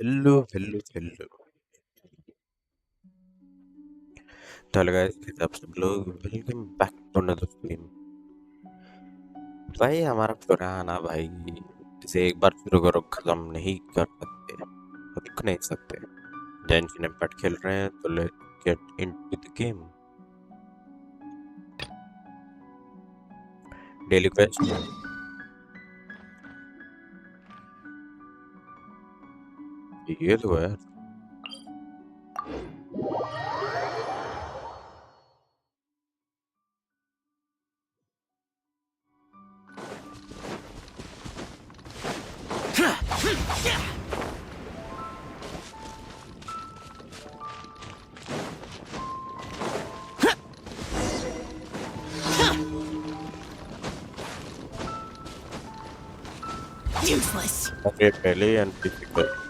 Hello, hello, hello. तो hello guys, कैसे आप सब लोग? Welcome back to another stream. भाई हमारा पुराना भाई, इसे एक बार शुरू करो खत्म नहीं कर सकते, रुक नहीं सकते। जेंशिन इम्पैक्ट खेल रहे हैं तो let's get into the game. Daily quest ये तो है। Useless. अरे पहले ही अनडिफिकल्ट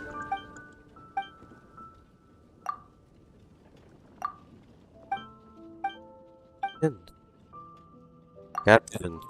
कैप्टन।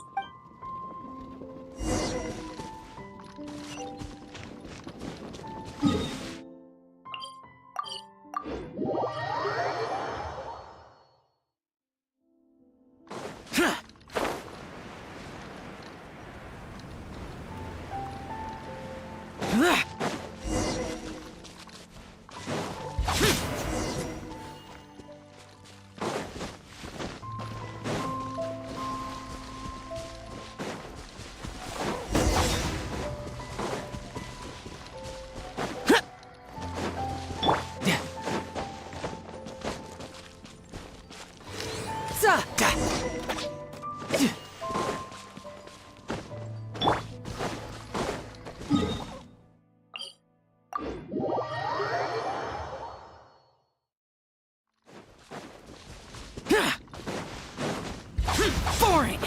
Boring.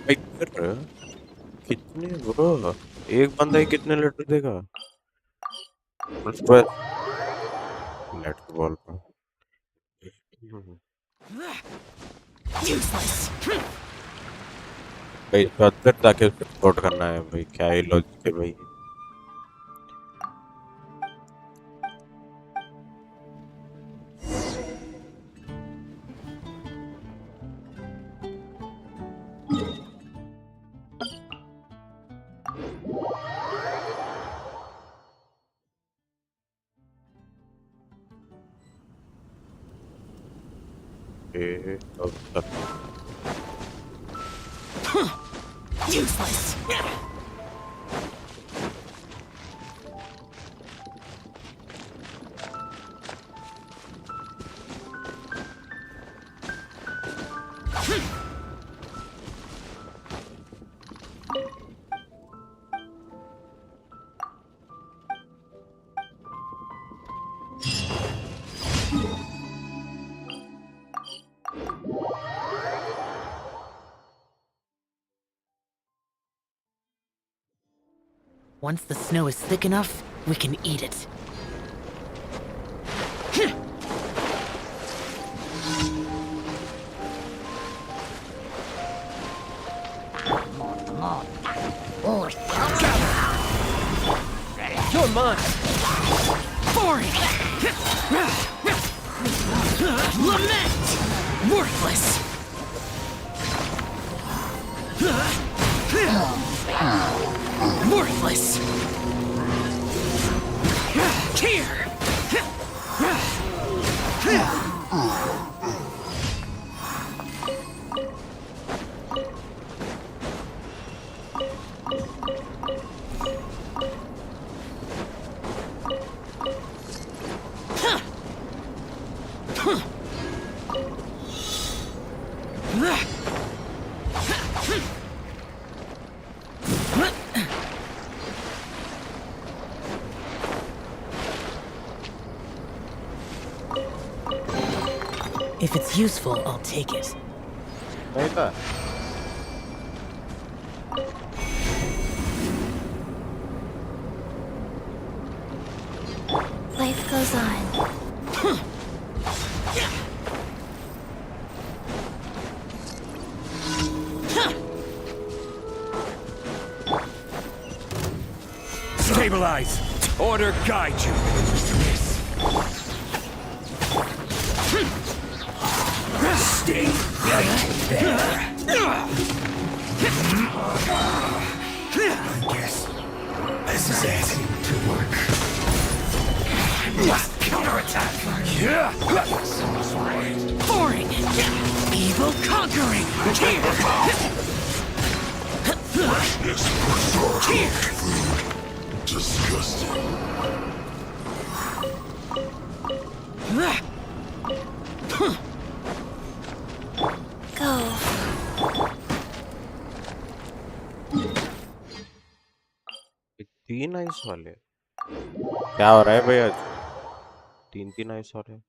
भाई कर कितने ब्रो, एक बंदा ही कितने लीटर देगा? लेट बॉल पर Useless. भाई तो अंदर जाके सपोर्ट करना है भाई, क्या ही लॉजिक है भाई। अब तक Useless. Once the snow is thick enough, we can eat it. You're mine. Boring. Lament. Worthless. Worthless. Here. If it's useful, I'll take it. नहीं था। Life goes on. Stabilize! Order guide you! Stay right there! I guess this is it to work. Must counterattack! Yeah! Boring. Evil conquering. Here. Disgusting. Go. तीन ice वाले क्या हो रहा है भाई आज? तीन तीन आइस हो रहे हैं।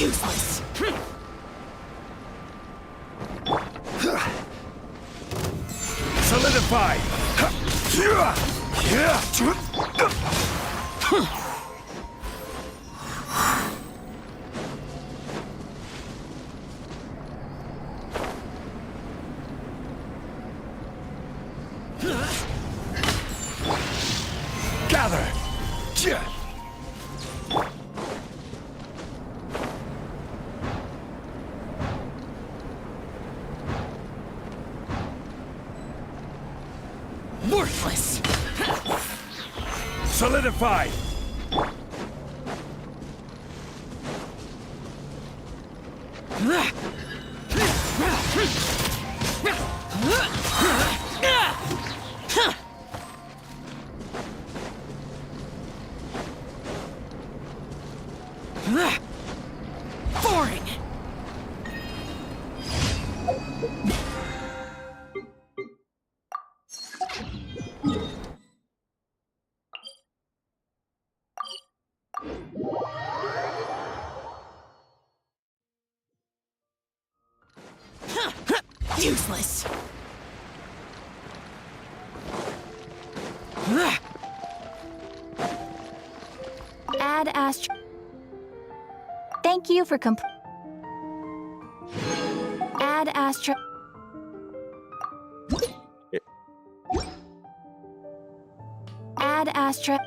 Useless. Solidify! Gather! Worthless. Solidify! Boring. Useless. Add Astro. Thank you for Add Astro. Add Astra.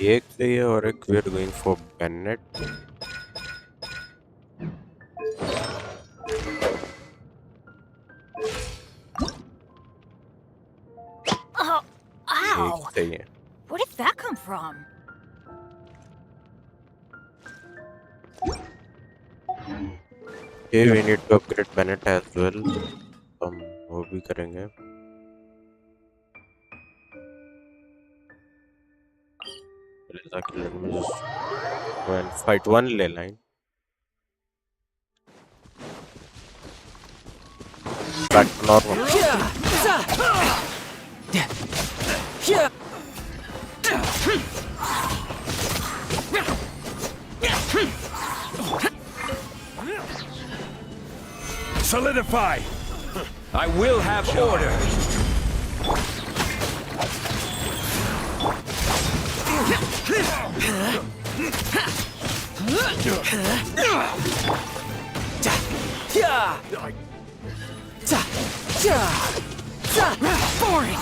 एक सही है और एक we are going for Bennett. Oh, एक ow! सही है. Where did that come from? Okay, we need to upgrade Bennett as well. हम वो भी करेंगे. Let me just go and fight one ley line. Back to normal. Solidify! I will have order! Boring.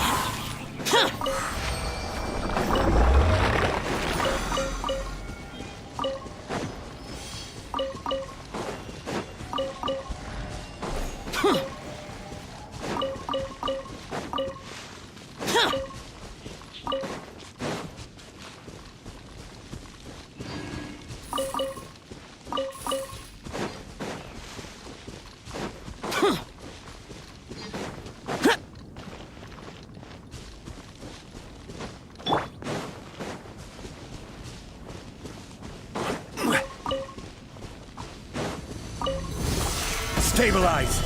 Stabilize!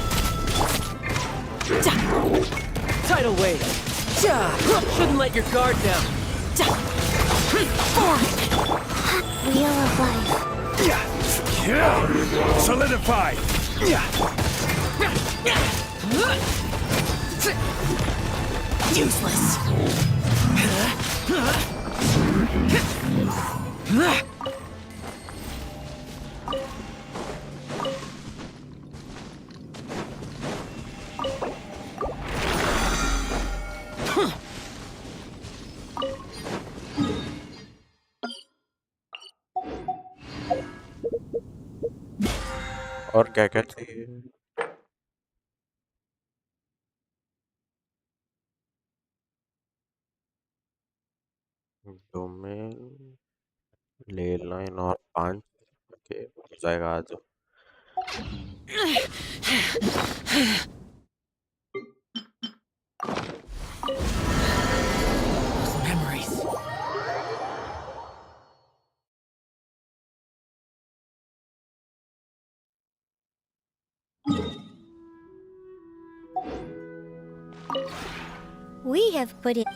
Tidal wave. Shouldn't let your guard down. Wheel of life. Solidify! Useless. और क्या क्या चाहिए? Domain, ले line और 5 के हो जाएगा आज। Memories. We have put it.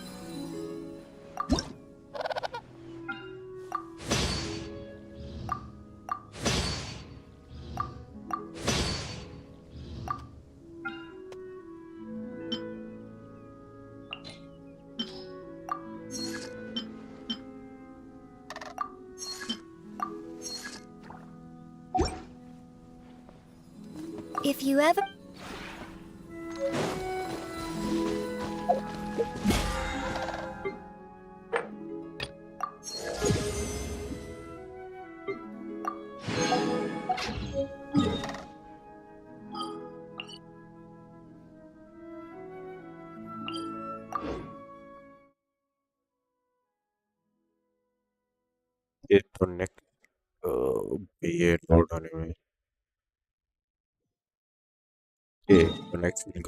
If you ever... ये तो नेक्स्ट ये लोड होने में ये तो नेक्स्ट लिंक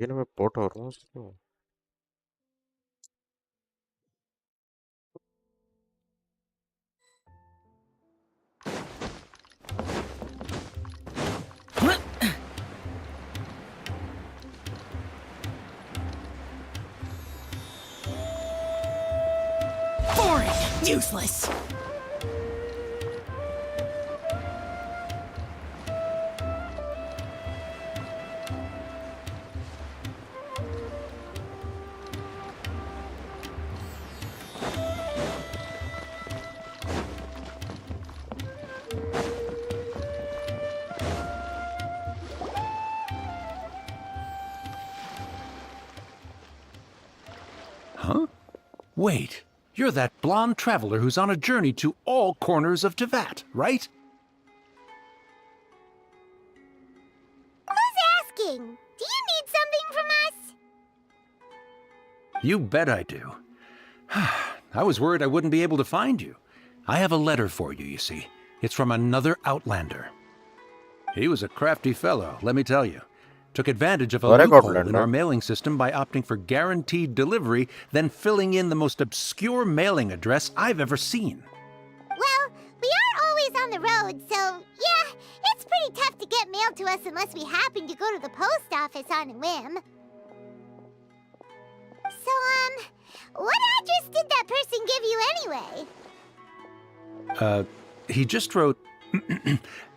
ये ना मैं पोर्ट हो रहा हूँ उसको। Boring. Useless. Huh? Wait, you're that blonde traveler who's on a journey to all corners of Tevat, right? Who's asking? Do you need something from us? You bet I do. I was worried I wouldn't be able to find you. I have a letter for you, you see. It's from another Outlander. He was a crafty fellow, let me tell you. Took advantage of a What a loophole in Outlander. our mailing system by opting for guaranteed delivery, then filling in the most obscure mailing address I've ever seen. Well, we are always on the road, so yeah, it's pretty tough to get mail to us unless we happen to go to the post office on a whim. what address did that person give you anyway? He just wrote,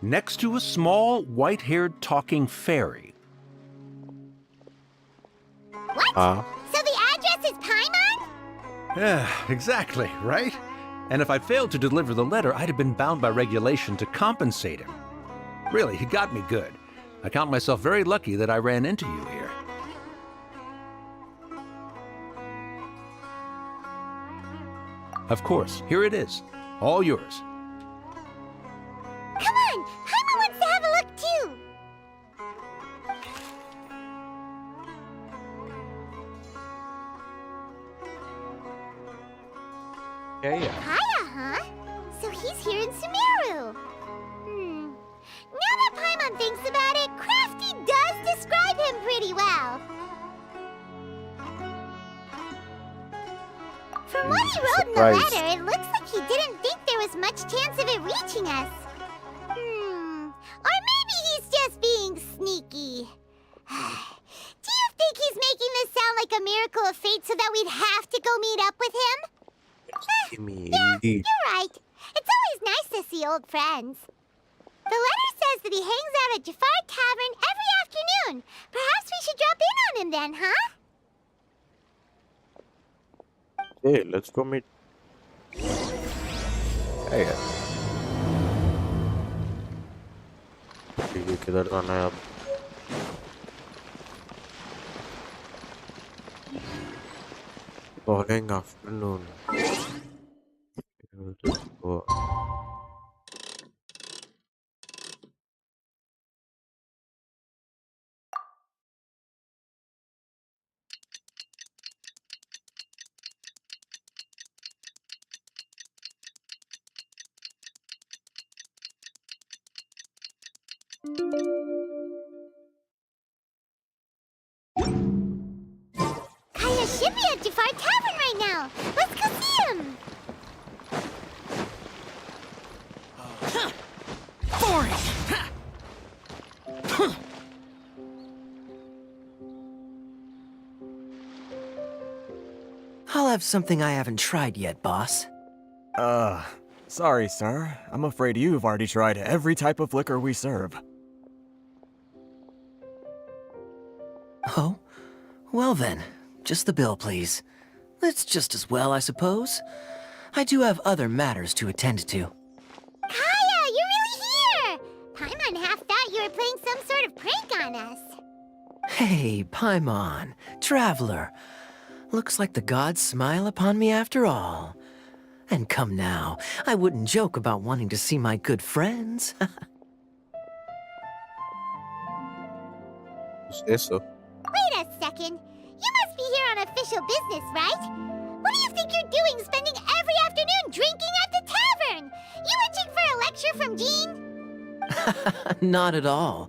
next to a small, white-haired talking fairy. What? Ah. So the address is Paimon? Yeah, exactly, right? And if I'd failed to deliver the letter, I'd have been bound by regulation to compensate him. Really, he got me good. I count myself very lucky that I ran into you here. Of course, here it is. All yours. Come on! Paimon wants to have a look too! Yeah. Kaya, huh? So he's here in Sumeru. Now that Paimon thinks about it, Crafty does describe him pretty well. From what he wrote in the Surprised. letter, it looks like he didn't think there was much chance of it reaching us. Or maybe he's just being sneaky. Do you think he's making this sound like a miracle of fate so that we'd have to go meet up with him? Yeah, you're right. It's always nice to see old friends. The letter says that he hangs out at Jafar Tavern every afternoon. Perhaps we should drop in on him then, huh? Hey, let's go meet. Hey. ये किधर जाना है अब? Following afternoon. Let's go. Kaya should be at Jafar Tavern right now. Let's go see him. Boring! I'll have something I haven't tried yet, boss. Sorry, sir. I'm afraid you've already tried every type of liquor we serve. Oh? Well then, just the bill, please. That's just as well, I suppose. I do have other matters to attend to. Kaya, you're really here. Paimon half thought you were playing some sort of prank on us. Hey, Paimon, traveler. Looks like the gods smile upon me after all. And come now, I wouldn't joke about wanting to see my good friends. Say so. Wait a second. You must be here on official business, right? What do you think you're doing spending every afternoon drinking at the tavern? You itching for a lecture from Jean? Not at all.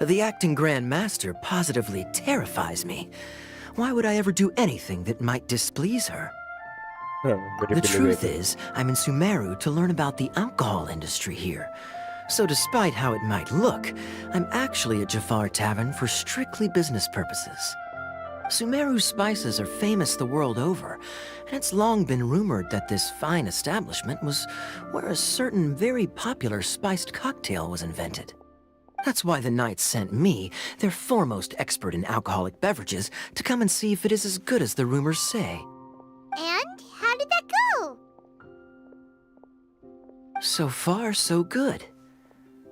The acting Grand Master positively terrifies me. Why would I ever do anything that might displease her? The truth is, I'm in Sumeru to learn about the alcohol industry here. So despite how it might look, I'm actually at Jafar Tavern for strictly business purposes. Sumeru's spices are famous the world over, and it's long been rumored that this fine establishment was where a certain very popular spiced cocktail was invented. That's why the Knights sent me, their foremost expert in alcoholic beverages, to come and see if it is as good as the rumors say. And how did that go? So far, so good.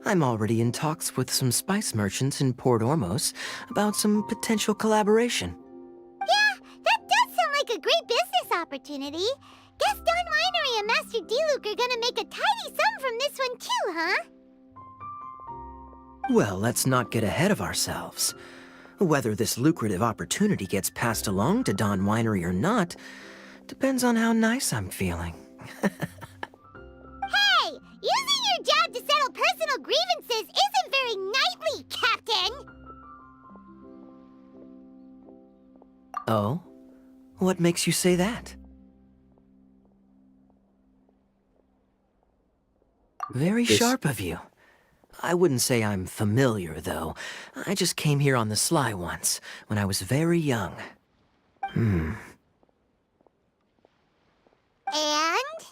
I'm already in talks with some spice merchants in Port Ormos about some potential collaboration. Yeah, that does sound like a great business opportunity. Guess Don Winery and Master D-Luke are gonna make a tidy sum from this one too, huh? Well, let's not get ahead of ourselves. Whether this lucrative opportunity gets passed along to Don Winery or not depends on how nice I'm feeling. Hey, using your job to settle personal grievances isn't very knightly, Captain! Oh? What makes you say that? Very Yes. sharp of you. I wouldn't say I'm familiar, though. I just came here on the sly once, when I was very young. And?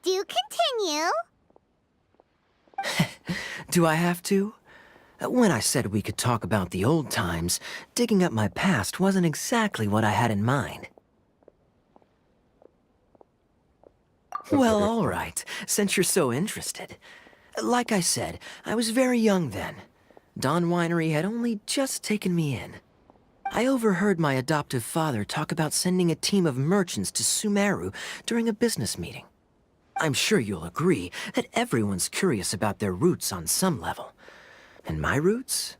Do continue. Do I have to? When I said we could talk about the old times, digging up my past wasn't exactly what I had in mind. Well, all right, since you're so interested. Like I said, I was very young then. Dawn Winery had only just taken me in. I overheard my adoptive father talk about sending a team of merchants to Sumeru during a business meeting. I'm sure you'll agree that everyone's curious about their roots on some level. And my roots?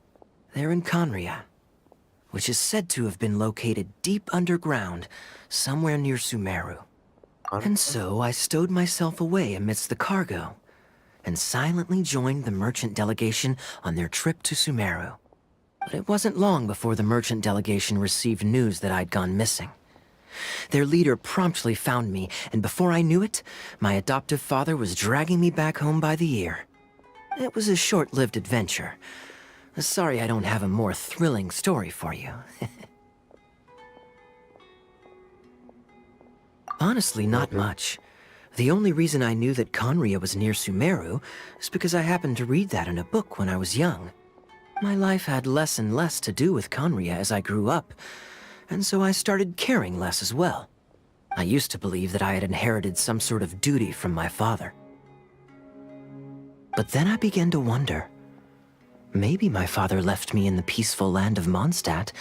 They're in Conria, which is said to have been located deep underground, somewhere near Sumeru. And so I stowed myself away amidst the cargo, and silently joined the merchant delegation on their trip to Sumeru. But it wasn't long before the merchant delegation received news that I'd gone missing. Their leader promptly found me, and before I knew it, my adoptive father was dragging me back home by the ear. It was a short-lived adventure. Sorry I don't have a more thrilling story for you. Honestly, not much. The only reason I knew that Conria was near Sumeru is because I happened to read that in a book when I was young. My life had less and less to do with Conria as I grew up, and so I started caring less as well. I used to believe that I had inherited some sort of duty from my father. But then I began to wonder. Maybe my father left me in the peaceful land of Mondstadt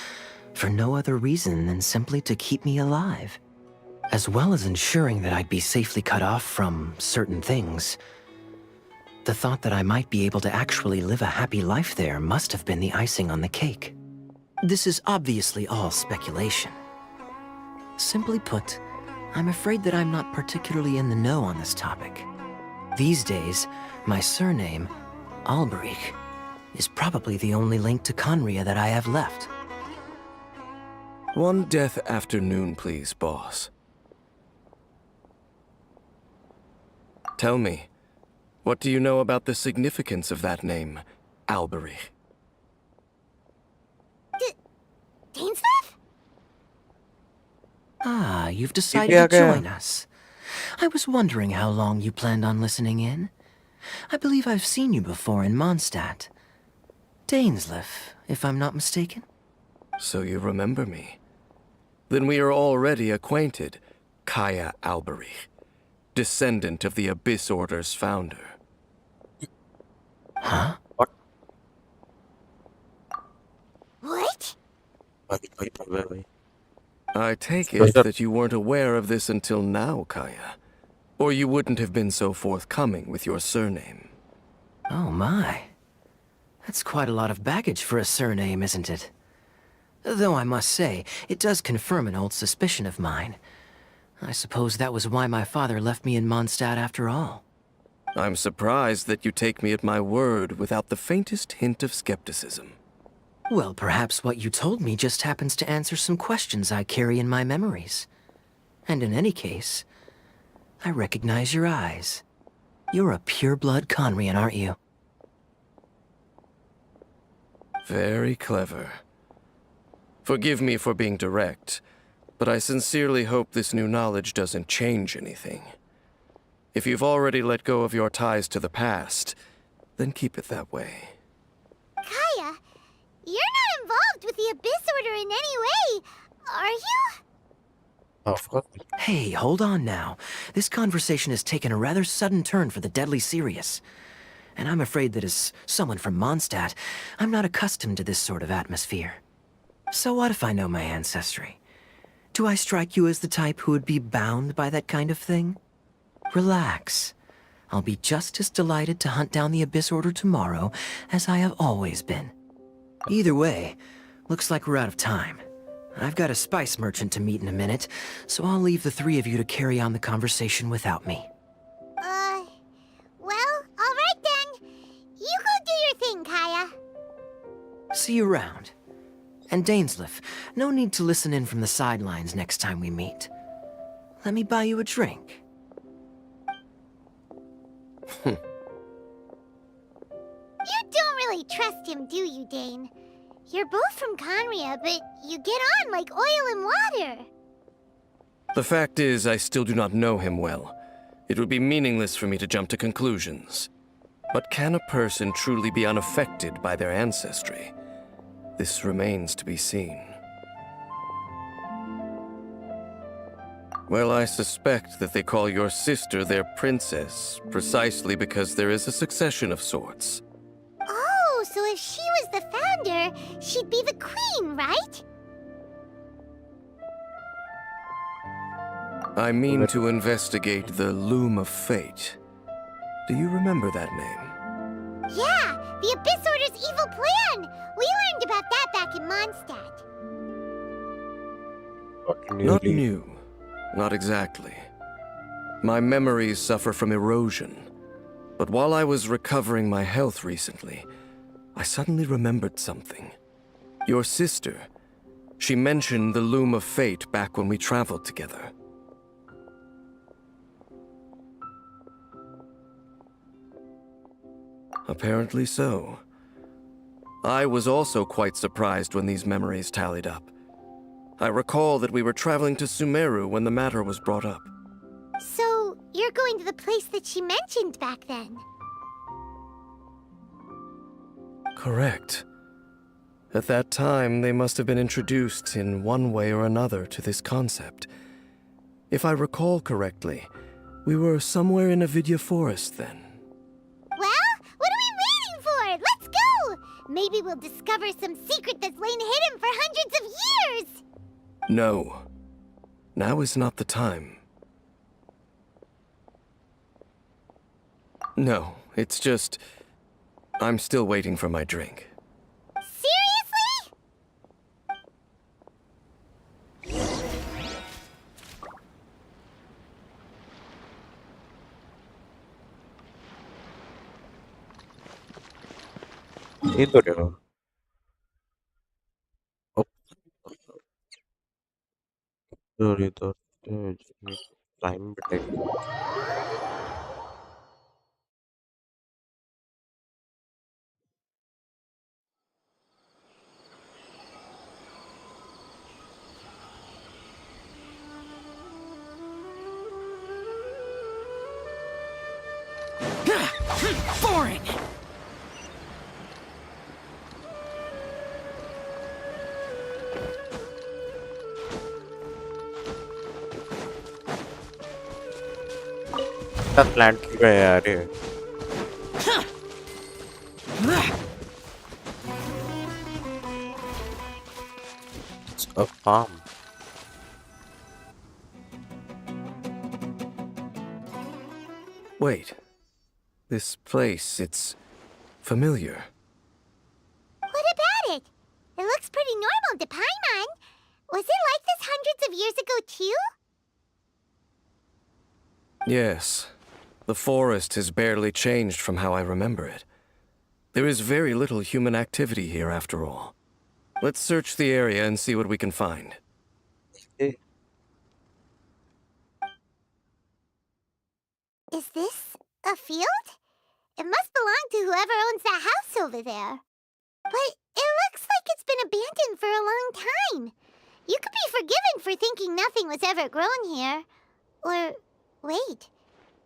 for no other reason than simply to keep me alive. As well as ensuring that I'd be safely cut off from certain things. The thought that I might be able to actually live a happy life there must have been the icing on the cake. This is obviously all speculation. Simply put, I'm afraid that I'm not particularly in the know on this topic. These days, my surname, Alberich, is probably the only link to Conria that I have left. One death afternoon, please, boss. Tell me, what do you know about the significance of that name, Alberich? Dainsleif? Ah, you've decided Yeah, to yeah. join us. I was wondering how long you planned on listening in. I believe I've seen you before in Mondstadt. Dainsleif, if I'm not mistaken. So you remember me. Then we are already acquainted, Kaya Alberich, descendant of the Abyss Order's founder. Huh? What? What? Wait. I take So it that- that you weren't aware of this until now, Kaya. Or you wouldn't have been so forthcoming with your surname. Oh my. That's quite a lot of baggage for a surname, isn't it? Though I must say, it does confirm an old suspicion of mine. I suppose that was why my father left me in Mondstadt after all. I'm surprised that you take me at my word without the faintest hint of skepticism. Well, perhaps what you told me just happens to answer some questions I carry in my memories. And in any case, I recognize your eyes. You're a pure-blood Conrian, aren't you? Very clever. Forgive me for being direct, but I sincerely hope this new knowledge doesn't change anything. If you've already let go of your ties to the past, then keep it that way. Kaya, you're not involved with the Abyss Order in any way, are you? Of course. Hey, hold on now. This conversation has taken a rather sudden turn for the deadly serious. And I'm afraid that as someone from Mondstadt, I'm not accustomed to this sort of atmosphere. So what if I know my ancestry? Do I strike you as the type who would be bound by that kind of thing? Relax. I'll be just as delighted to hunt down the Abyss Order tomorrow as I have always been. Either way, looks like we're out of time. I've got a spice merchant to meet in a minute, so I'll leave the three of you to carry on the conversation without me. Well, alright then. You go do your thing, Kaya. See you around. And Dainsleif, no need to listen in from the sidelines next time we meet. Let me buy you a drink. You don't really trust him, do you, Dane? You're both from Conria, but you get on like oil and water. The fact is, I still do not know him well. It would be meaningless for me to jump to conclusions. But can a person truly be unaffected by their ancestry? This remains to be seen. Well, I suspect that they call your sister their princess, precisely because there is a succession of sorts. Oh, so if she was the founder, she'd be the queen, right? I mean to investigate the Loom of Fate. Do you remember that name? Yeah, the Abyss Order's evil plan! We learned about that back in Mondstadt. Not new. Not exactly. My memories suffer from erosion. But while I was recovering my health recently, I suddenly remembered something. Your sister. She mentioned the Loom of Fate back when we traveled together. Apparently so. I was also quite surprised when these memories tallied up. I recall that we were traveling to Sumeru when the matter was brought up. So, you're going to the place that she mentioned back then? Correct. At that time, they must have been introduced in one way or another to this concept. If I recall correctly, we were somewhere in Avidya Forest then. Well, what are we waiting for? Let's go! Maybe we'll discover some secret that's lain hidden for hundreds of years! No. Now is not the time. No, it's just... I'm still waiting for my drink. Seriously? 이거래요. 이거 time बताइए. Boring! क्या plan किया है यार ये? It's a farm. Wait. This place, it's familiar. What about it? It looks pretty normal to Paimon. Was it like this hundreds of years ago, too? Yes. The forest has barely changed from how I remember it. There is very little human activity here after all. Let's search the area and see what we can find. Hey, Is this a field? It must belong to whoever owns that house over there. But it looks like it's been abandoned for a long time. You could be forgiven for thinking nothing was ever grown here. Or, wait,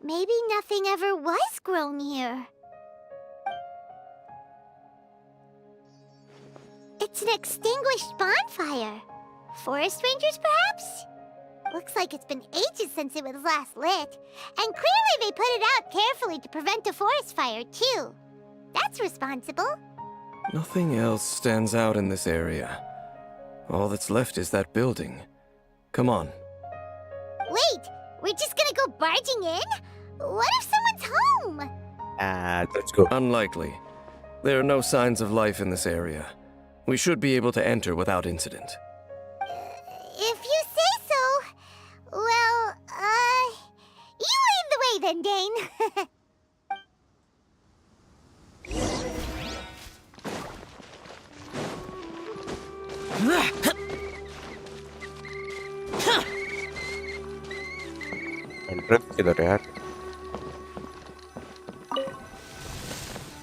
maybe nothing ever was grown here. It's an extinguished bonfire. Forest rangers, perhaps? Looks like it's been ages since it was last lit. And clearly they put it out carefully to prevent a forest fire, too. That's responsible. Nothing else stands out in this area. All that's left is that building. Come on. Wait, we're just gonna go barging in? What if someone's home? let's go. Unlikely. There are no signs of life in this area. We should be able to enter without incident. If you say so. Well, you lead the way then, Dane. Entrance किधर है यार?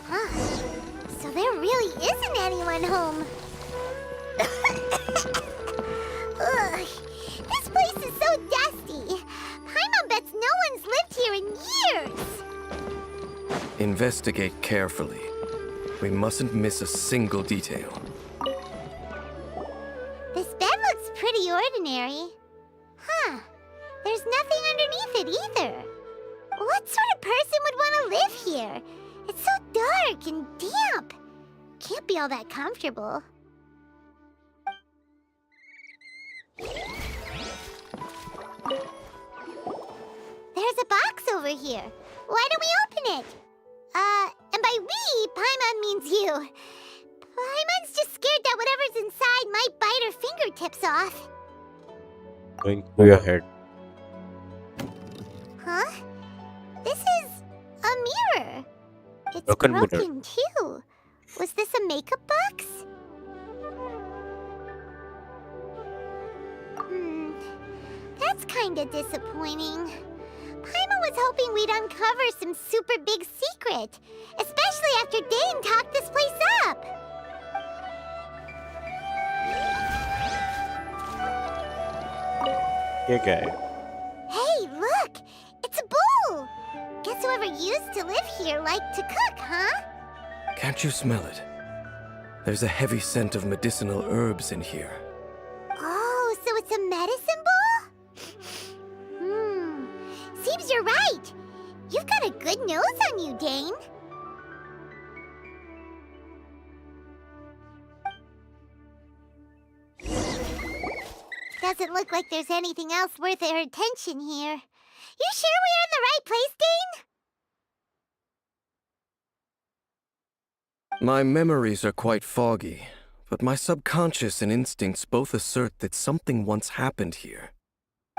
Huh. So there really isn't anyone home. Ugh, this place is so dusty. investigate carefully. We mustn't miss a single detail. This bed looks pretty ordinary. Huh. There's nothing underneath it either. What sort of person would want to live here? It's so dark and damp. Can't be all that comfortable. There's a box over here. Why don't we open it? And by we, Paimon means you. Paimon's just scared that whatever's inside might bite her fingertips off. Going through your head. Huh? This is a mirror. It's Broken mirror. too. Was this a makeup box? That's kinda disappointing. Paimon was hoping we'd uncover some super big secret, especially after Dane talked this place up. Yeah, guy. Hey, look! It's a bowl! Guess whoever used to live here liked to cook, huh? Can't you smell it? There's a heavy scent of medicinal herbs in here. Oh, so it's a medicine bowl? Seems you're right. You've got a good nose on you, Dane. Doesn't look like there's anything else worth our attention here. You sure we're in the right place, Dane? My memories are quite foggy, but my subconscious and instincts both assert that something once happened here.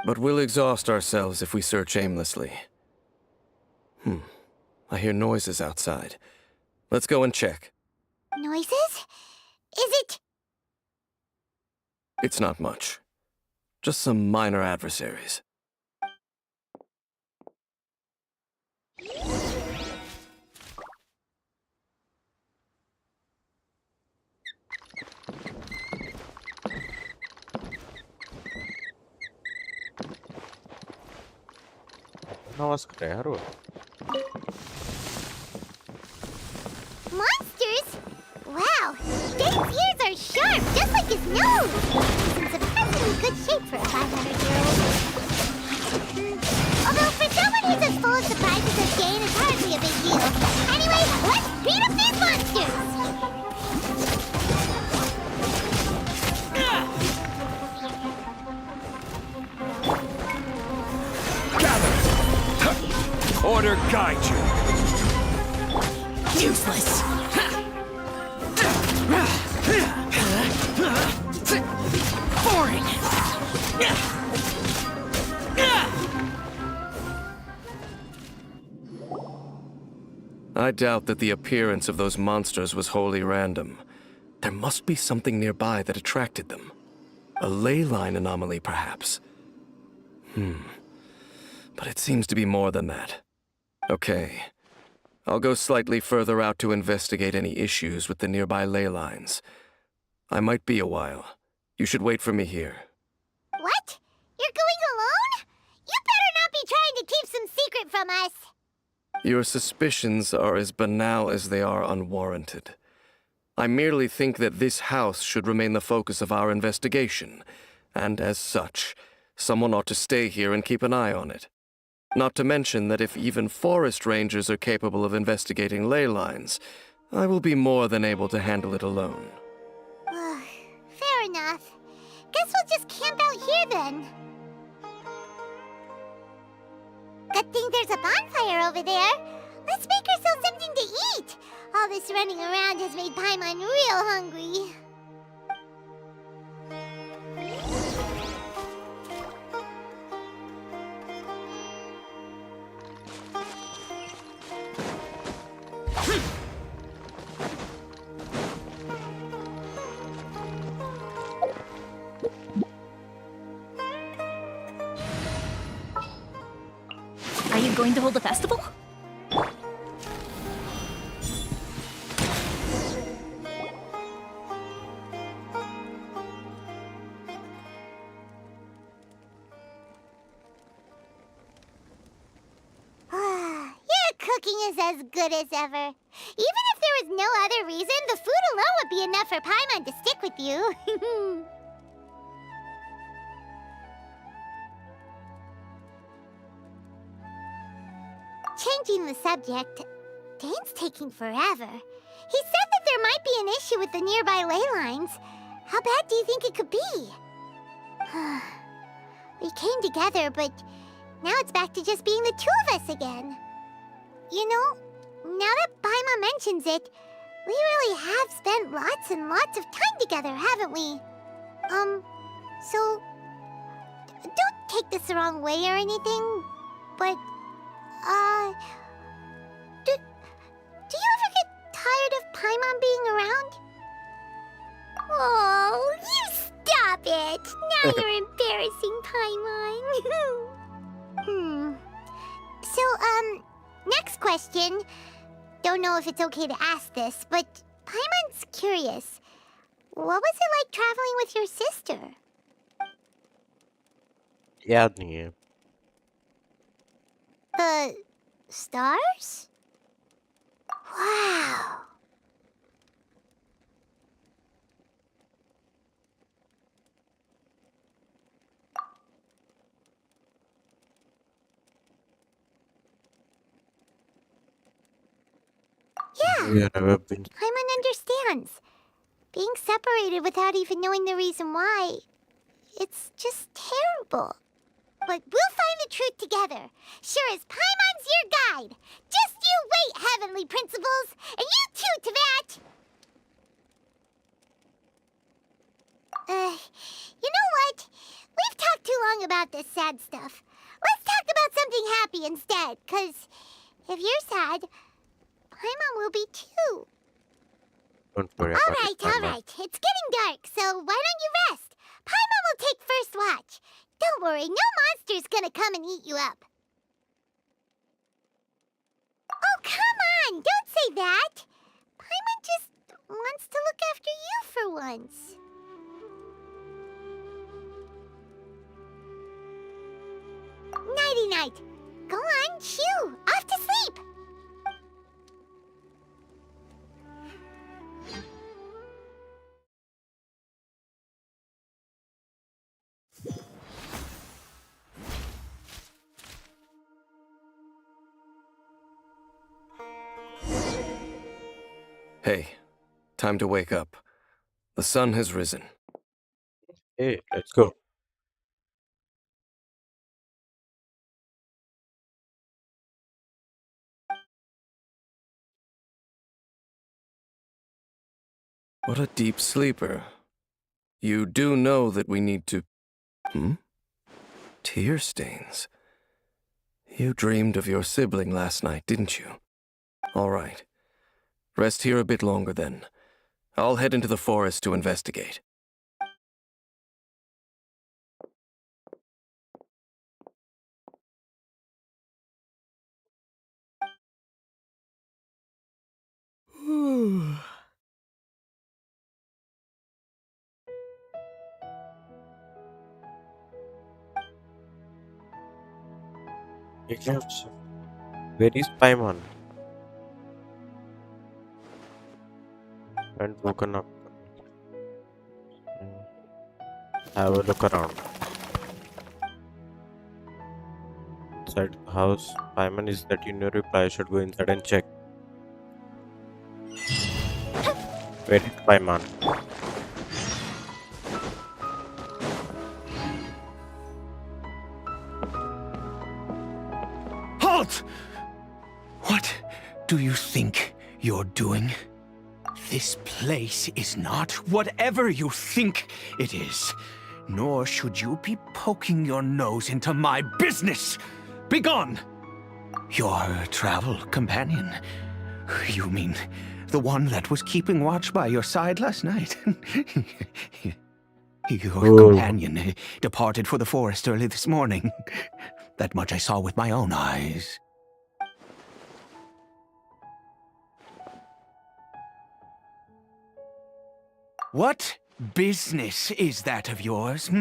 But we'll exhaust ourselves if we search aimlessly. I hear noises outside. Let's go and check. Noises? Is it? It's not much. Just some minor adversaries. आवाज कर रहा है यार वो. Monsters? Wow, Dane's ears are sharp, just like his nose. He's in surprisingly good shape for a 500-year-old. Although for someone who's as full of surprises as Dane, it's hardly a big deal. Anyway, let's beat up these monsters! Order guide you. Useless. Boring. I doubt that the appearance of those monsters was wholly random. There must be something nearby that attracted them. A ley line anomaly, perhaps. But it seems to be more than that. Okay. I'll go slightly further out to investigate any issues with the nearby ley lines. I might be a while. You should wait for me here. What? You're going alone? You better not be trying to keep some secret from us. Your suspicions are as banal as they are unwarranted. I merely think that this house should remain the focus of our investigation, and as such, someone ought to stay here and keep an eye on it. Not to mention that if even forest rangers are capable of investigating ley lines, I will be more than able to handle it alone. Fair enough. Guess we'll just camp out here then. Good thing there's a bonfire over there. Let's make ourselves something to eat. All this running around has made Paimon real hungry. Are you going to hold a festival? You're a cooking is as good as ever. Even if there was no other reason, the food alone would be enough for Paimon to stick with you. Changing the subject, Dane's taking forever. He said that there might be an issue with the nearby ley lines. How bad do you think it could be? We came together, but now it's back to just being the two of us again. You know, now that Paimon mentions it, we really have spent lots and lots of time together, haven't we? So, don't take this the wrong way or anything, but, do you ever get tired of Paimon being around? Oh, you stop it! Now you're embarrassing Paimon. So, next question. Don't know if it's okay to ask this, but Paimon's curious. What was it like traveling with your sister? याद नहीं है. The stars? Wow. Yeah, We have never been. Paimon understands. Being separated without even knowing the reason why, it's just terrible. But we'll find the truth together. Sure as Paimon's your guide. Just you wait, Heavenly Principles! And you too, Teyvat! You know what? We've talked too long about this sad stuff. Let's talk about something happy instead, 'cause if you're sad, Paimon will be too. Don't worry about it. Alright. It's getting dark, so why don't you rest? Paimon will take first watch. Don't worry, no monster's gonna come and eat you up. Oh, come on! Don't say that! Paimon just wants to look after you for once. Nighty-night. Go on, shoo! Off to sleep! Hey, time to wake up. The sun has risen. Hey, let's go. What a deep sleeper. You do know that we need to... Tear stains. You dreamed of your sibling last night, didn't you? All right. Rest here a bit longer then. I'll head into the forest to investigate. Where is Paimon? And woken up. Have a look around. Inside the house, Paimon is that you no reply. I should go inside and check. Where is Paimon? Halt! What do you think you're doing? This place is not whatever you think it is. Nor should you be poking your nose into my business. Begone! Your travel companion. You mean the one that was keeping watch by your side last night? Your companion departed for the forest early this morning. That much I saw with my own eyes. What business is that of yours,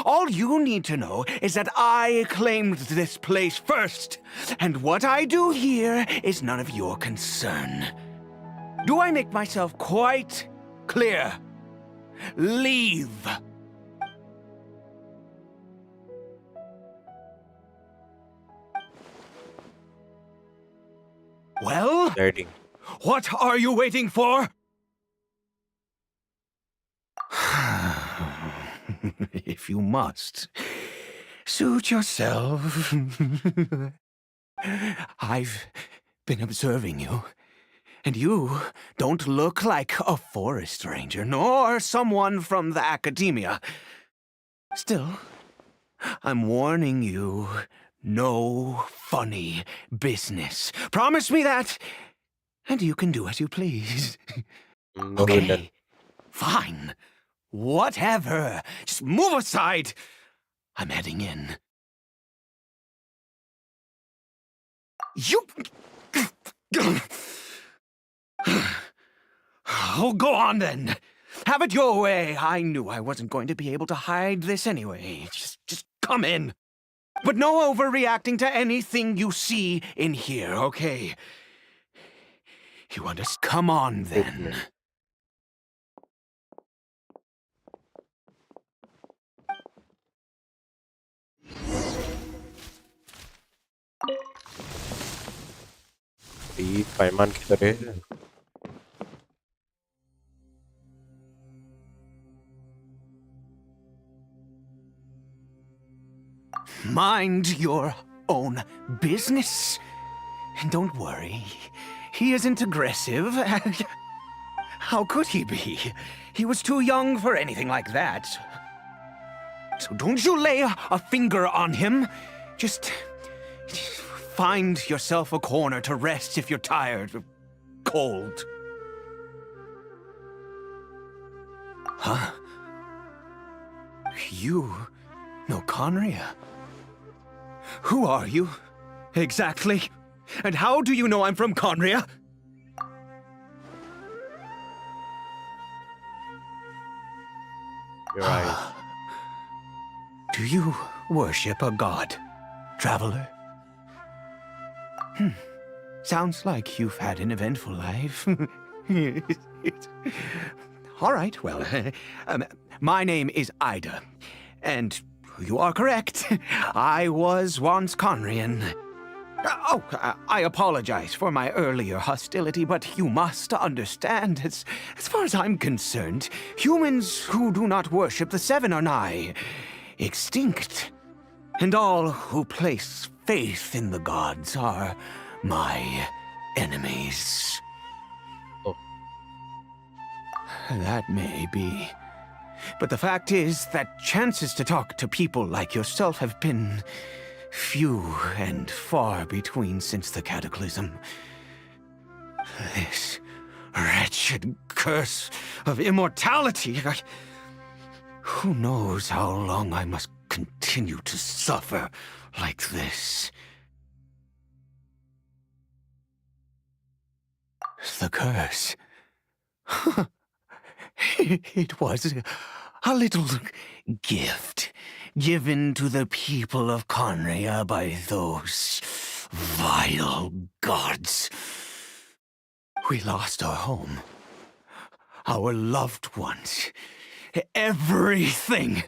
All you need to know is that I claimed this place first, and what I do here is none of your concern. Do I make myself quite clear? Leave. Well, Lighting. what are you waiting for? If you must, suit yourself. I've been observing you, and you don't look like a forest ranger, nor someone from the academia. Still, I'm warning you, no funny business. Promise me that, and you can do as you please. No villain. Fine. Whatever. Just move aside. I'm heading in. You... Oh, go on then. Have it your way. I knew I wasn't going to be able to hide this anyway. Just come in. But no overreacting to anything you see in here, okay? You want us? Come on then. ये पैमान की तरह है। Mind your own business. And don't worry, he isn't aggressive. How could he be? He was too young for anything like that. So don't you lay a finger on him. Just find yourself a corner to rest if you're tired or cold. Huh? You know Conria? Who are you, exactly? And how do you know I'm from Conria? Your eyes. Do you worship a god, traveler? Sounds like you've had an eventful life. All right, well, my name is Ida, and you are correct. I was once Conrian. Oh, I apologize for my earlier hostility, but you must understand, as far as I'm concerned, humans who do not worship the Seven are nigh extinct. And all who place faith in the gods are my enemies. Oh. That may be. But the fact is that chances to talk to people like yourself have been few and far between since the cataclysm. This wretched curse of immortality. Who knows how long I must continue to suffer like this? The curse. It was a little gift given to the people of Conria by those vile gods. We lost our home, our loved ones, everything.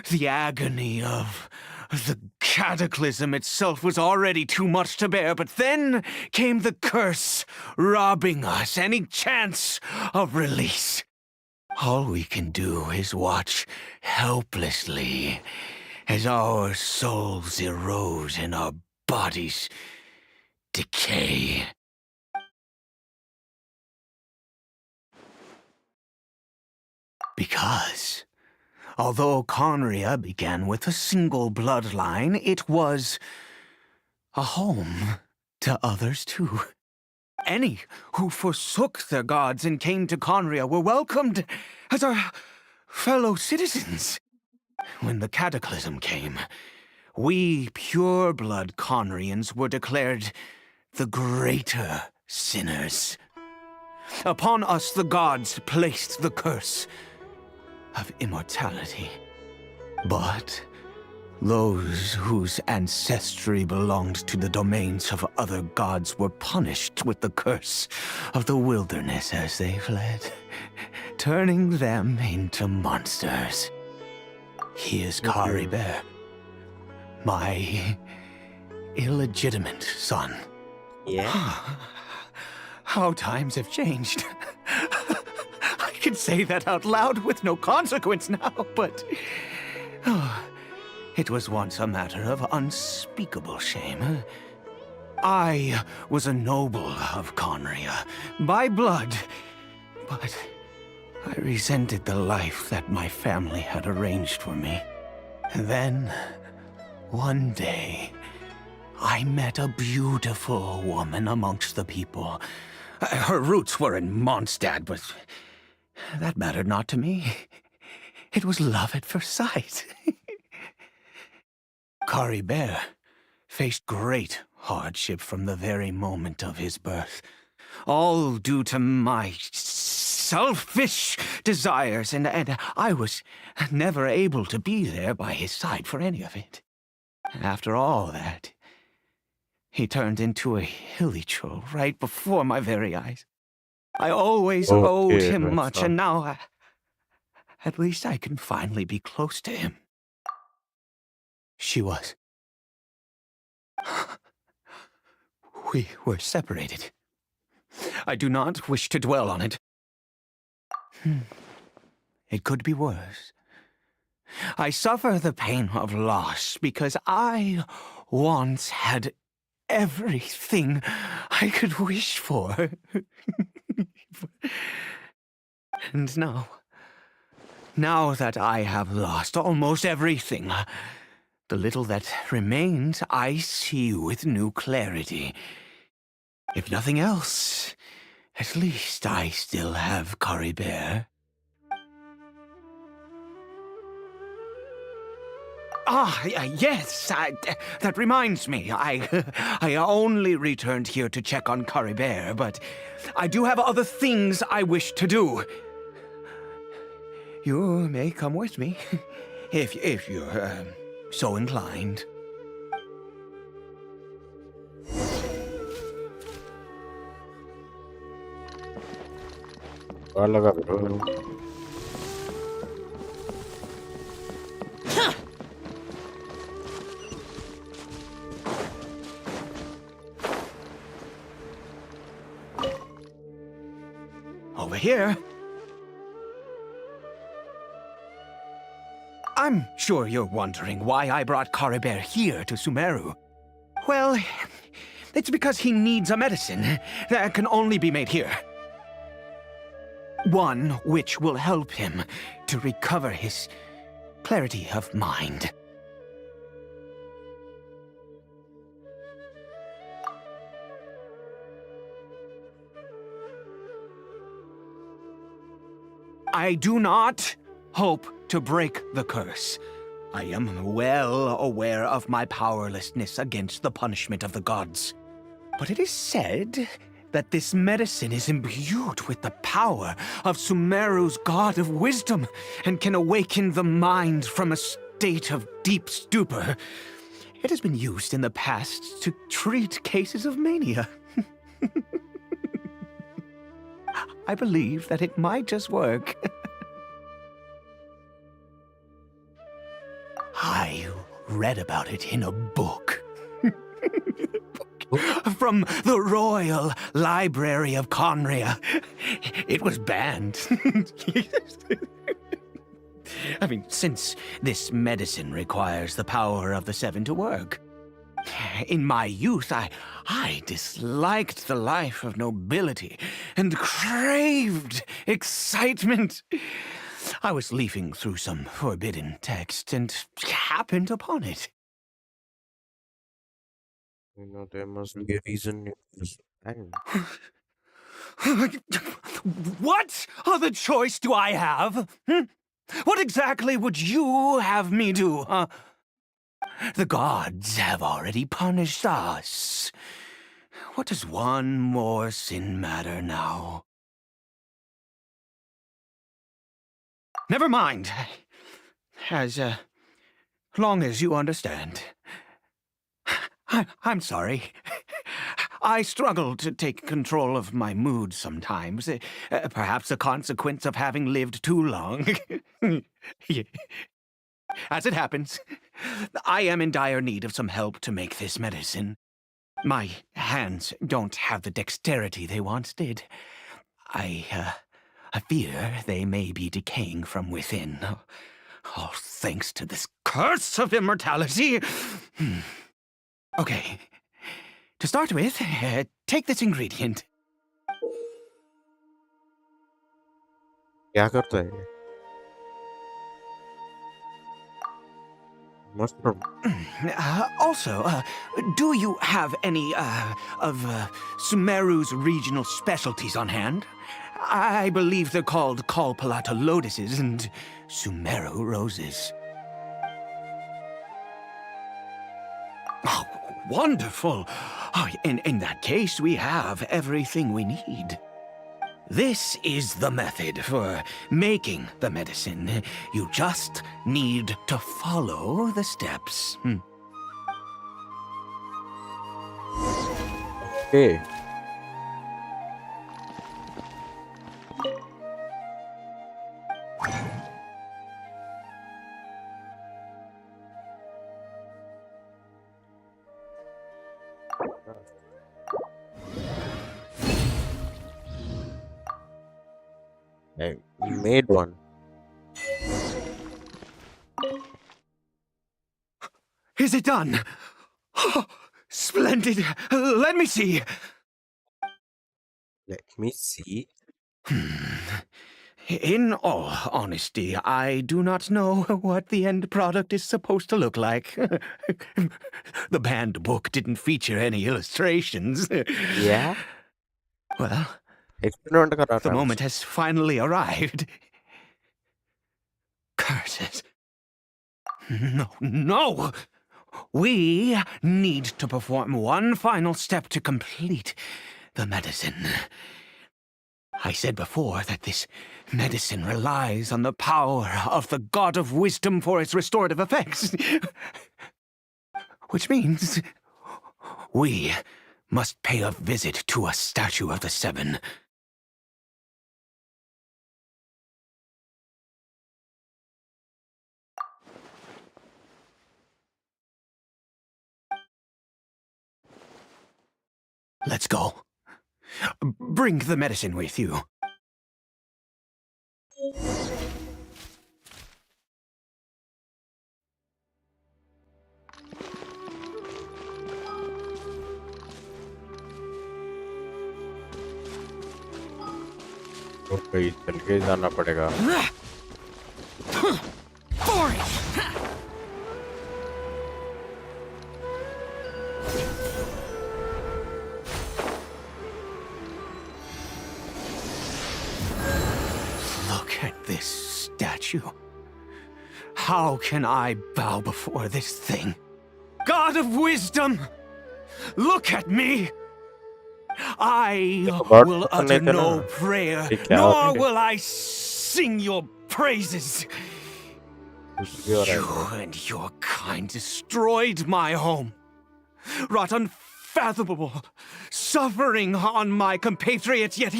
The agony of the cataclysm itself was already too much to bear, but then came the curse, robbing us any chance of release. All we can do is watch helplessly as our souls erode and our bodies decay. Because, although Conria began with a single bloodline, it was a home to others too. Any who forsook their gods and came to Conria were welcomed as our fellow citizens. When the cataclysm came, we pure-blood Conrians were declared the greater sinners. Upon us the gods placed the curse of immortality. But those whose ancestry belonged to the domains of other gods were punished with the curse of the wilderness as they fled, turning them into monsters. He is Kari Bear, my illegitimate son. Yeah. How times have changed. I can say that out loud with no consequence now, but it was once a matter of unspeakable shame. I was a noble of Conria, by blood, but I resented the life that my family had arranged for me. And then, one day, I met a beautiful woman amongst the people. Her roots were in Mondstadt, but that mattered not to me. It was love at first sight. Kari Bear faced great hardship from the very moment of his birth, all due to my selfish desires, and I was never able to be there by his side for any of it. After all that, he turned into a hilly troll right before my very eyes. I always owed him much, and now, at least I can finally be close to him. She was. We were separated. I do not wish to dwell on it. It could be worse. I suffer the pain of loss because I once had everything I could wish for. And now that I have lost almost everything, the little that remains I see with new clarity. If nothing else, at least I still have Kari Bear. Yes, that reminds me. I only returned here to check on Kari Bear, but I do have other things I wish to do. You may come with me, if you're so inclined. Over here. I'm sure you're wondering why I brought Kari Bear here to Sumeru. Well, it's because he needs a medicine that can only be made here. One which will help him to recover his clarity of mind. I do not hope to break the curse. I am well aware of my powerlessness against the punishment of the gods. But it is said that this medicine is imbued with the power of Sumeru's god of wisdom and can awaken the mind from a state of deep stupor. It has been used in the past to treat cases of mania. I believe that it might just work. I read about it in a book. From the Royal Library of Conria. It was banned. I mean, since this medicine requires the power of the Seven to work. In my youth, I disliked the life of nobility and craved excitement. I was leafing through some forbidden text and happened upon it. You know, there must be a reason it was banned. What other choice do I have? What exactly would you have me do? The gods have already punished us. What does one more sin matter now? Never mind. As long as you understand. I'm sorry. I struggle to take control of my mood sometimes. Perhaps a consequence of having lived too long. As it happens, I am in dire need of some help to make this medicine. My hands don't have the dexterity they once did. I fear they may be decaying from within. All thanks to this curse of immortality. Okay. To start with, take this ingredient. क्या करता है ये? Mushroom. Also, do you have any, of Sumeru's regional specialties on hand? I believe they're called Kalpalata lotuses and Sumeru roses. Oh, wonderful! Oh, in that case, we have everything we need. This is the method for making the medicine. You just need to follow the steps. Okay. I made one. Is it done? Oh, splendid! Let me see. Let me see. In all honesty, I do not know what the end product is supposed to look like. The banned book didn't feature any illustrations. Yeah. Well, Experiment कर रहा the था moment has finally arrived. Curses. No! We need to perform one final step to complete the medicine. I said before that this medicine relies on the power of the God of Wisdom for its restorative effects. Which means we must pay a visit to a statue of the Seven. Let's go. Bring the medicine with you. तो कहीं चल के जाना पड़ेगा. Boring! Look at this statue. How can I bow before this thing? God of Wisdom! Look at me! I will utter no prayer, nor will I sing your praises. You and your kind destroyed my home, wrought unfathomable suffering on my compatriots, yet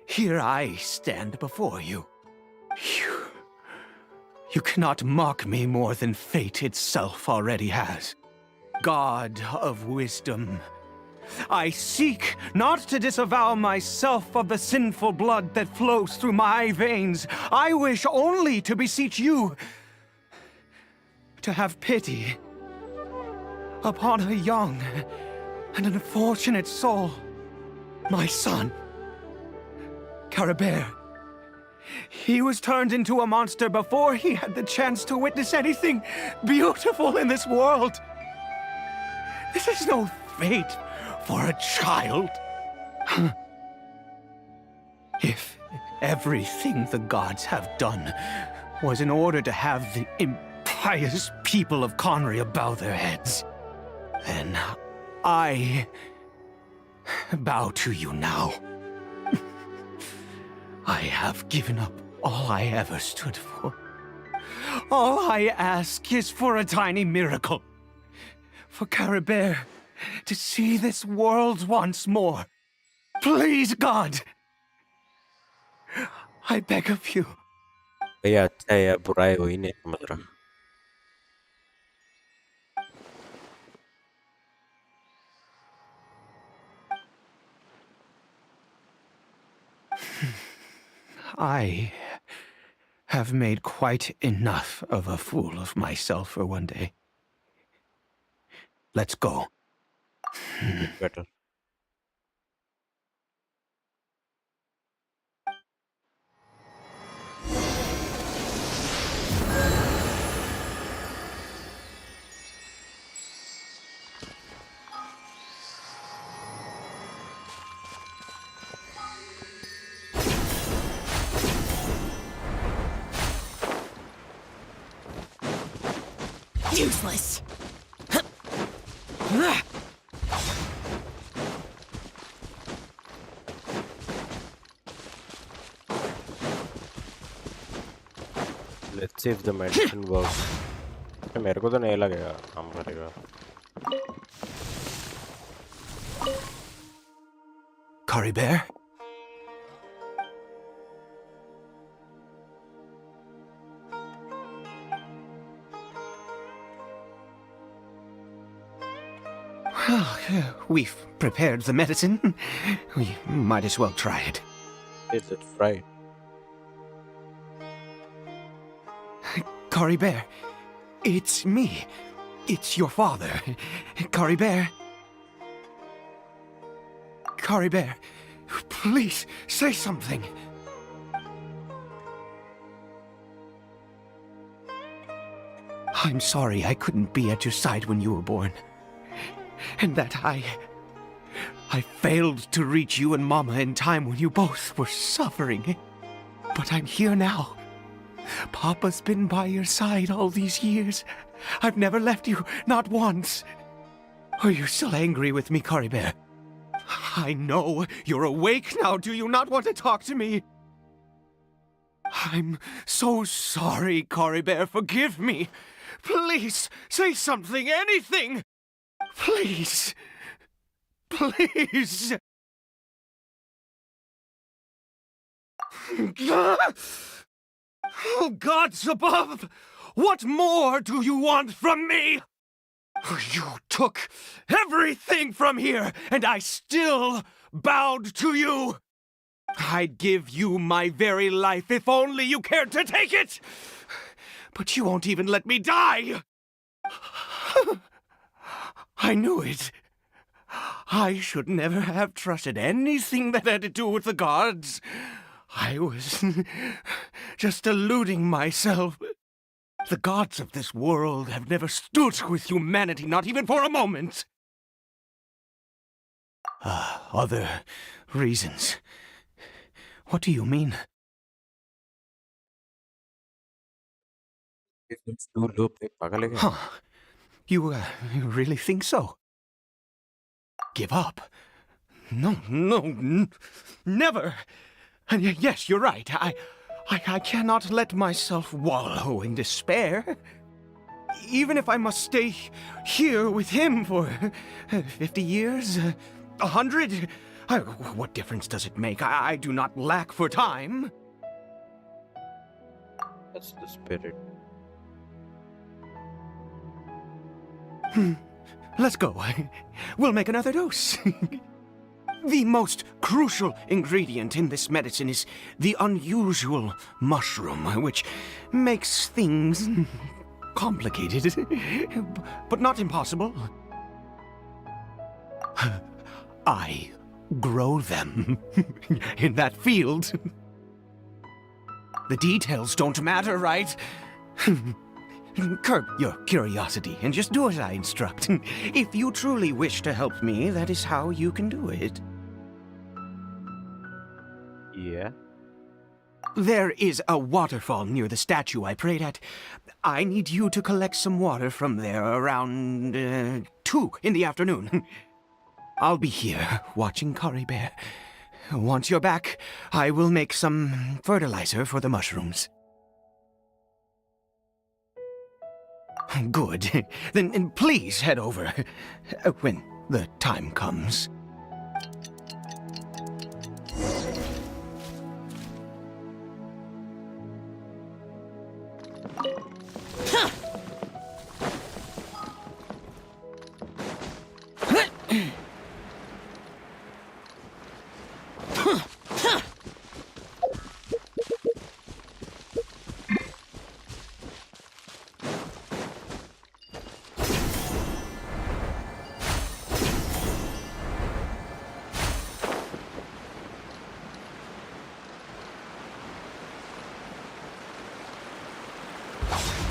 here I stand before you. You cannot mock me more than fate itself already has. God of Wisdom, I seek not to disavow myself of the sinful blood that flows through my veins. I wish only to beseech you to have pity upon a young and unfortunate soul, my son, Carabert. He was turned into a monster before he had the chance to witness anything beautiful in this world. This is no fate for a child. If everything the gods have done was in order to have the impious people of Conria bow their heads, then I bow to you now. I have given up all I ever stood for. All I ask is for a tiny miracle. For Caribert to see this world once more. Please, God. I beg of you. भैया अच्छा है या बुरा है वही नहीं समझ रहा. I have made quite enough of a fool of myself for one day. Let's go. Better. Useless. Let's see if the medicine works. मेरे को तो नहीं लगेगा काम करेगा. Caribert? Well, we've prepared the medicine. We might as well try it. Is it right? Caribert, it's me. It's your father. Caribert. Caribert, please say something. I'm sorry I couldn't be at your side when you were born. And that I failed to reach you and Mama in time when you both were suffering. But I'm here now. Papa's been by your side all these years. I've never left you, not once. Are you still angry with me, Caribert? I know you're awake now. Do you not want to talk to me? I'm so sorry, Caribert. Forgive me. Please, say something, anything. Please. Please. Oh, gods above! What more do you want from me? You took everything from here, and I still bowed to you. I'd give you my very life if only you cared to take it. But you won't even let me die. I knew it. I should never have trusted anything that had to do with the gods. I was just deluding myself. The gods of this world have never stood with humanity, not even for a moment. Other reasons. What do you mean? It's too low. पागल है क्या? Huh. You really think so? Give up? No, never. And yes, you're right. I cannot let myself wallow in despair. Even if I must stay here with him for 50 years, 100, what difference does it make? I do not lack for time. That's the spirit. Let's go. We'll make another dose. The most crucial ingredient in this medicine is the unusual mushroom, which makes things complicated, but not impossible. I grow them in that field. The details don't matter, right? Curb your curiosity and just do as I instruct. If you truly wish to help me, that is how you can do it. Yeah. There is a waterfall near the statue I prayed at. I need you to collect some water from there around 2 in the afternoon. I'll be here watching Caribert. Once you're back, I will make some fertilizer for the mushrooms. Good. Then please head over when the time comes.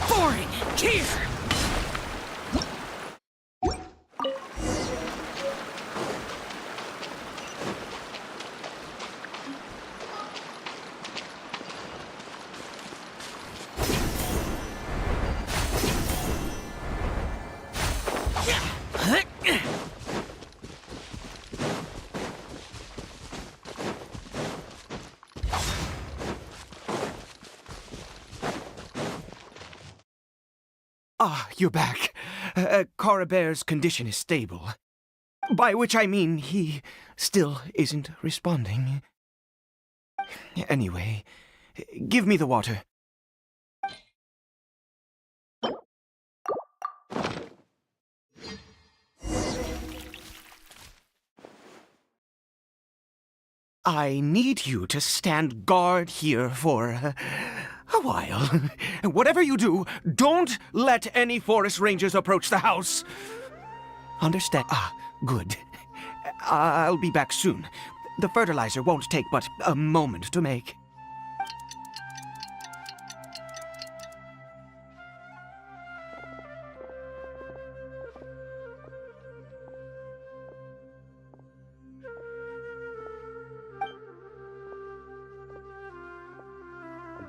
Boring! Here! Ah, you're back. Coribear's condition is stable. By which I mean he still isn't responding. Anyway, give me the water. I need you to stand guard here for a while. Whatever you do, don't let any forest rangers approach the house. Understand? Ah, good. I'll be back soon. The fertilizer won't take but a moment to make.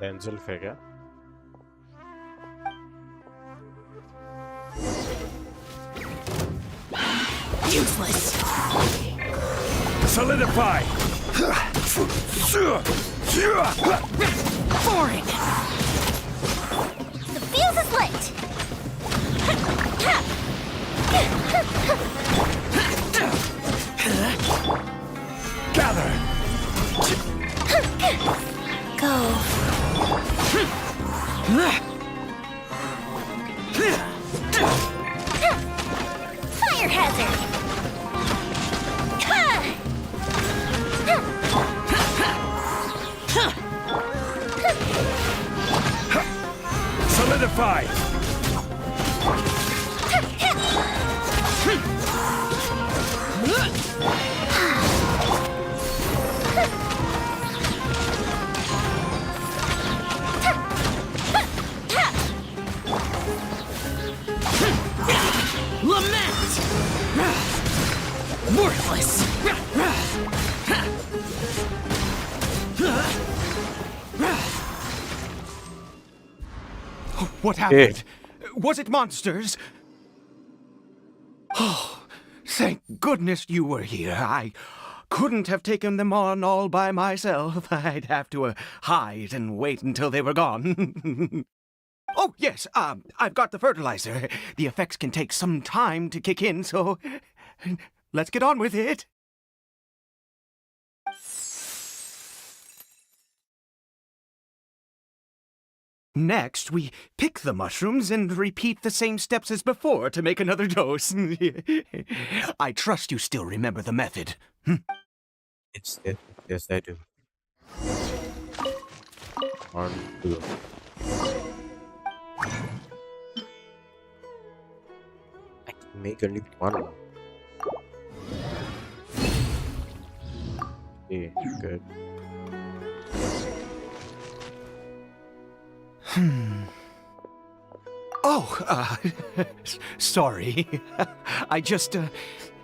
Denzel है क्या? Useless! Solidify! Boring! The fuse is lit! Gather! Go. Fire hazard! Solidify! Lament! Worthless! What happened? Was it monsters? Oh, thank goodness you were here. I couldn't have taken them on all by myself. I'd have to hide and wait until they were gone. Oh, yes, I've got the fertilizer. The effects can take some time to kick in, so let's get on with it. Next, we pick the mushrooms and repeat the same steps as before to make another dose. I trust you still remember the method. Yes, yes, I do. 1, 2. I can make only one. Okay, good. Oh, sorry. I just,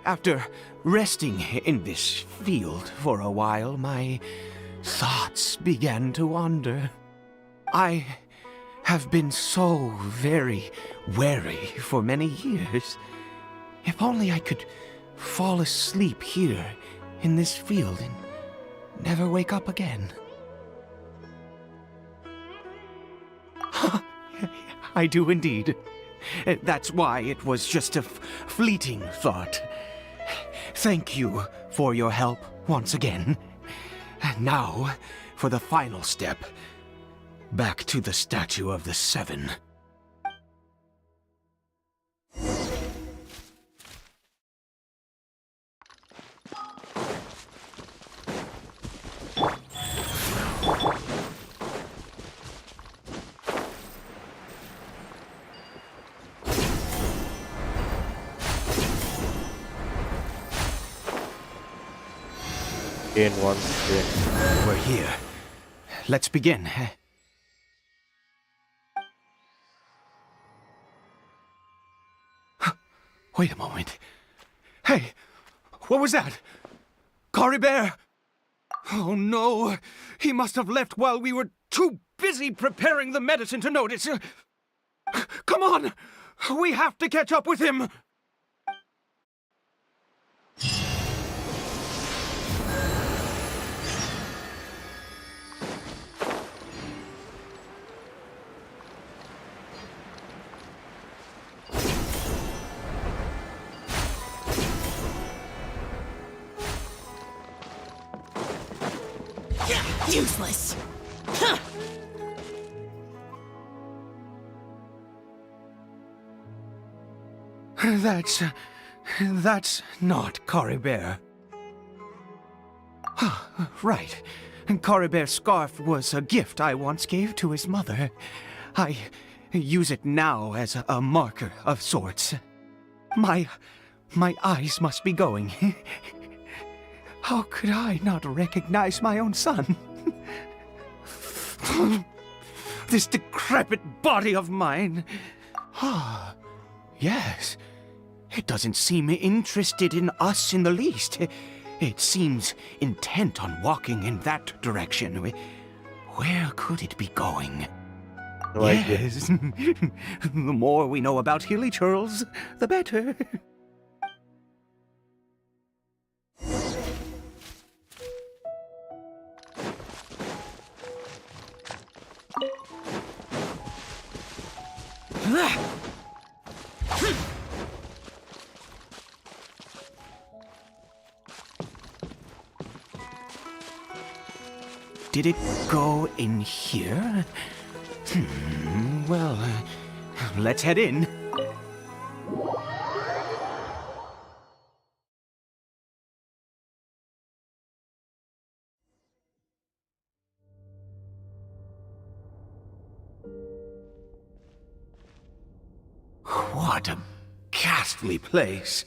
after resting in this field for a while, my thoughts began to wander. I have been so very wary for many years. If only I could fall asleep here in this field and never wake up again. I do indeed. That's why it was just a fleeting thought. Thank you for your help once again. Now, for the final step. Back to the Statue of the Seven. In one spin. We're here. Let's begin. Wait a moment. Hey, what was that? Cory Bear! Oh no, he must have left while we were too busy preparing the medicine to notice. Come on, we have to catch up with him. Useless. Huh. That's not Cory Bear. Right. Cory Bear's scarf was a gift I once gave to his mother. I use it now as a marker of sorts. My eyes must be going. How could I not recognize my own son? This decrepit body of mine. Ah, yes. It doesn't seem interested in us in the least. It seems intent on walking in that direction. Where could it be going? Yes. The more we know about Hilly Churls, the better. Did it go in here? Well, let's head in. What a ghastly place.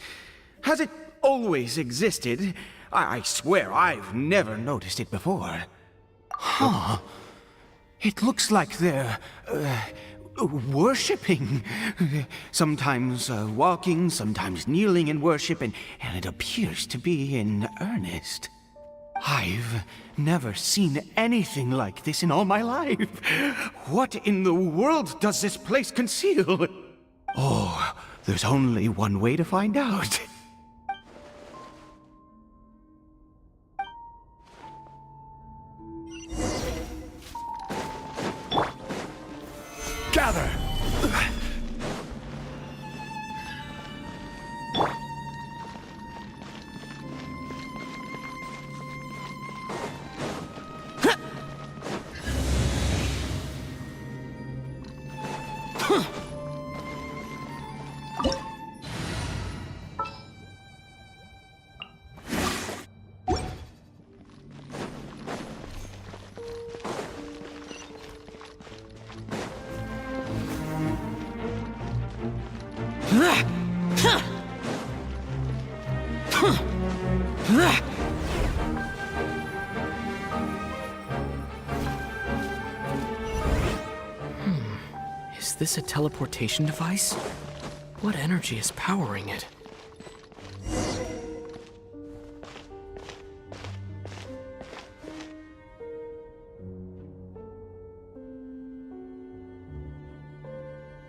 Has it always existed? I swear I've never noticed it before. Huh. It looks like they're, worshipping. Sometimes walking, sometimes kneeling in worship, and it appears to be in earnest. I've never seen anything like this in all my life. What in the world does this place conceal? Oh, there's only one way to find out. Gather! Is this a teleportation device? What energy is powering it?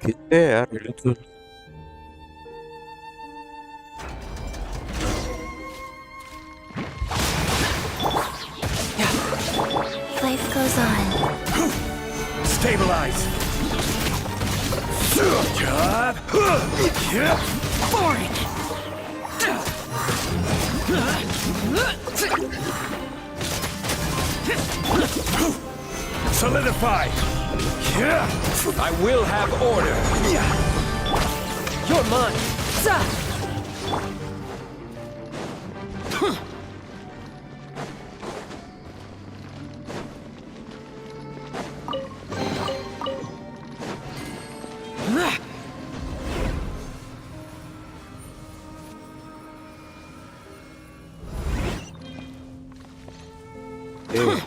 कितने यार बिल्कुल Life goes on. Stabilize! Boring. Solidify! I will have order! You're mine. Hey.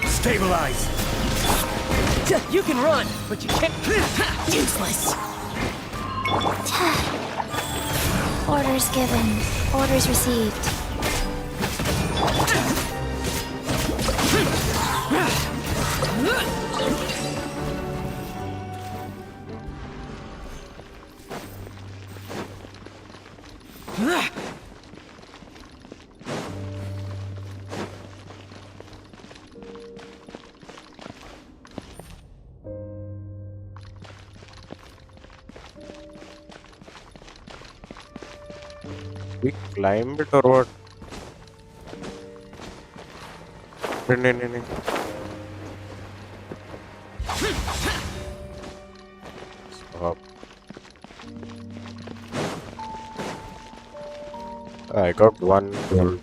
Stabilize! You can run, but you can't. Useless. Orders given. Orders received. We climb it or what? No. Stop. I got one gold.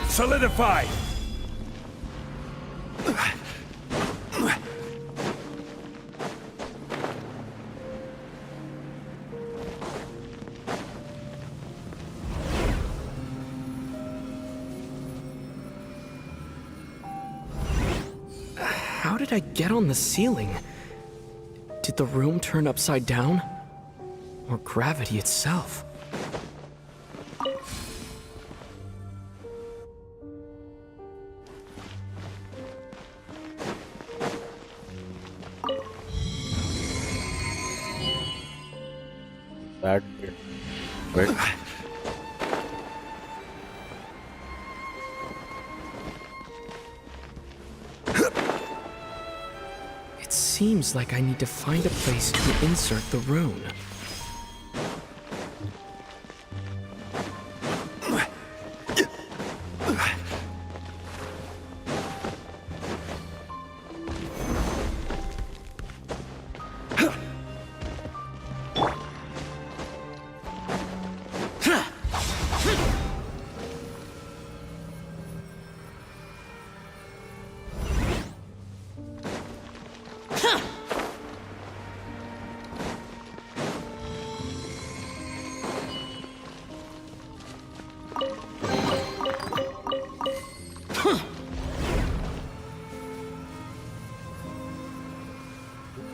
Solidify! How did I get on the ceiling? Did the room turn upside down? Or gravity itself? That bit. Wait. It seems like I need to find a place to insert the rune.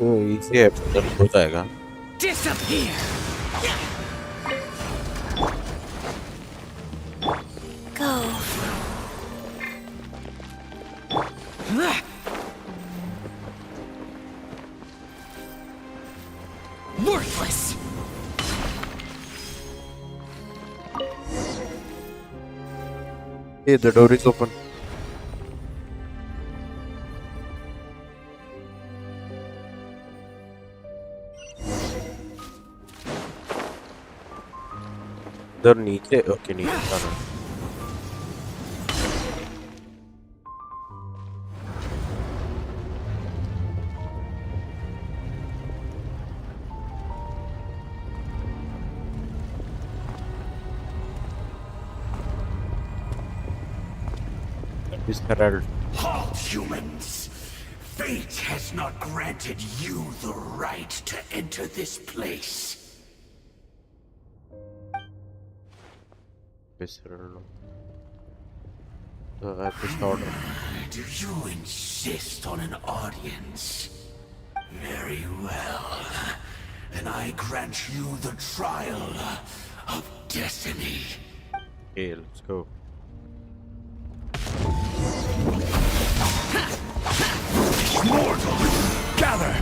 तो easy है हो जाएगा. Disappear. Go. Worthless. Hey, the door is open. इधर नीचे okay नीचे जाना इस herald Halt, humans! Fate has not granted you the right to enter this place. this herald the episode order Do you insist on an audience? Very well. Then I grant you the trial of destiny. okay let's go Mortal, gather!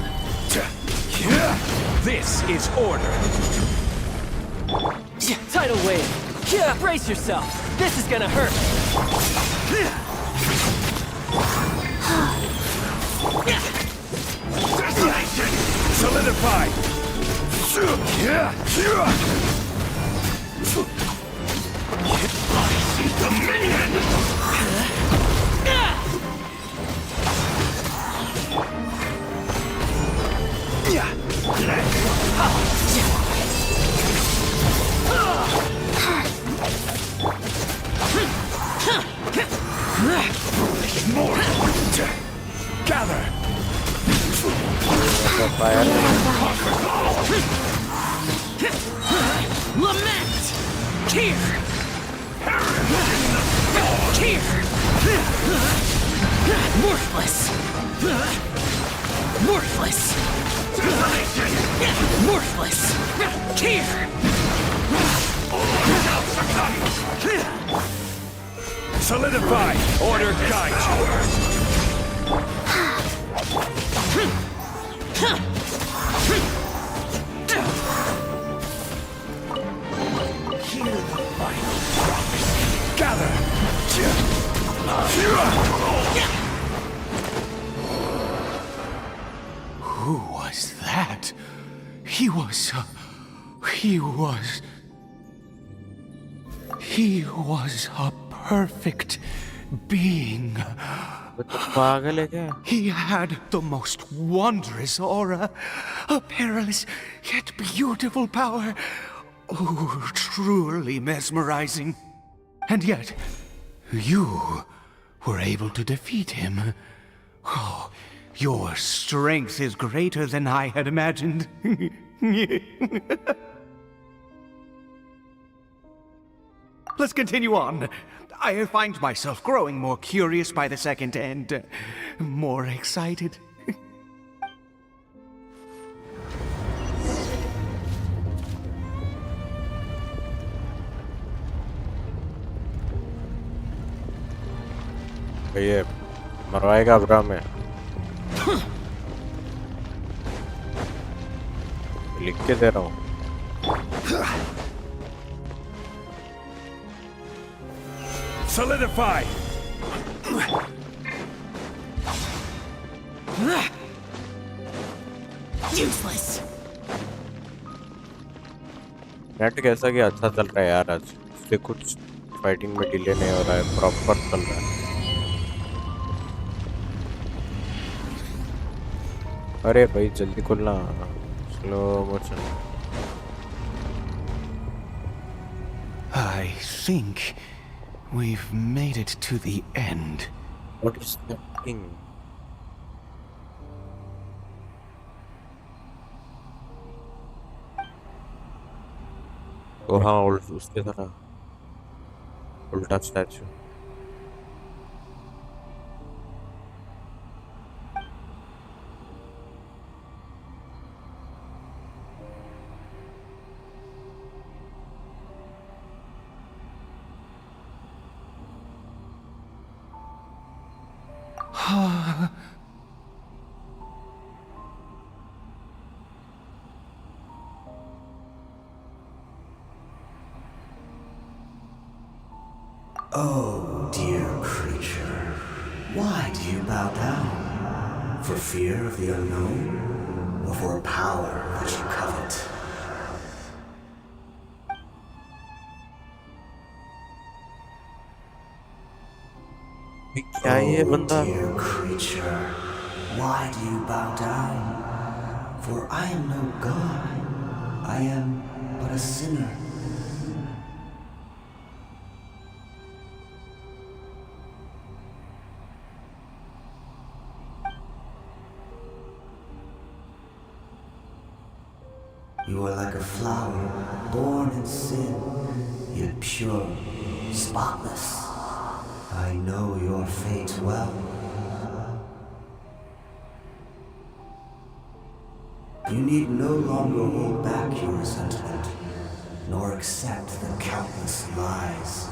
This is order. Tidal wave. Yeah, brace yourself. This is gonna hurt. Solidify. Gather. fire Lament! Here! Here! Worthless! Worthless! Worthless! Here! Solidify. Order guide Gather. Who was that? He was a perfect being. पागल है क्या He had the most wondrous aura, a perilous yet beautiful power. Oh, truly mesmerizing. And yet, you were able to defeat him. Oh, your strength is greater than I had imagined. Let's continue on. I find myself growing more curious by the second and more excited. ये मरवाएगा Abram में लिख के दे रहा हूँ Solidify! Useless! Net कैसा कि अच्छा चल रहा है यार आज इससे कुछ फाइटिंग में डिले नहीं हो रहा है प्रॉपर चल रहा है अरे भाई जल्दी खुलना slow motion I think we've made it to the end. What is that thing? ओ हाँ उसके तरह उल्टा statue Oh, dear creature. Why do you bow down? For fear of the unknown? Or for power that you covet? ये क्या है ये बंदा? Dear creature, why do you bow down? For I am no god. I am but a sinner. You are like a flower, born in sin, yet pure, spotless. I know your fate well. You need no longer hold back your resentment, nor accept the countless lies.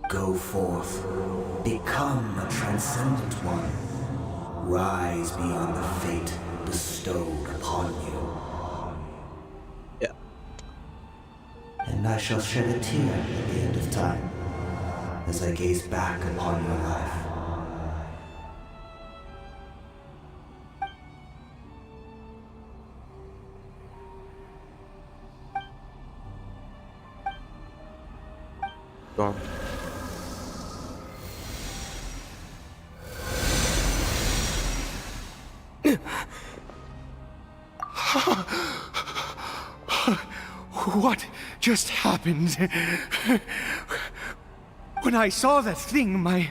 Go forth, become a transcendent one. Rise beyond the fate bestowed upon you. Yeah. And I shall shed a tear at the end of time, as I gaze back upon your life. Gone. What just happened? When I saw that thing, my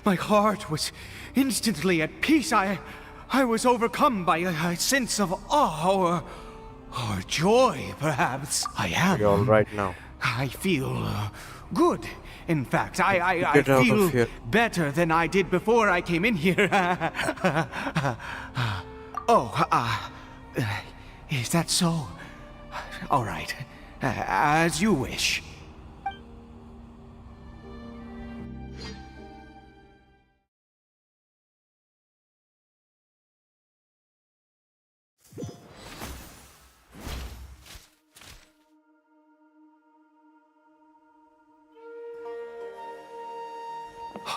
heart was instantly at peace. I was overcome by a sense of awe or joy, perhaps. I am. You're all right now. I feel good. In fact, I Get out of feel here. better than I did before I came in here. Is that so? All right, as you wish.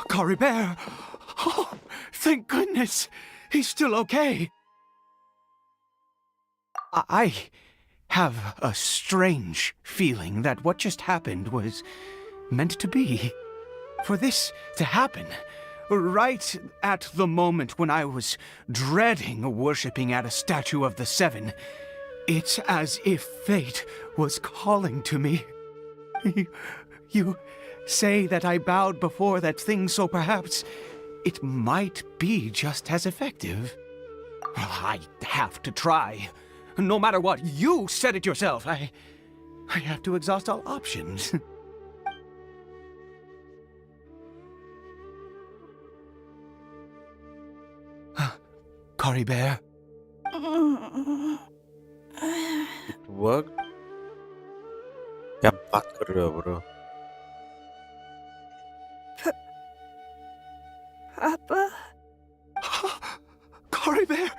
Cory Bear! Oh, thank goodness! He's still okay. I have a strange feeling that what just happened was meant to be. For this to happen, right at the moment when I was dreading worshipping at a statue of the Seven, it's as if fate was calling to me. You say that I bowed before that thing, so perhaps it might be just as effective. Well, I have to try. No matter what, you said it yourself. I have to exhaust all options. Cory Bear? It worked? क्या बात कर रहे हो bro? Papa? Cory Bear!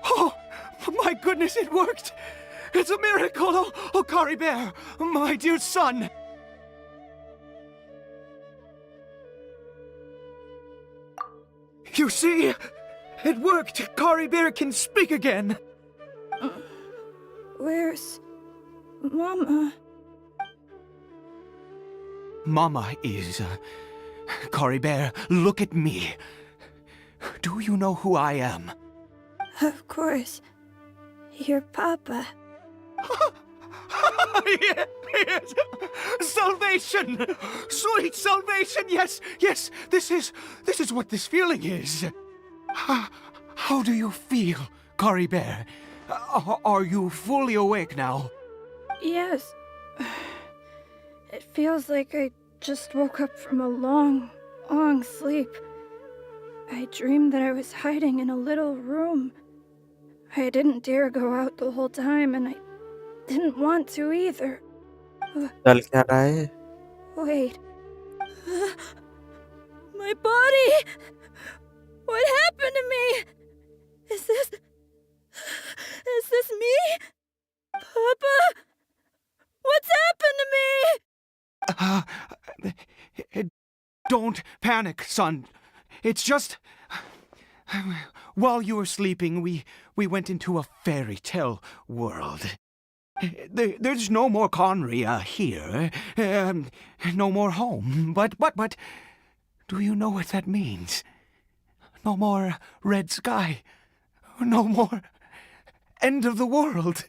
Oh, my goodness, it worked! It's a miracle! Oh, Cory Bear, my dear son! You see? It worked! Cory Bear can speak again! Where's Mama? Mama is... Cory Bear, look at me. Do you know who I am? Of course. Your Papa. Yes! Salvation! Sweet salvation! Yes, yes, this is what this feeling is. How do you feel, Cory Bear? Are you fully awake now? Yes. It feels like I just woke up from a long, long sleep. I dreamed that I was hiding in a little room. I didn't dare go out the whole time, and I didn't want to either. चल क्या रहा है? Wait. My body! What happened to me? Is this me? Papa? What's happened to me? Don't panic, son. It's just... While you were sleeping, we went into a fairy tale world. There's no more Conria here. No more home. But, do you know what that means? No more red sky. No more end of the world.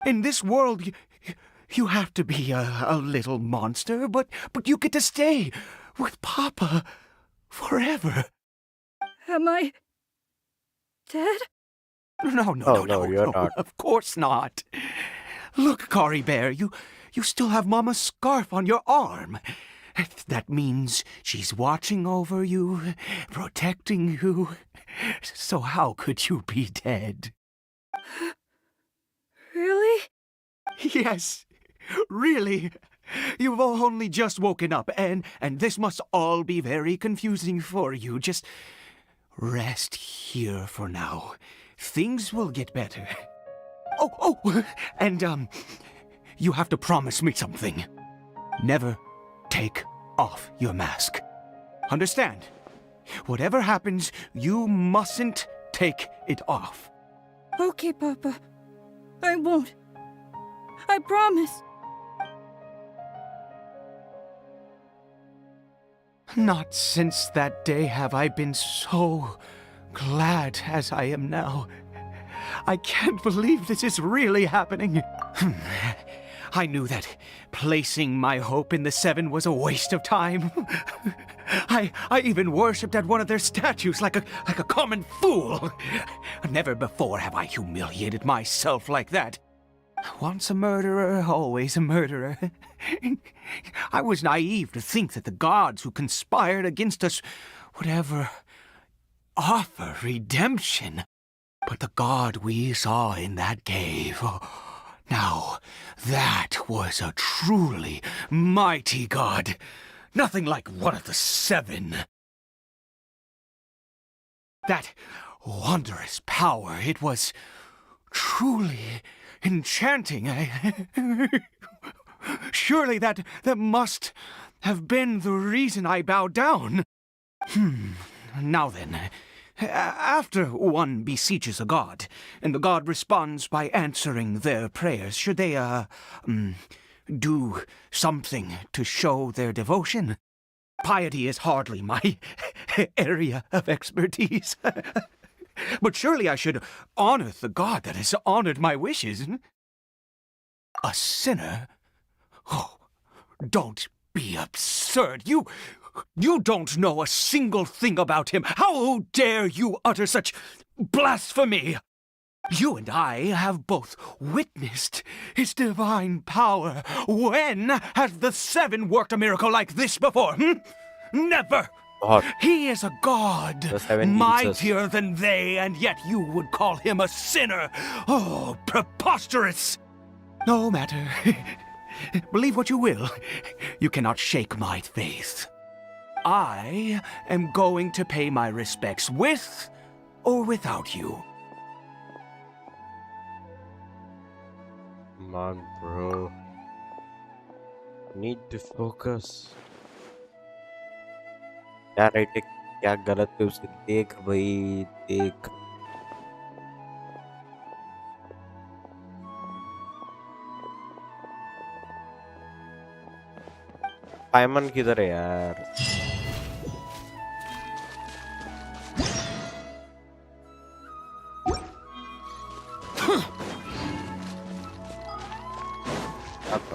In this world, you have to be a little monster, but you get to stay with Papa forever. Am I dead? No, you're not. Of course not. Look, Cory Bear, you still have Mama's scarf on your arm. That means she's watching over you, protecting you. So how could you be dead? Really? Yes, really. You've only just woken up, and this must all be very confusing for you. Just rest here for now. Things will get better. Oh, and you have to promise me something. Never take off your mask. Understand? Whatever happens, you mustn't take it off. Okay, Papa. I won't. I promise. Not since that day have I been so glad as I am now. I can't believe this is really happening. I knew that placing my hope in the Seven was a waste of time. I even worshipped at one of their statues like a common fool. Never before have I humiliated myself like that. Once a murderer, always a murderer. I was naive to think that the gods who conspired against us would ever offer redemption. But the god we saw in that cave, now that was a truly mighty god. Nothing like one of the Seven. That wondrous power, it was truly enchanting. Surely that must have been the reason I bowed down. Now then, after one beseeches a god, and the god responds by answering their prayers, should they, do something to show their devotion? Piety is hardly my area of expertise. But surely I should honor the god that has honored my wishes. A sinner? Oh, don't be absurd. You don't know a single thing about him. How dare you utter such blasphemy? You and I have both witnessed his divine power. When has the Seven worked a miracle like this before? Never! God. He is a god, The Seven mightier than they, and yet you would call him a sinner. Oh, preposterous! No matter. Believe what you will. You cannot shake my faith. I am going to pay my respects with or without you. Come on, bro. Need to focus. क्या right है क्या गलत है उसे देख भाई देख. पायमन किधर है यार?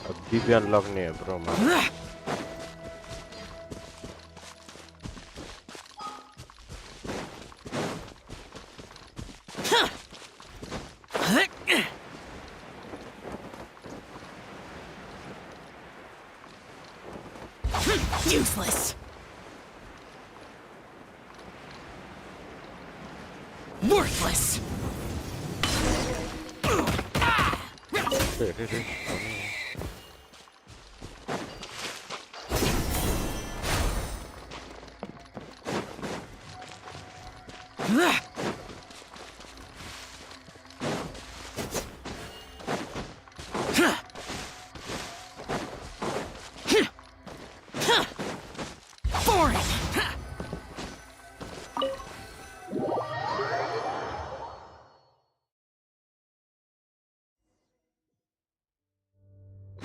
अभी भी अनलॉक नहीं है bro. Useless. Worthless.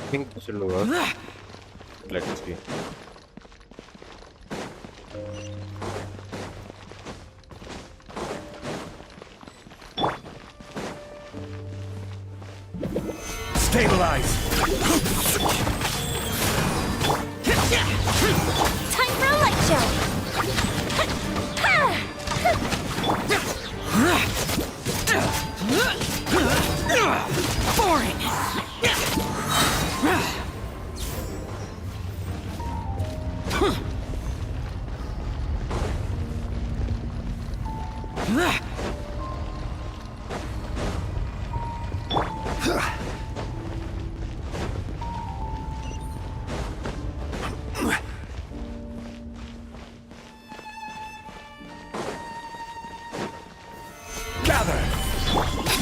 think this will work. Let's see. Stabilize! Time for a light show! Boring.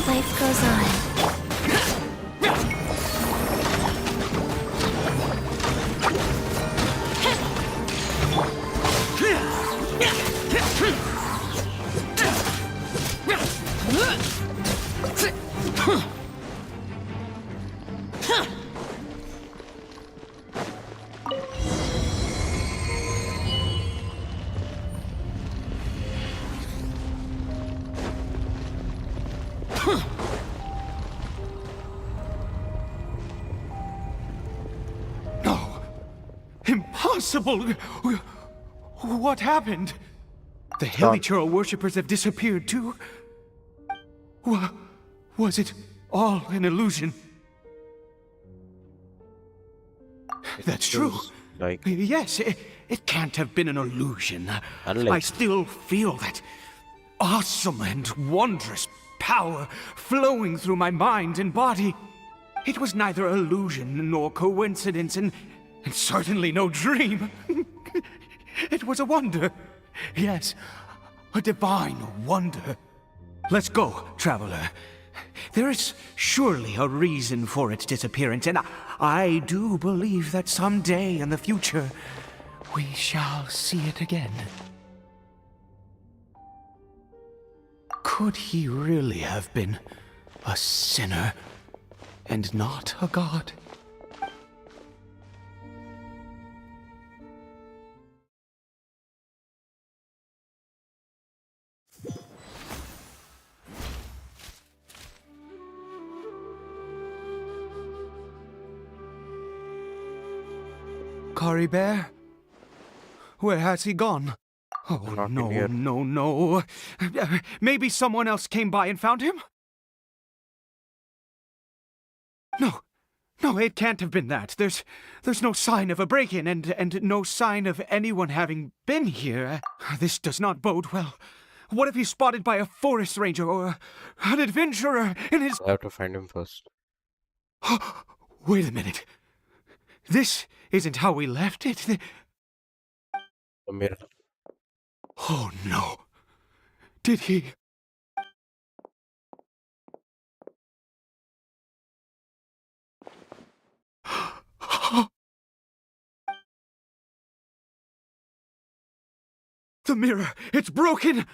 Life goes on. Impossible! What happened? The Hilichurl worshippers have disappeared too? Was it all an illusion? That's true. Like, Yes, it can't have been an illusion. Unlike- I still feel that awesome and wondrous power flowing through my mind and body. It was neither illusion nor coincidence, and certainly no dream. It was a wonder. Yes, a divine wonder. Let's go, traveler. There is surely a reason for its disappearance, and I do believe that someday in the future, we shall see it again. Could he really have been a sinner and not a god? Cory Bear? Where has he gone? Oh, Not in no, here. no. Maybe someone else came by and found him? No, it can't have been that. There's no sign of a break-in and no sign of anyone having been here. This does not bode well. What if he's spotted by a forest ranger or an adventurer in his... I have to find him first. Wait a minute. This isn't how we left it. The mirror. Oh no. Did he... The mirror! It's broken!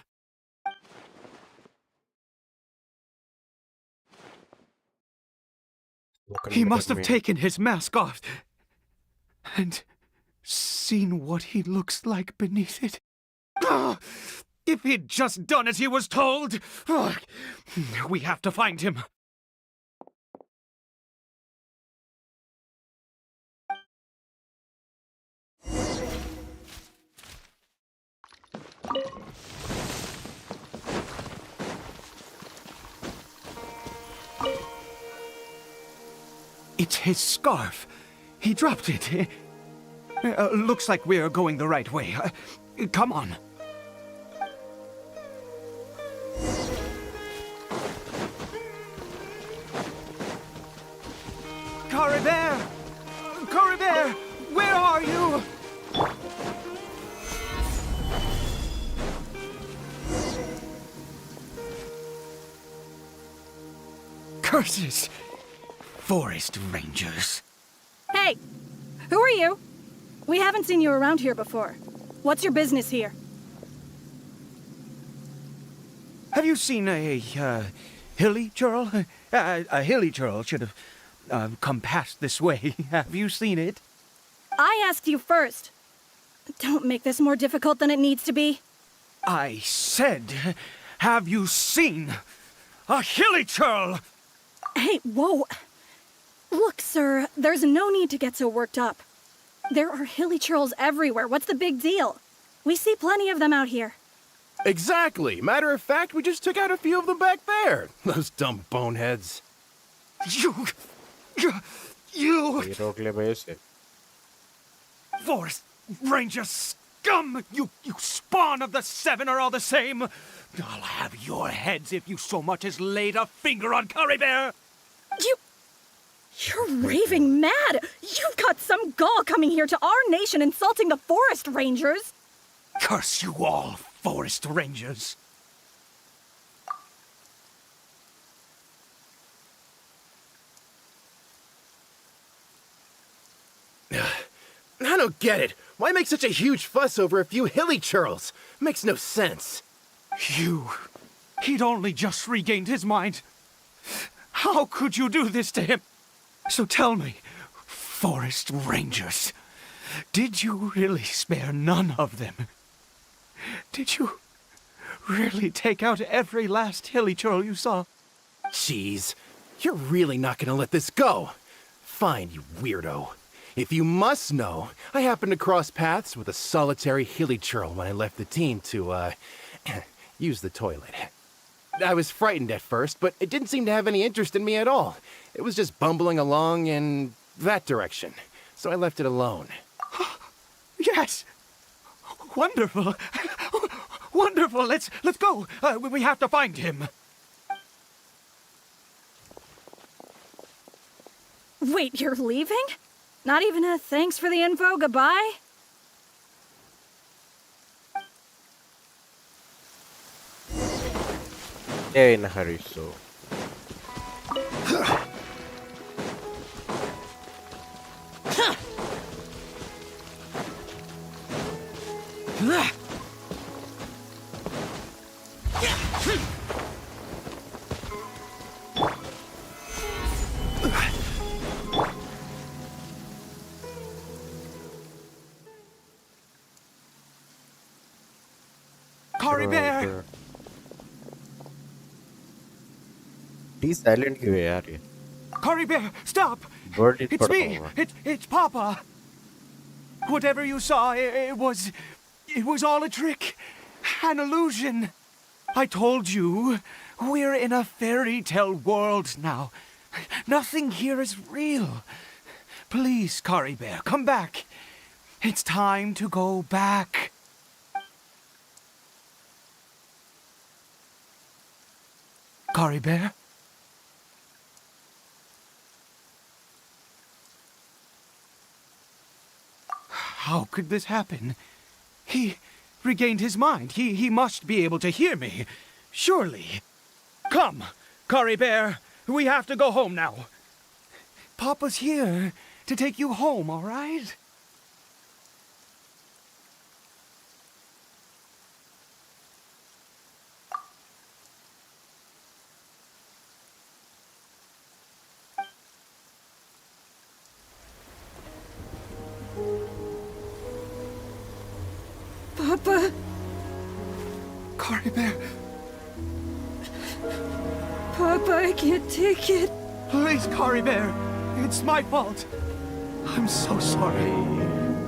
He must have taken his mask off and seen what he looks like beneath it. If he'd just done as he was told! We have to find him. It's his scarf. He dropped it. Looks like we're going the right way. Come on. Cory Bear! Cory Bear! Where are you? Curses! Forest rangers. Hey! Who are you? We haven't seen you around here before. What's your business here? Have you seen a Hilichurl? A Hilichurl should have come past this way. Have you seen it? I asked you first. Don't make this more difficult than it needs to be. I said, have you seen a hilichurl? Hey, whoa. Look, sir, there's no need to get so worked up. There are hilichurls everywhere. What's the big deal? We see plenty of them out here. Exactly. Matter of fact, we just took out a few of them back there. Those dumb boneheads. You... ये रोक ले भाई उसे. Forest Ranger scum! You spawn of the Seven are all the same! I'll have your heads if you so much as laid a finger on Curry Bear! You're raving mad! You've got some gall coming here to our nation insulting the Forest Rangers! Curse you all, Forest Rangers! I don't get it. Why make such a huge fuss over a few hilichurls? Makes no sense. He'd only just regained his mind. How could you do this to him? So tell me, Forest Rangers, did you really spare none of them? Did you really take out every last hilichurl you saw? Jeez, you're really not gonna let this go. Fine, you weirdo. If you must know, I happened to cross paths with a solitary hilichurl when I left the team to, use the toilet. I was frightened at first, but it didn't seem to have any interest in me at all. It was just bumbling along in that direction, so I left it alone. Yes! Wonderful! Wonderful! Let's go! We have to find him! Wait, you're leaving? Not even a thanks for the info, goodbye? They're in a hurry, so. Curry Bear! He's silent क्यों है यार ये? Curry Bear, stop! Bird It's me! It's Papa! Whatever you saw, it was all a trick. An illusion. I told you, we're in a fairy tale world now. Nothing here is real. Please, Curry Bear, come back. It's time to go back. Curry Bear? How could this happen? He regained his mind. He must be able to hear me. Surely. Come, Curry Bear. We have to go home now. Papa's here to take you home, all right? Papa. Curry Bear. Papa, I can't take it. Please, Curry Bear. It's my fault. I'm so sorry.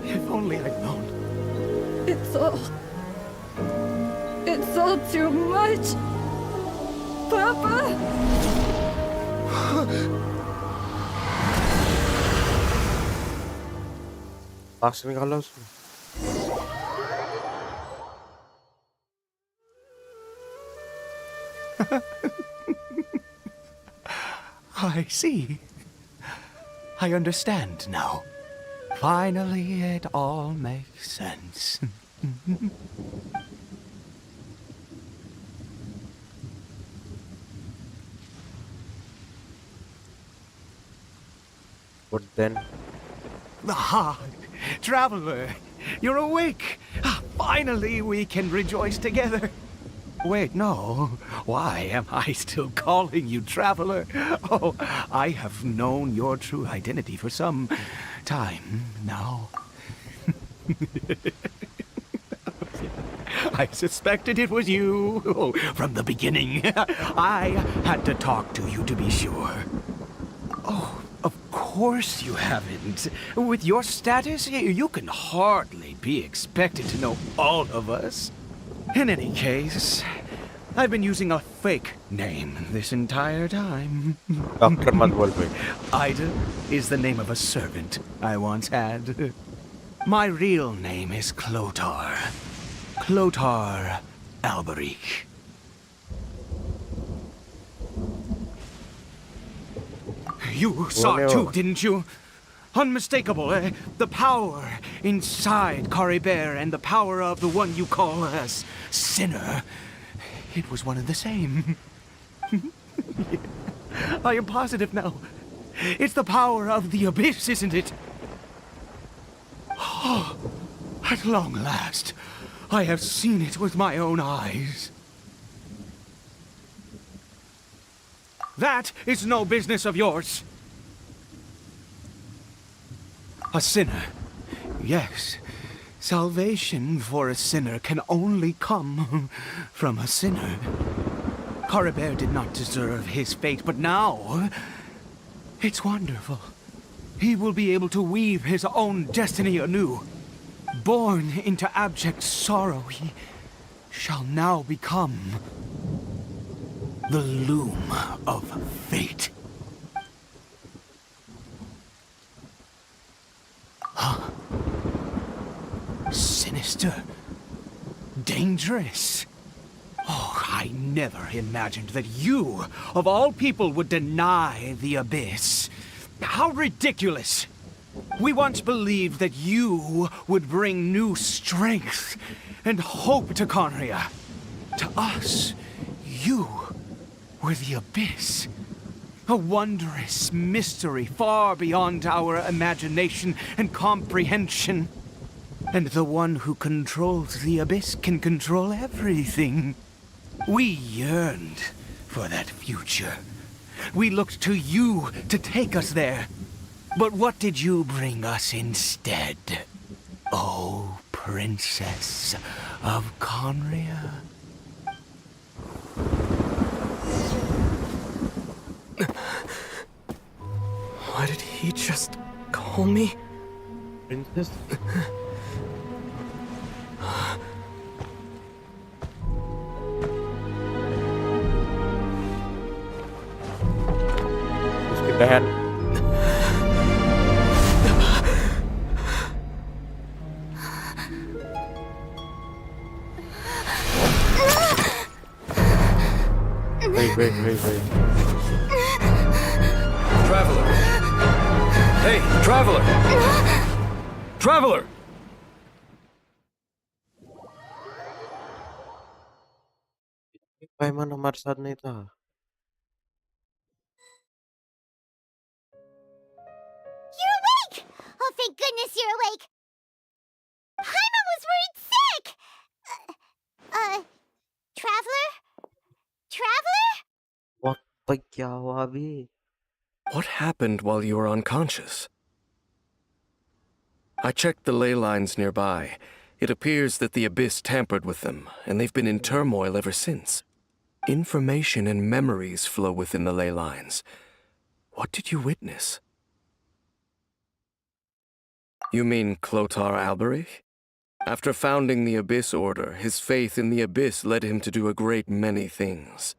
If only I'd known. It's all too much. Papa. Pass निकाला उसने. I see. I understand now. Finally, it all makes sense. What then? Ah, traveler, you're awake. Finally, we can rejoice together. Wait, no. Why am I still calling you Traveler? Oh, I have known your true identity for some time now. I suspected it was you. Oh, from the beginning. I had to talk to you to be sure. Oh, of course you haven't. With your status, you can hardly be expected to know all of us. In any case, I've been using a fake name this entire time. Doctor मत बोल भाई. Ida is the name of a servant I once had. My real name is Clotar. Clotar Alberic. You saw it too, didn't you? Unmistakable, eh? The power inside Caribert and the power of the one you call as Sinner. It was one and the same. I am positive now. It's the power of the Abyss, isn't it? Oh, at long last, I have seen it with my own eyes. That is no business of yours. A sinner. Yes. Salvation for a sinner can only come from a sinner. Caribert did not deserve his fate, but now it's wonderful. He will be able to weave his own destiny anew. Born into abject sorrow, he shall now become the loom of fate. Huh? Sinister. Dangerous. Oh, I never imagined that you, of all people, would deny the Abyss. How ridiculous! We once believed that you would bring new strength and hope to Conria. To us, you were the Abyss. A wondrous mystery far beyond our imagination and comprehension. And the one who controls the Abyss can control everything. We yearned for that future. We looked to you to take us there. But what did you bring us instead? Oh, Princess of Conria. Why did he just call me? Princess? उसकी बहन. Wait. Traveler! Hey, Traveler! Traveler! पाइमन हमारे साथ नहीं था. You're awake! Oh, thank goodness you're awake! Paimon was worried sick! Traveler? Traveler? What the क्या हुआ अभी? What happened while you were unconscious? I checked the ley lines nearby. It appears that the Abyss tampered with them, and they've been in turmoil ever since. Information and memories flow within the ley lines. What did you witness? You mean Clotar Alberic? After founding the Abyss Order, his faith in the Abyss led him to do a great many things.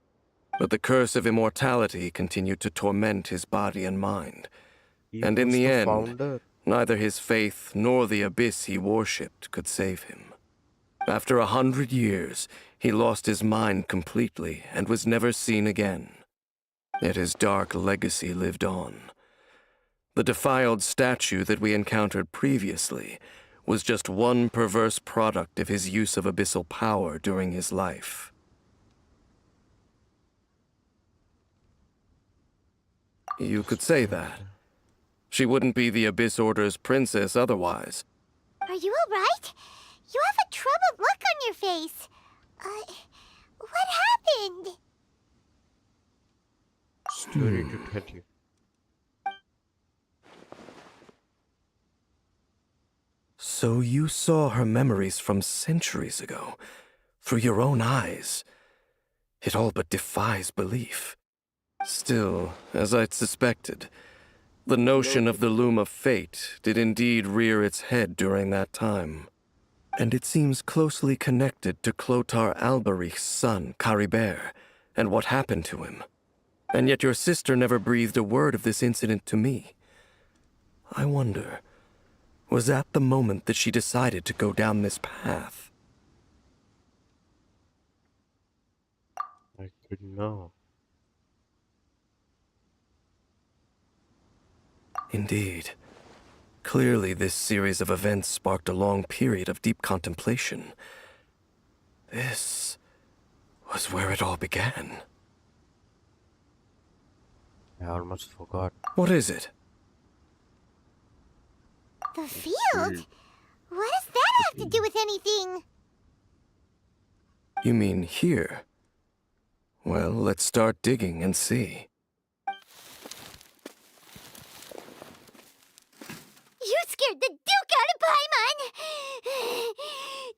But the curse of immortality continued to torment his body and mind. And in the end, neither his faith nor the Abyss he worshipped could save him. After 100 years, he lost his mind completely and was never seen again. Yet his dark legacy lived on. The defiled statue that we encountered previously was just one perverse product of his use of abyssal power during his life. You could say that. She wouldn't be the Abyss Order's princess otherwise. Are you alright? You have a troubled look on your face. What happened? Story to tell you. So you saw her memories from centuries ago, through your own eyes. It all but defies belief. Still, as I'd suspected, the notion of the Loom of Fate did indeed rear its head during that time. And it seems closely connected to Clothar Alberich's son, Caribert, and what happened to him. And yet your sister never breathed a word of this incident to me. I wonder, was that the moment that she decided to go down this path? I couldn't know. Indeed. Clearly, this series of events sparked a long period of deep contemplation. This was where it all began. I almost forgot. What is it? The field? What does that have to do with anything? You mean here? Well, let's start digging and see. You scared the Duke out of Paimon!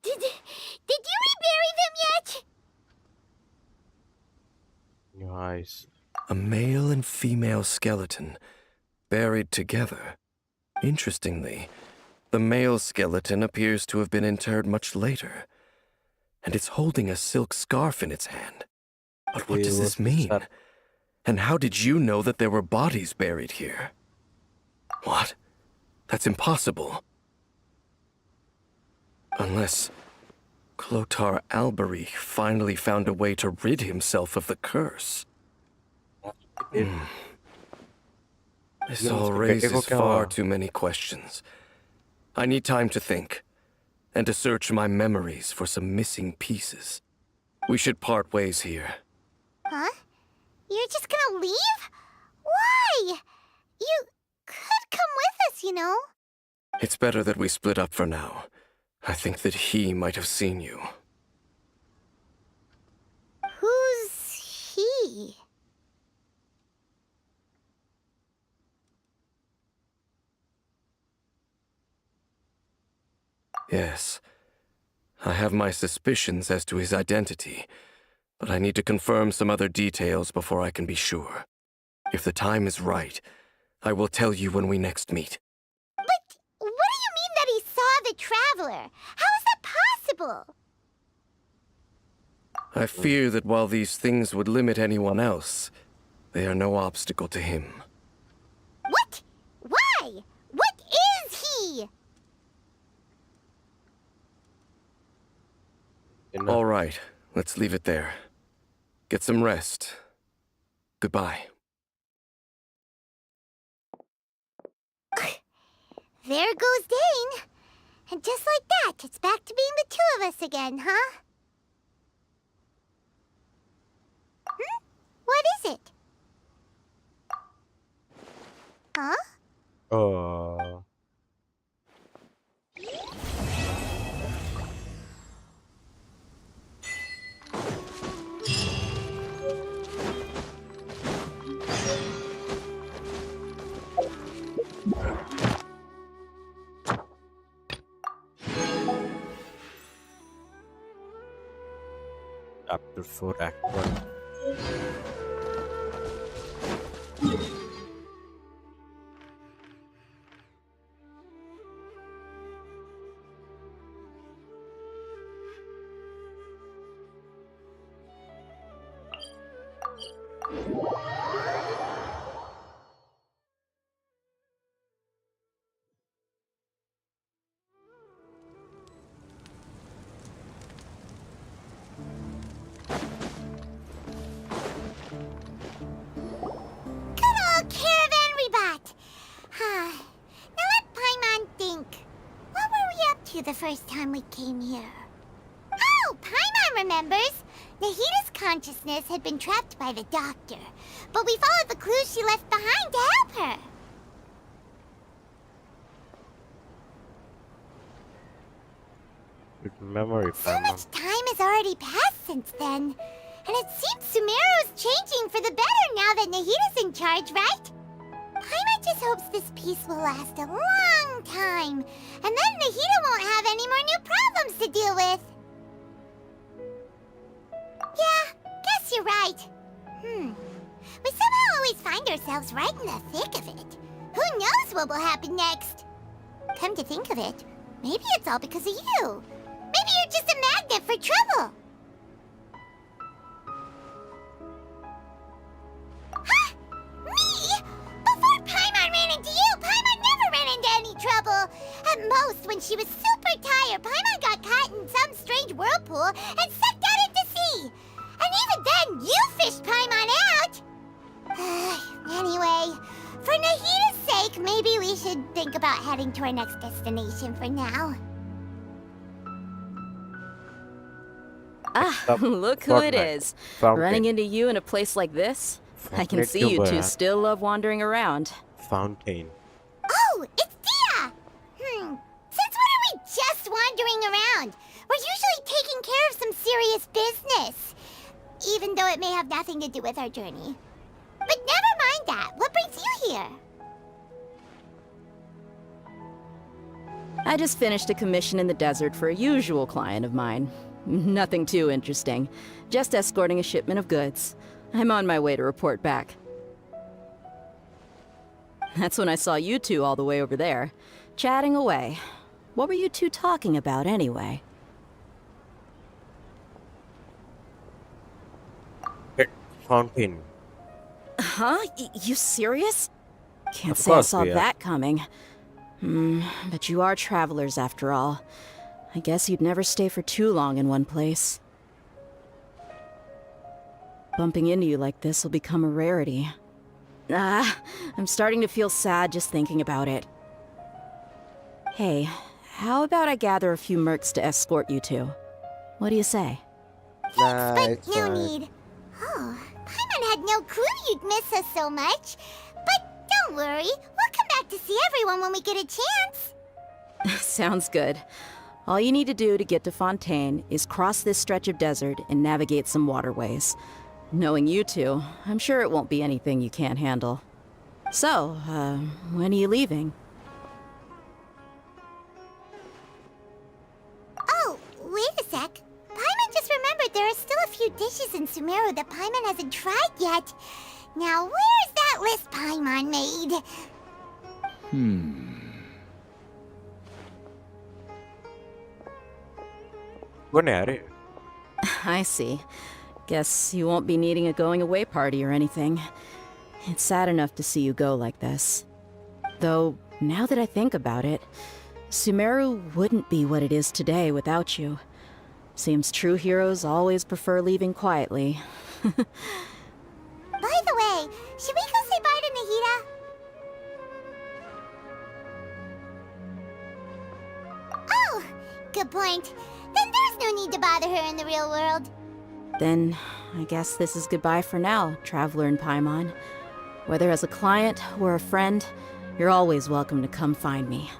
Did you rebury them yet? Nice. A male and female skeleton, buried together. Interestingly, the male skeleton appears to have been interred much later, and it's holding a silk scarf in its hand. But what does this mean? And how did you know that there were bodies buried here? What? That's impossible. Unless Clothar Alberich finally found a way to rid himself of the curse. This all raises far too many questions. I need time to think, and to search my memories for some missing pieces. We should part ways here. Huh? You're just gonna leave? Why? You could come with us, you know. It's better that we split up for now. I think that he might have seen you. Who's he? Yes. I have my suspicions as to his identity, but I need to confirm some other details before I can be sure. If the time is right, I will tell you when we next meet. But what do you mean that he saw the Traveler? How is that possible? I fear that while these things would limit anyone else, they are no obstacle to him. What? Why? What is he? All right, let's leave it there. Get some rest. Goodbye. There goes Dane. And just like that, it's back to being the two of us again, huh? What is it? Huh? Chapter 4, Act 1. The first time we came here. Oh, Paimon remembers! Nahita's consciousness had been trapped by the doctor, but we followed the clues she left behind to help her. So much time has already passed since then. And it seems Sumeru's changing for the better now that Nahita's in charge, right? Paimon just hopes this peace will last a long time. And then Nahita won't have any more new problems to deal with. Yeah, guess you're right. We somehow always find ourselves right in the thick of it. Who knows what will happen next? Come to think of it, maybe it's all because of you. Maybe you're just a magnet for trouble. Huh? Me? Before Paimon ran into you, Paimon never ran into any trouble. At most, when she was super tired, Paimon got caught in some strange whirlpool and sucked out into sea. And even then, you fished Paimon out. Anyway, for Nahita's sake, maybe we should think about heading to our next destination for now. Ah, look who it is. Running into you in a place like this? I can see you two still love wandering around. Fountain. Oh, it's Dia! Since when are we just wandering around? We're usually taking care of some serious business. Even though it may have nothing to do with our journey. But never mind that. What brings you here? I just finished a commission in the desert for a usual client of mine. Nothing too interesting. Just escorting a shipment of goods. I'm on my way to report back. That's when I saw you two all the way over there, chatting away. What were you two talking about anyway? Fountain. Huh? You serious? Can't say I saw that coming. But you are travelers after all. I guess you'd never stay for too long in one place. Bumping into you like this will become a rarity. I'm starting to feel sad just thinking about it. Hey, how about I gather a few mercs to escort you two? What do you say? But no need. Oh, Paimon had no clue you'd miss us so much. But don't worry, we'll come back to see everyone when we get a chance. Sounds good. All you need to do to get to Fontaine is cross this stretch of desert and navigate some waterways. Knowing you two, I'm sure it won't be anything you can't handle. So, when are you leaving? Oh, wait a sec. Paimon just remembered there are still a few dishes in Sumeru that Paimon hasn't tried yet. Now, where's that list Paimon made? I see. Guess you won't be needing a going-away party or anything. It's sad enough to see you go like this. Though, now that I think about it, Sumeru wouldn't be what it is today without you. Seems true heroes always prefer leaving quietly. By the way, should we go say bye to Nahita? Oh, good point. Then there's no need to bother her in the real world. Then, I guess this is goodbye for now, Traveler in Paimon. Whether as a client or a friend, you're always welcome to come find me.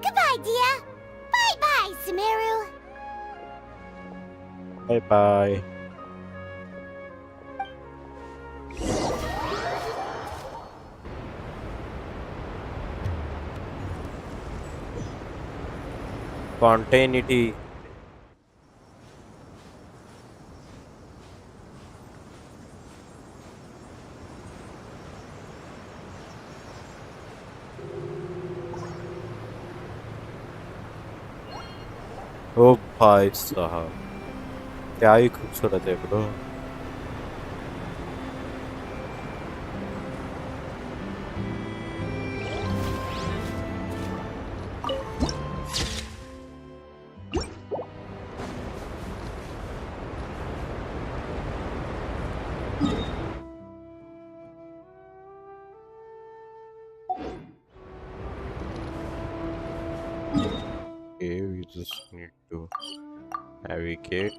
Goodbye, Dia. Bye-bye, Sumeru. Bye-bye. Spontaneity. ओ भाई साहब क्या ही खूबसूरत है bro Okay, we just need to navigate.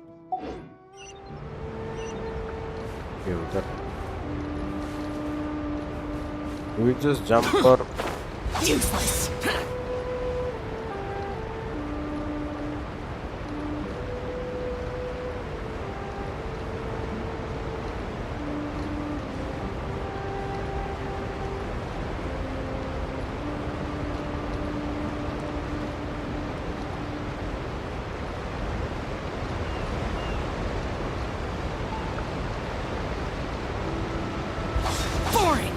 Okay, we just jump or Useless. Boring.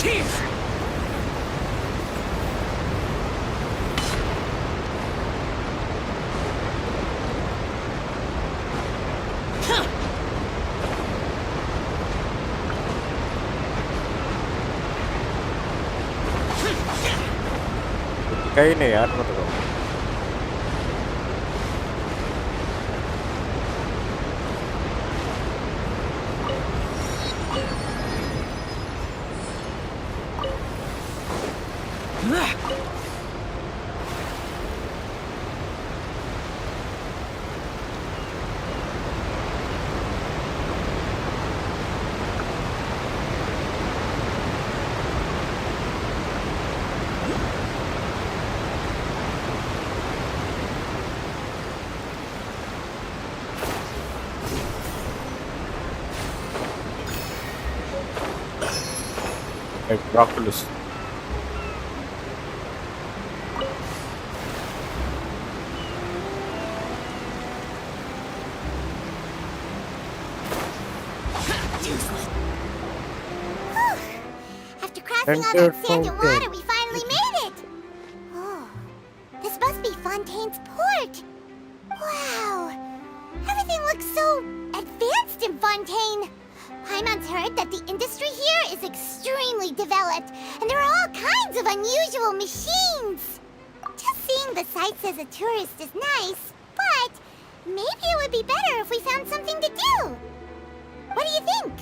Here. कहीं नहीं यार मतलब Acropolis. After crossing all that sand and water, we finally made it! Oh, this must be Fontaine's port. Wow, everything looks so advanced in Fontaine. Paimon's heard that the industry here is extremely developed, and there are all kinds of unusual machines. Just seeing the sights as a tourist is nice, but maybe it would be better if we found something to do. What do you think?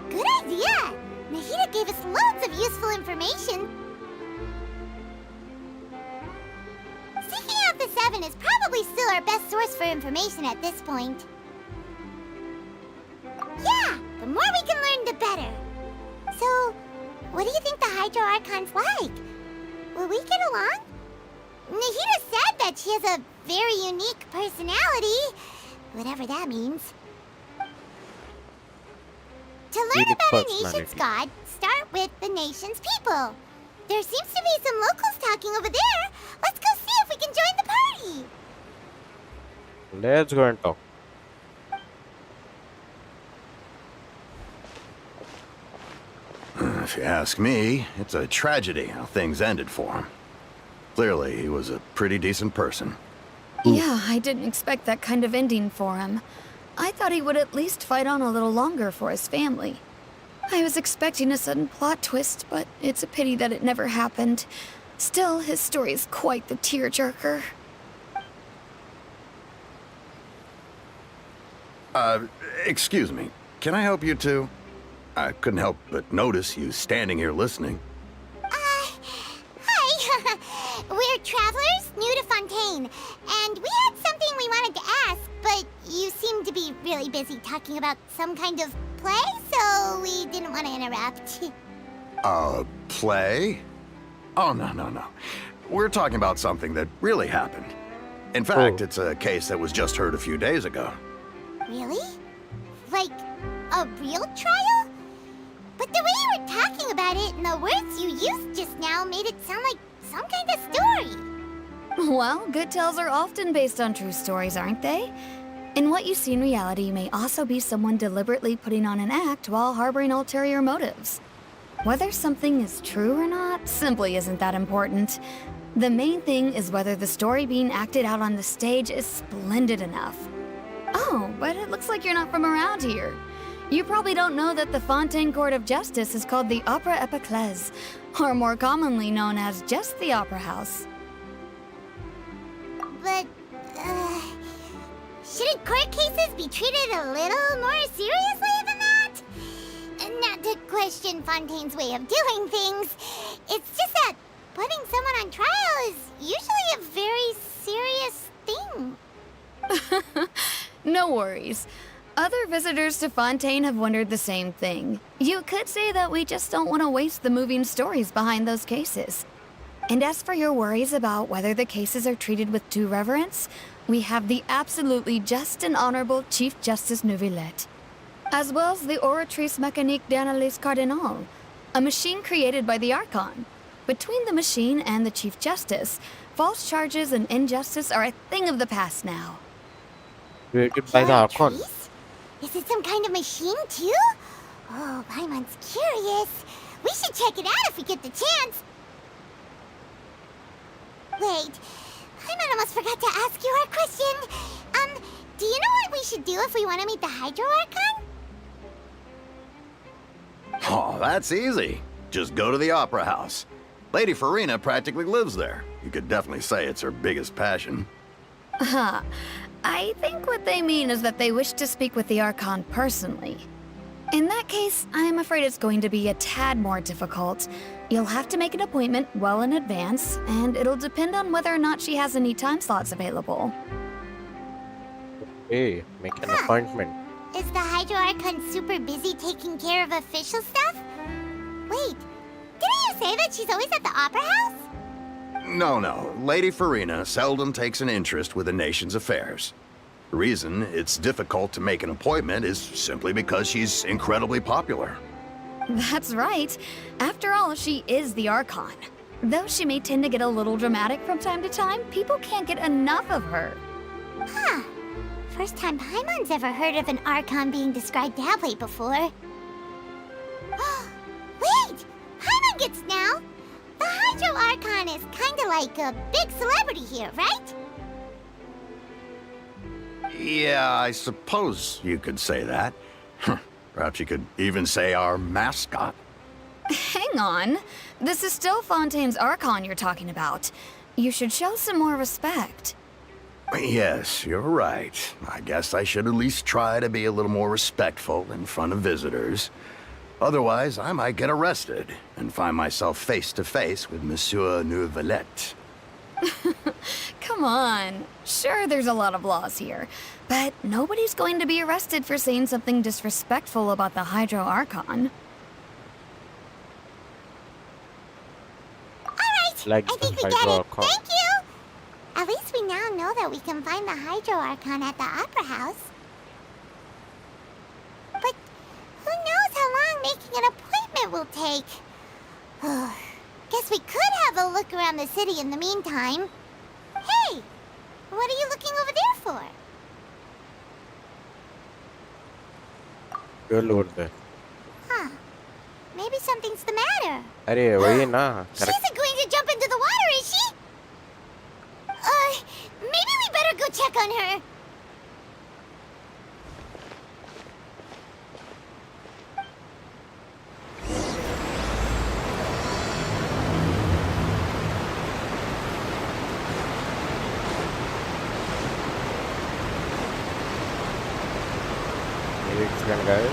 Good idea! Nahida gave us loads of useful information. Seeking out the Seven is probably still our best source for information at this point. Yeah, the more we can learn, the better. So, what do you think the Hydro Archon's like? Will we get along? Nahida said that she has a very unique personality, whatever that means. To learn Unique about a personality. nation's god, start with the nation's people. There seems to be some locals talking over there. Let's go see if we can join the party. Let's go and talk. If you ask me, it's a tragedy how things ended for him. Clearly, he was a pretty decent person. Yeah, I didn't expect that kind of ending for him. I thought he would at least fight on a little longer for his family. I was expecting a sudden plot twist, but it's a pity that it never happened. Still, his story is quite the tearjerker. Excuse me. Can I help you two? I couldn't help but notice you standing here listening. Hi. We're travelers new to Fontaine, and we had something we wanted to ask, but you seem to be really busy talking about some kind of play, so we didn't want to interrupt. Play? Oh, no. We're talking about something that really happened. In fact, it's a case that was just heard a few days ago. Really? Like, a real trial? But the way you were talking about it and the words you used just now made it sound like some kind of story. Well, good tales are often based on true stories, aren't they? In what you see in reality may also be someone deliberately putting on an act while harboring ulterior motives. Whether something is true or not simply isn't that important. The main thing is whether the story being acted out on the stage is splendid enough. Oh, but it looks like you're not from around here. You probably don't know that the Fontaine Court of Justice is called the Opera Epiclese, or more commonly known as just the Opera House. But, shouldn't court cases be treated a little more seriously than that? Not to question Fontaine's way of doing things. It's just that putting someone on trial is usually a very serious thing. No worries. Other visitors to Fontaine have wondered the same thing. You could say that we just don't want to waste the moving stories behind those cases. And as for your worries about whether the cases are treated with due reverence, we have the absolutely just and honorable Chief Justice Neuvillette, as well as the Oratrice Mécanique d'Analyse Cardinal, a machine created by the Archon. Between the machine and the Chief Justice, false charges and injustice are a thing of the past now. Created by the Archon. Is it some kind of machine, too? Oh, Paimon's curious. We should check it out if we get the chance. Wait, Paimon almost forgot to ask you our question. Do you know what we should do if we want to meet the Hydro Archon? Oh, that's easy. Just go to the Opera House. Lady Farina practically lives there. You could definitely say it's her biggest passion. I think what they mean is that they wish to speak with the Archon personally. In that case, I'm afraid it's going to be a tad more difficult. You'll have to make an appointment well in advance, and it'll depend on whether or not she has any time slots available. Hey, make an appointment. Is the Hydro Archon super busy taking care of official stuff? Wait, didn't you say that she's always at the Opera House? No. Lady Farina seldom takes an interest with the nation's affairs. The reason it's difficult to make an appointment is simply because she's incredibly popular. That's right. After all, she is the Archon. Though she may tend to get a little dramatic from time to time, people can't get enough of her. Huh. First time Paimon's ever heard of an Archon being described that way before. Wait! Paimon gets now! The Hydro Archon is kinda like a big celebrity here, right? Yeah, I suppose you could say that. Perhaps you could even say our mascot. Hang on. This is still Fontaine's Archon you're talking about. You should show some more respect. Yes, you're right. I guess I should at least try to be a little more respectful in front of visitors. Otherwise, I might get arrested and find myself face to face with Monsieur Neuvillette. Come on. Sure, there's a lot of laws here, but nobody's going to be arrested for saying something disrespectful about the Hydro Archon. Alright, Like I think we get it. Thank you! At least we now know that we can find the Hydro Archon at the Opera House. But who knows how long making an appointment will take? Guess we could have a look around the city in the meantime. Hey! What are you looking over there for? Girl over there. Huh. Maybe something's the matter. अरे वही ना. She isn't going to jump into the water, is she? Maybe we better go check on her. Maybe it's gonna go.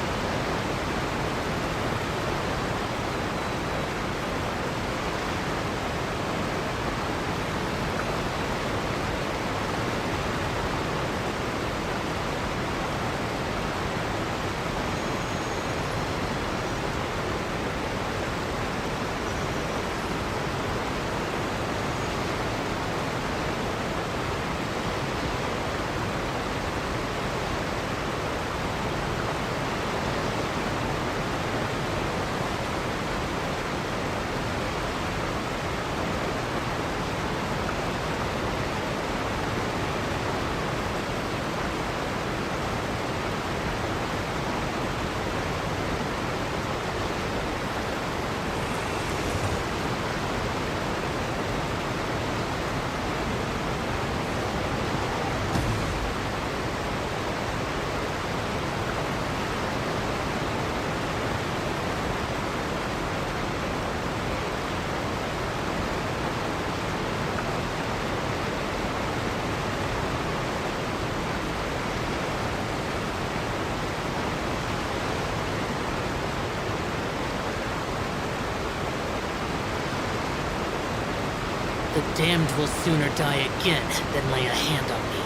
The damned will sooner die again than lay a hand on me.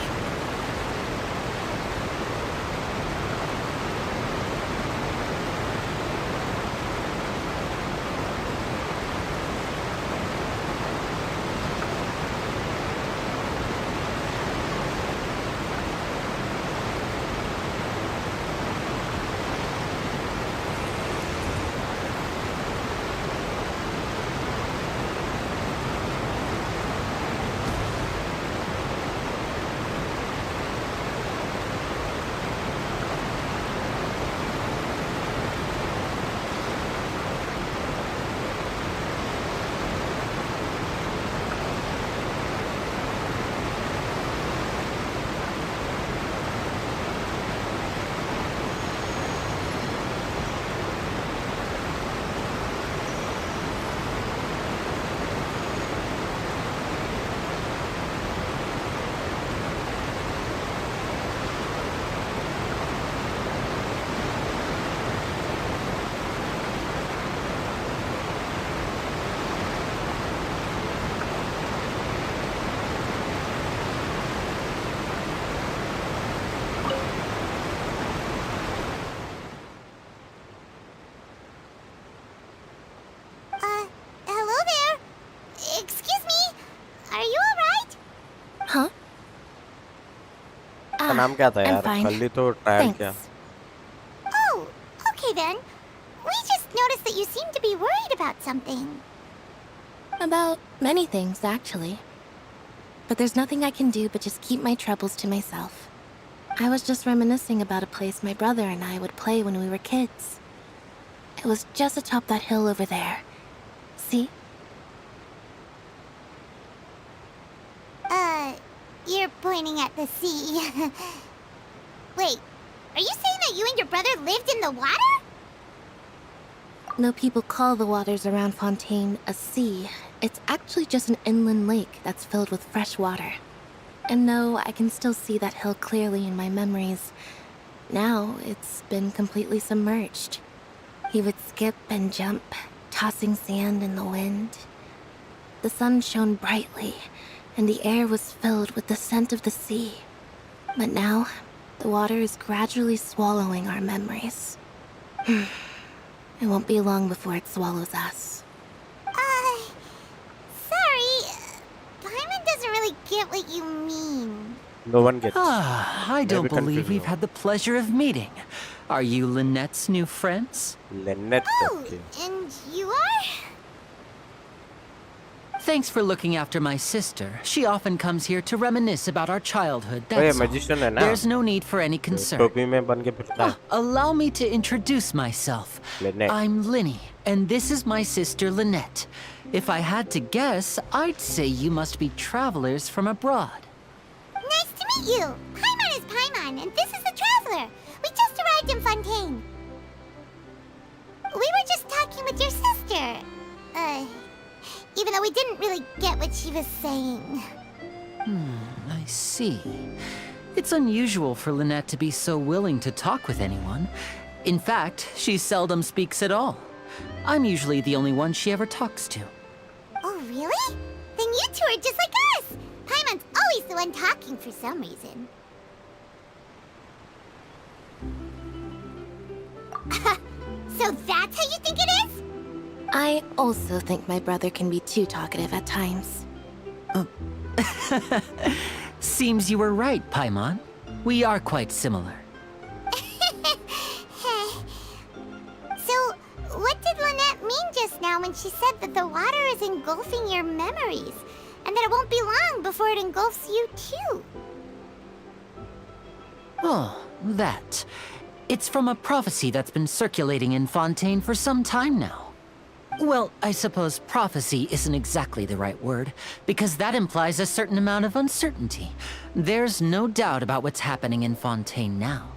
Hello there. Excuse me. Are you alright? Huh? का नाम क्या था I'm यार? fine. कल ही तो trial किया. Oh, okay then. We just noticed that you seem to be worried about something. About many things, actually. But there's nothing I can do but just keep my troubles to myself. I was just reminiscing about a place my brother and I would play when we were kids. It was just atop that hill over there. See? You're pointing at the sea. Wait, are you saying that you and your brother lived in the water? No people call the waters around Fontaine a sea. It's actually just an inland lake that's filled with fresh water. And no, I can still see that hill clearly in my memories. Now, it's been completely submerged. He would skip and jump, tossing sand in the wind. The sun shone brightly, and the air was filled with the scent of the sea. But now, the water is gradually swallowing our memories. It won't be long before it swallows us. Sorry. Paimon doesn't really get what you mean. No one gets. I don't Maybe believe confused we've now. had the pleasure of meeting. Are you Lynette's new friends? Lynette. Okay. And you are? Thanks for looking after my sister. She often comes here to reminisce about our childhood. Oh, ये That's all. magician है ना? There's no need for any concern. टोपी में बन के फिरता है. Allow me to introduce myself. Lynette. I'm Linny, and this is my sister Lynette. If I had to guess, I'd say you must be travelers from abroad. Nice to meet you. Paimon is Paimon, and this is the Traveler. We just arrived in Fontaine. We were just talking with your sister. Even though we didn't really get what she was saying. I see. It's unusual for Lynette to be so willing to talk with anyone. In fact, she seldom speaks at all. I'm usually the only one she ever talks to. Oh, really? Then you two are just like us. Paimon's always the one talking for some reason. So that's how you think it is? I also think my brother can be too talkative at times. Seems you were right, Paimon. We are quite similar. So, what did Lynette mean just now when she said that the water is engulfing your memories, and that it won't be long before it engulfs you too? Oh, that. It's from a prophecy that's been circulating in Fontaine for some time now. Well, I suppose prophecy isn't exactly the right word, because that implies a certain amount of uncertainty. There's no doubt about what's happening in Fontaine now.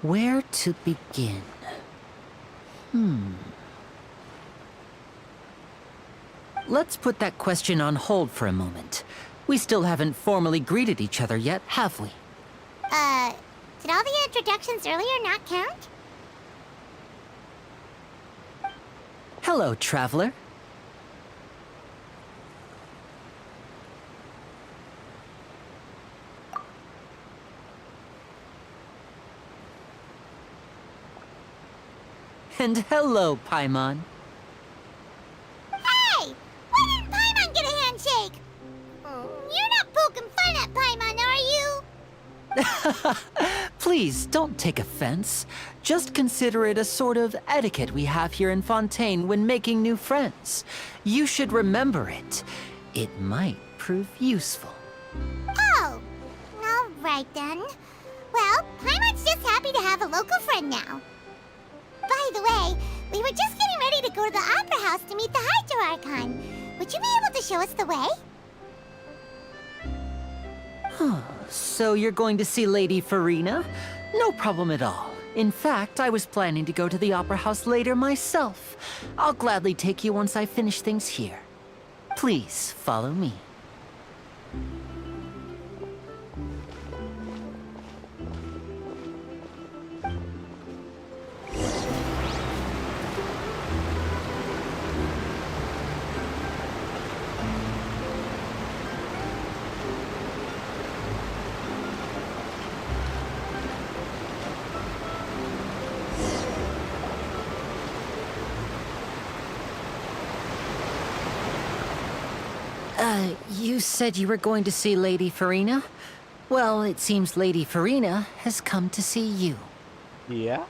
Where to begin? Let's put that question on hold for a moment. We still haven't formally greeted each other yet, have we? Did all the introductions earlier not count? Hello, traveler. And hello, Paimon. Hey! Why didn't Paimon get a handshake? You're not poking fun at Paimon, are you? Please, don't take offense. Just consider it a sort of etiquette we have here in Fontaine when making new friends. You should remember it. It might prove useful. Oh, all right then. Well, Paimon's just happy to have a local friend now. By the way, we were just getting ready to go to the Opera House to meet the Hydro Archon. Would you be able to show us the way? So you're going to see Lady Farina? No problem at all. In fact, I was planning to go to the Opera House later myself. I'll gladly take you once I finish things here. Please, follow me. You said you were going to see Lady Farina? Well, it seems Lady Farina has come to see you. Yeah.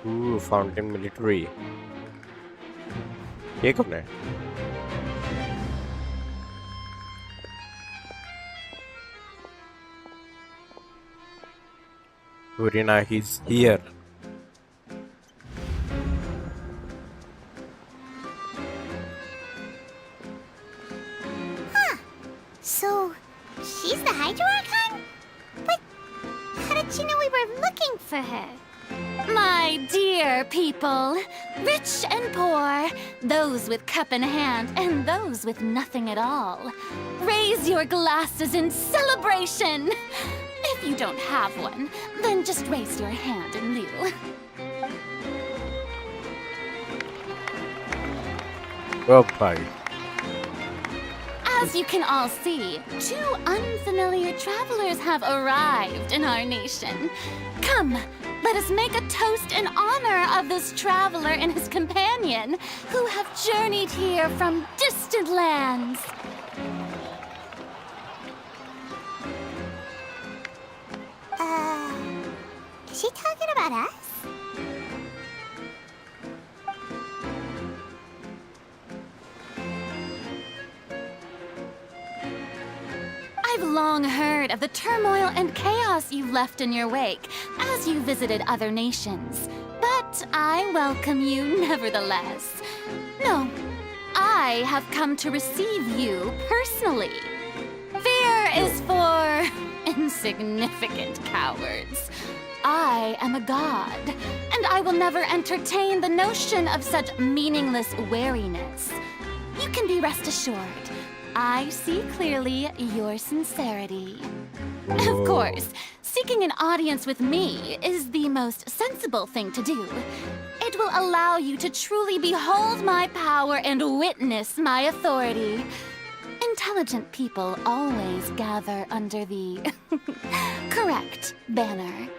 Ooh, Fountain Military. ये कौन है? Farina, he's here. So, she's the Hydro Archon? But how did she know we were looking for her? My dear people, rich and poor, those with cup in hand and those with nothing at all, raise your glasses in celebration. If you don't have one, then just raise your hand in lieu. Oh, bye. As you can all see, two unfamiliar travelers have arrived in our nation. Come, let us make a toast in honor of this traveler and his companion who have journeyed here from distant lands. Is she talking about us? I've long heard of the turmoil and chaos you left in your wake as you visited other nations. But I welcome you nevertheless. No, I have come to receive you personally. Fear is for insignificant cowards. I am a god, and I will never entertain the notion of such meaningless wariness. You can be rest assured. I see clearly your sincerity. Of course, seeking an audience with me is the most sensible thing to do. It will allow you to truly behold my power and witness my authority. Intelligent people always gather under the correct banner.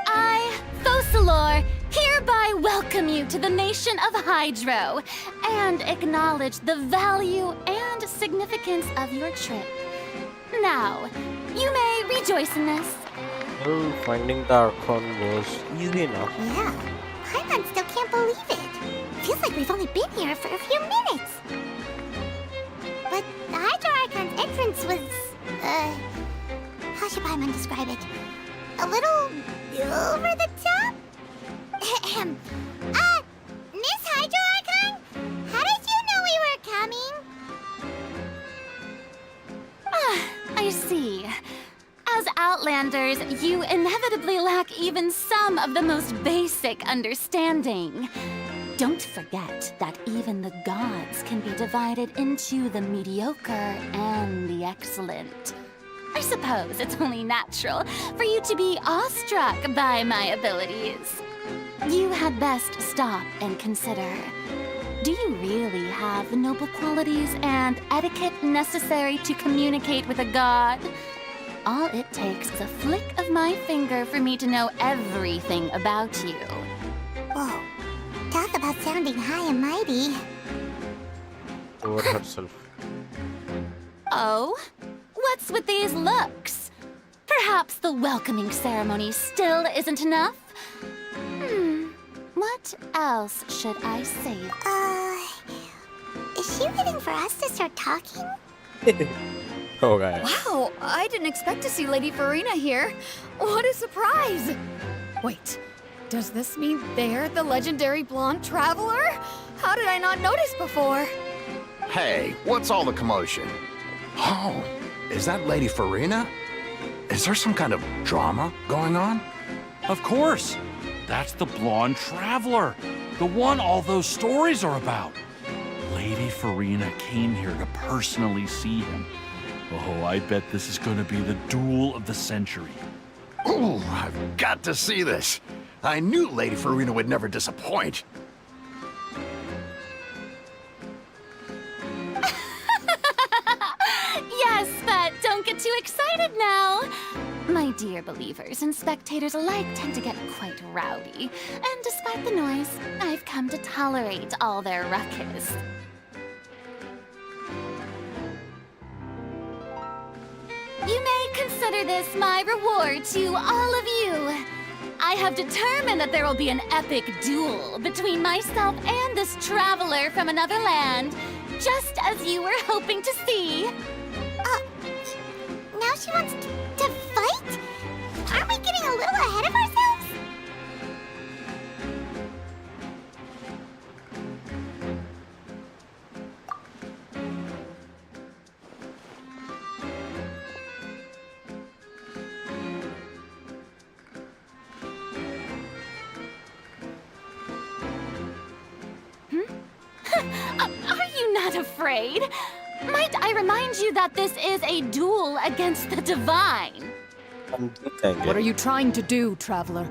I, Focalor, hereby welcome you to the nation of Hydro and acknowledge the value and significance of your trip. Now, you may rejoice in this. Well, finding the Archon was easy enough. Yeah, Paimon still can't believe it. Feels like we've only been here for a few minutes. But the Hydro Archon's entrance was, how should Paimon describe it? A little over the top? Miss Hydro Archon? How did you know we were coming? I see. As Outlanders, you inevitably lack even some of the most basic understanding. Don't forget that even the gods can be divided into the mediocre and the excellent. I suppose it's only natural for you to be awestruck by my abilities. You had best stop and consider. Do you really have the noble qualities and etiquette necessary to communicate with a god? All it takes is a flick of my finger for me to know everything about you. Whoa. Talk about sounding high and mighty. Over herself. Oh? What's with these looks? Perhaps the welcoming ceremony still isn't enough? What else should I say? Is she waiting for us to start talking? Okay. Wow, I didn't expect to see Lady Farina here. What a surprise! Wait, does this mean they're the legendary blonde traveler? How did I not notice before? Hey, what's all the commotion? Oh, is that Lady Farina? Is there some kind of drama going on? Of course. That's the blonde traveler. The one all those stories are about. Lady Farina came here to personally see him. Oh, I bet this is going to be the duel of the century. Ooh, I've got to see this. I knew Lady Farina would never disappoint. Yes, but don't get too excited now. My dear believers and spectators alike tend to get quite rowdy. And despite the noise, I've come to tolerate all their ruckus. You may consider this my reward to all of you. I have determined that there will be an epic duel between myself and this traveler from another land, just as you were hoping to see. Now she wants to fight? Aren't we getting a little ahead of ourselves? Are you not afraid? Might I remind you that this is a duel against the divine? What are you trying to do, traveler?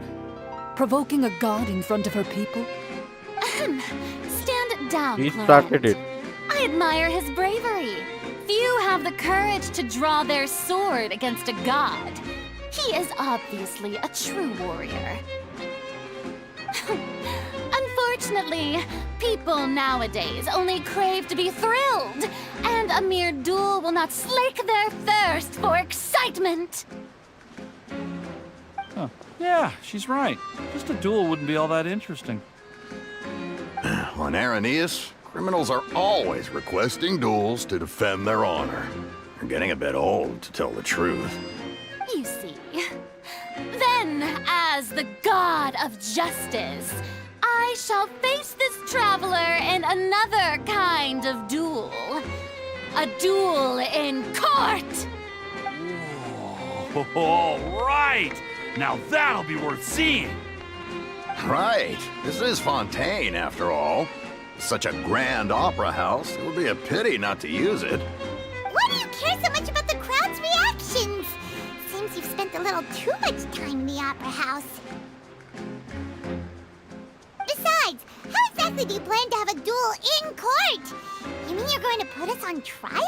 Provoking a god in front of her people? Stand down, He Clement. started it. I admire his bravery. Few have the courage to draw their sword against a god. He is obviously a true warrior. Unfortunately, people nowadays only crave to be thrilled, and a mere duel will not slake their thirst for excitement. Huh. Yeah, she's right. Just a duel wouldn't be all that interesting. On Araneus, criminals are always requesting duels to defend their honor. They're getting a bit old, to tell the truth. You see. Then, as the god of justice, I shall face this traveler in another kind of duel. A duel in court! All right! Now that'll be worth seeing! Right. This is Fontaine, after all. Such a grand opera house, it would be a pity not to use it. Why do you care so much about the crowd's reactions? Seems you've spent a little too much time in the opera house. Besides, how exactly do you plan to have a duel in court? You mean you're going to put us on trial?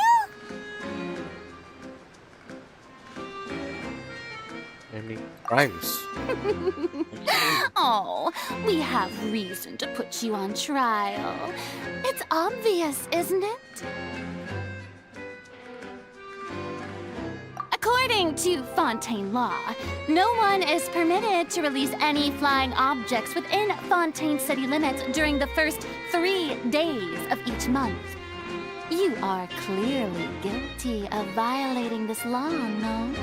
Any crimes? Oh, we have reason to put you on trial. It's obvious, isn't it? According to Fontaine law, no one is permitted to release any flying objects within Fontaine city limits during the first 3 days of each month. You are clearly guilty of violating this law, no?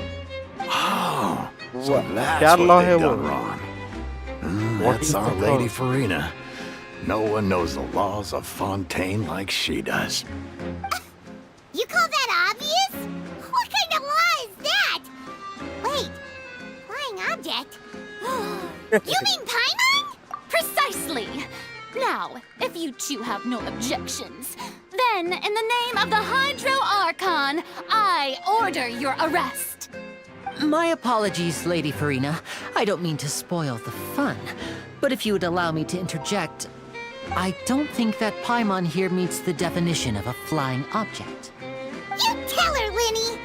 Oh, so What? that's क्या law what है they've वो? done wrong. What That's is our the Lady law? Farina. No one knows the laws of Fontaine like she does. You call that obvious? What kind of law is that? Wait, flying object? You mean Paimon? Precisely! Now, if you two have no objections, then Then, in the name of the Hydro Archon, I order your arrest. My apologies, Lady Farina. I don't mean to spoil the fun. But if you would allow me to interject, I don't think that Paimon here meets the definition of a flying object. You tell her, Linny!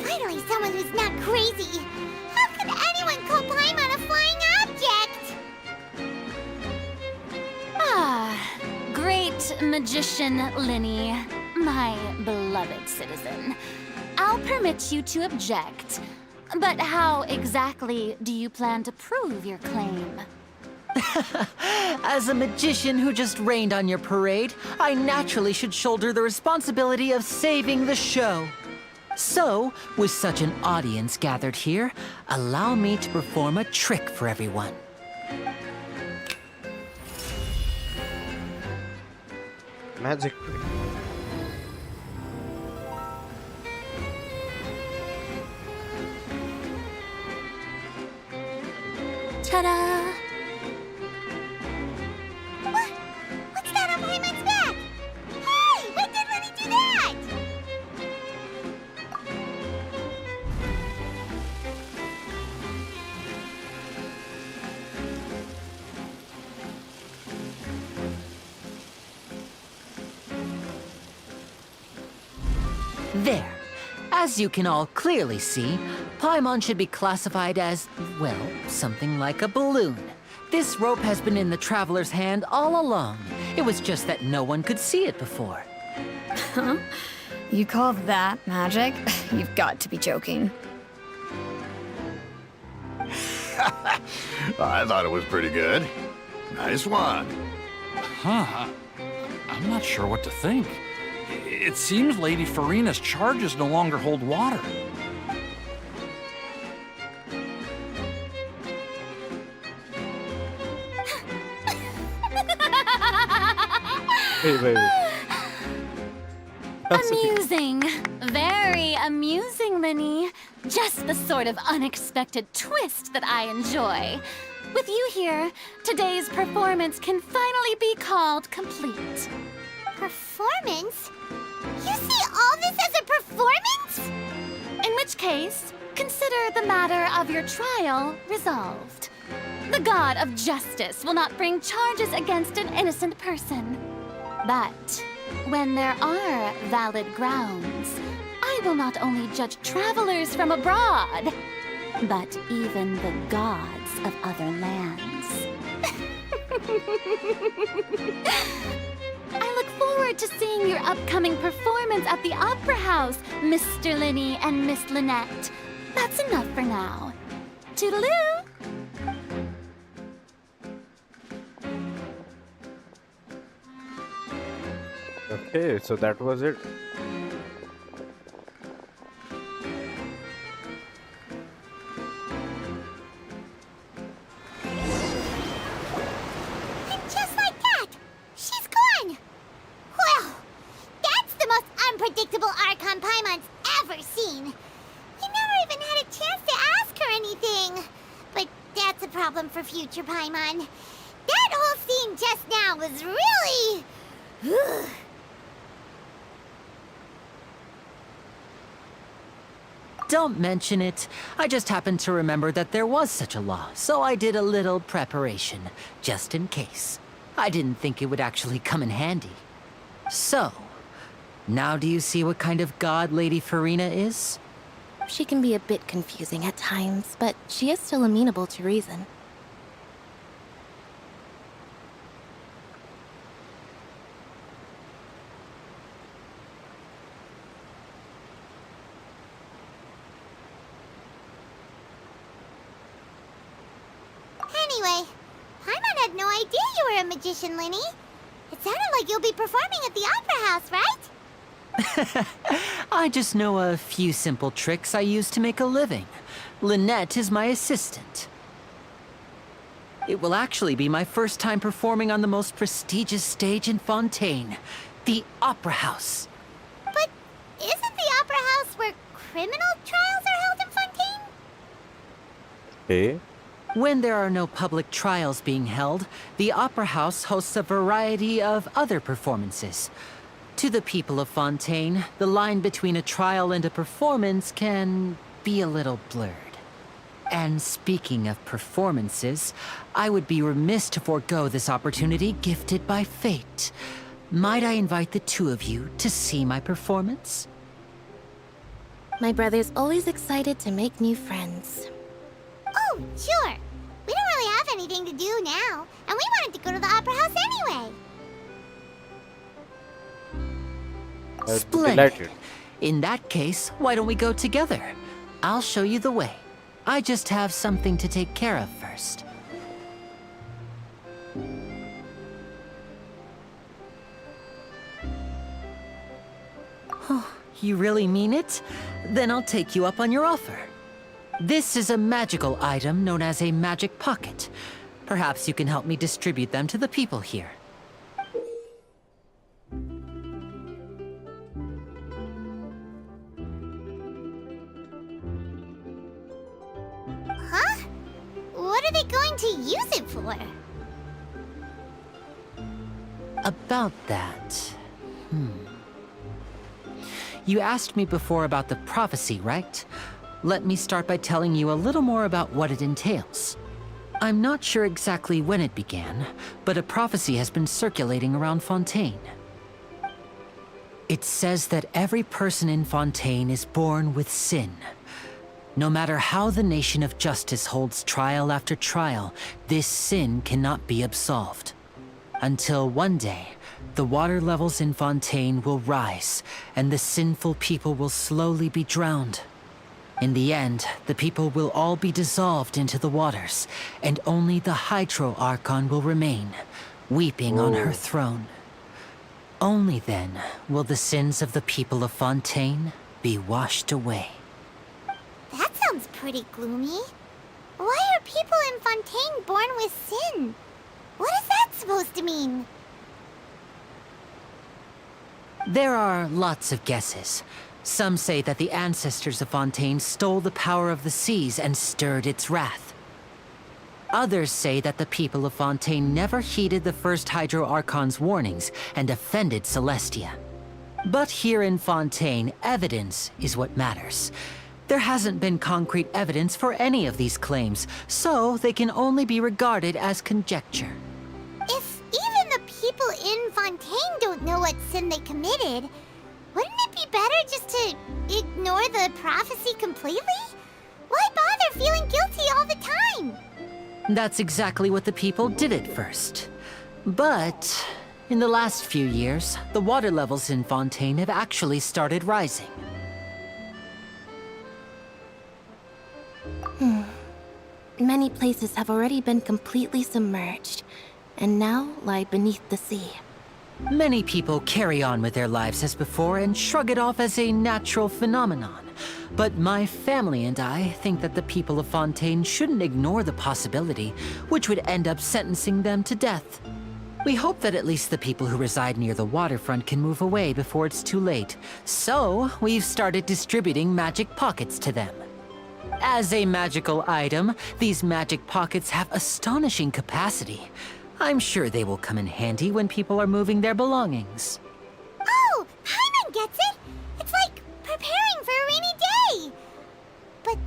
Finally someone who's not crazy. How could anyone call Paimon a flying object? Ah, great magician Linny, my beloved citizen. I'll permit you to object. But how exactly do you plan to prove your claim? As a magician who just rained on your parade, I naturally should shoulder the responsibility of saving the show. So, with such an audience gathered here, allow me to perform a trick for everyone. Magic. Ta-da! What's that on Paimon's back? Hey, when did Linny do that? There. As you can all clearly see, Paimon should be classified as, well, something like a balloon. This rope has been in the Traveler's hand all along. It was just that no one could see it before. Huh? You call that magic? You've got to be joking. I thought it was pretty good. Nice one. Huh. I'm not sure what to think. It seems Lady Farina's charges no longer hold water. Wait. Amusing. Very amusing, Linny. Just the sort of unexpected twist that I enjoy. With you here, today's performance can finally be called complete. Performance? You see all this as a performance? In which case, consider the matter of your trial resolved. The god of justice will not bring charges against an innocent person. But when there are valid grounds, I will not only judge travelers from abroad, but even the gods of other lands. I look forward to seeing your upcoming performance at the Opera House, Mr. Linny and Miss Lynette. That's enough for now. Toodaloo! Okay, so that was it. And just like that, she's gone. Well, that's the most unpredictable Archon Paimon's ever seen. We never even had a chance to ask her anything. But that's a problem for future Paimon. That whole scene just now was really... Don't mention it. I just happened to remember that there was such a law, so I did a little preparation, just in case. I didn't think it would actually come in handy. So, now do you see what kind of god Lady Farina is? She can be a bit confusing at times, but she is still amenable to reason. Anyway, Paimon had no idea you were a magician, Linny. It sounded like you'll be performing at the Opera House, right? I just know a few simple tricks I use to make a living. Lynette is my assistant. It will actually be my first time performing on the most prestigious stage in Fontaine, the Opera House. But isn't the Opera House where criminal trials are held in Fontaine? Okay. When there are no public trials being held, the Opera House hosts a variety of other performances. To the people of Fontaine, the line between a trial and a performance can be a little blurred. And speaking of performances, I would be remiss to forego this opportunity gifted by fate. Might I invite the two of you to see my performance? My brother's always excited to make new friends. Oh, sure. We don't really have anything to do now, and we wanted to go to the Opera House anyway. Splendid. In that case, why don't we go together? I'll show you the way. I just have something to take care of first. Oh, you really mean it? Then I'll take you up on your offer. This is a magical item known as a magic pocket. Perhaps you can help me distribute them to the people here. Huh? What are they going to use it for? About that... You asked me before about the prophecy, right? Let me start by telling you a little more about what it entails. I'm not sure exactly when it began, but a prophecy has been circulating around Fontaine. It says that every person in Fontaine is born with sin. No matter how the nation of justice holds trial after trial, this sin cannot be absolved. Until one day, the water levels in Fontaine will rise, and the sinful people will slowly be drowned. In the end, the people will all be dissolved into the waters, and only the Hydro Archon will remain, weeping on her throne. Only then will the sins of the people of Fontaine be washed away. That sounds pretty gloomy. Why are people in Fontaine born with sin? What is that supposed to mean? There are lots of guesses. Some say that the ancestors of Fontaine stole the power of the seas and stirred its wrath. Others say that the people of Fontaine never heeded the first Hydro Archon's warnings and offended Celestia. But here in Fontaine, evidence is what matters. There hasn't been concrete evidence for any of these claims, so they can only be regarded as conjecture. If even the people in Fontaine don't know what sin they committed, wouldn't it be better just to ignore the prophecy completely? Why bother feeling guilty all the time? That's exactly what the people did at first. But in the last few years, the water levels in Fontaine have actually started rising. Many places have already been completely submerged, and now lie beneath the sea. Many people carry on with their lives as before and shrug it off as a natural phenomenon. But my family and I think that the people of Fontaine shouldn't ignore the possibility, which would end up sentencing them to death. We hope that at least the people who reside near the waterfront can move away before it's too late. So, we've started distributing magic pockets to them. As a magical item, these magic pockets have astonishing capacity. I'm sure they will come in handy when people are moving their belongings. Oh, Paimon gets it! It's like preparing for a rainy day! But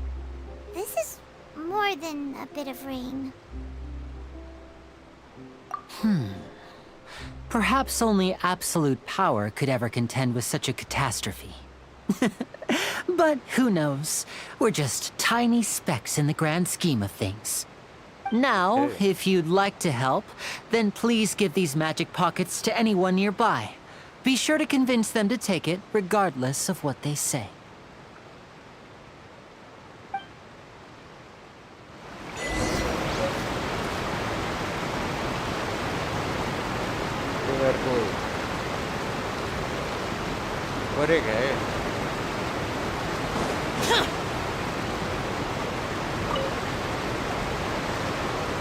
this is more than a bit of rain. Perhaps only absolute power could ever contend with such a catastrophe. But who knows? We're just tiny specks in the grand scheme of things. Now, if you'd like to help, then please give these magic pockets to anyone nearby. Be sure to convince them to take it, regardless of what they say.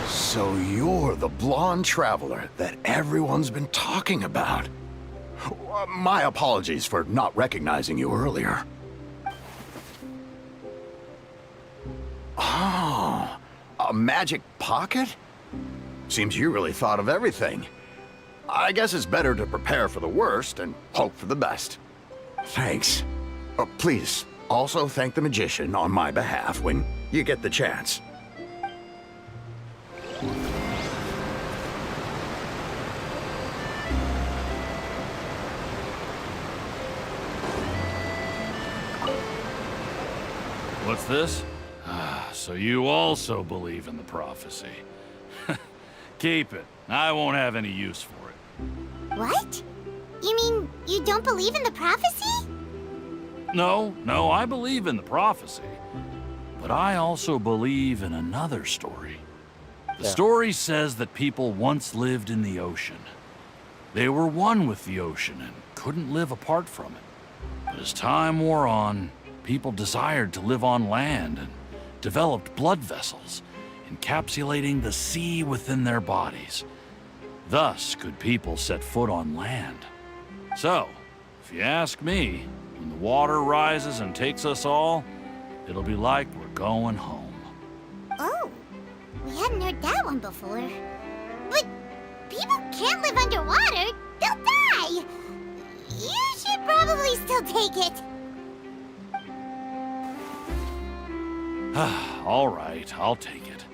So you're the blonde traveler that everyone's been talking about. My apologies for not recognizing you earlier. Oh, a magic pocket? Seems you really thought of everything. I guess it's better to prepare for the worst and hope for the best. Thanks. Please, also thank the magician on my behalf when you get the chance. What's this? Ah, so you also believe in the prophecy. Keep it. I won't have any use for it. What? You mean you don't believe in the prophecy? No, I believe in the prophecy. But I also believe in another story. The story says that people once lived in the ocean. They were one with the ocean and couldn't live apart from it. But as time wore on, people desired to live on land and developed blood vessels, encapsulating the sea within their bodies. Thus could people set foot on land. So, if you ask me, when the water rises and takes us all, it'll be like we're going home. Oh, we hadn't heard that one before. But people can't live underwater. They'll die. You should probably still take it. All right, I'll take it.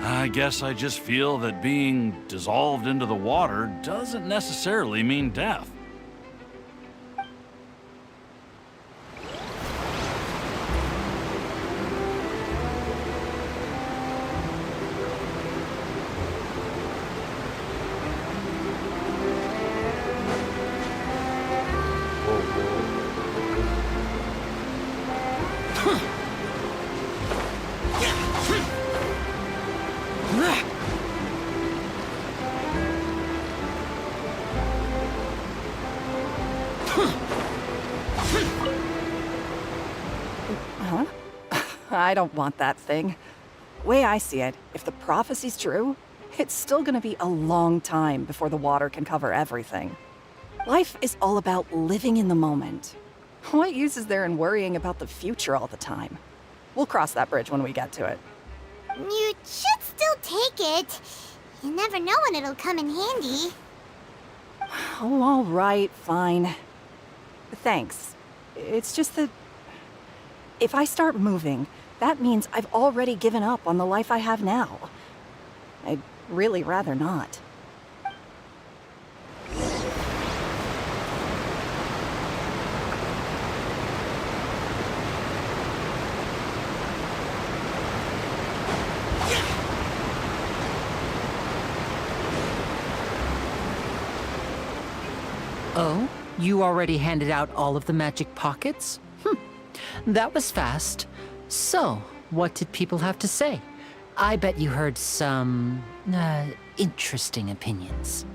I guess I just feel that being dissolved into the water doesn't necessarily mean death. Huh? I don't want that thing. Way I see it, if the prophecy's true, it's still gonna be a long time before the water can cover everything. Life is all about living in the moment. What use is there in worrying about the future all the time? We'll cross that bridge when we get to it. You should still take it. You never know when it'll come in handy. Oh, all right, fine. Thanks. It's just that if I start moving, that means I've already given up on the life I have now. I'd really rather not. Oh? You already handed out all of the magic pockets? That was fast. So, what did people have to say? I bet you heard some, interesting opinions.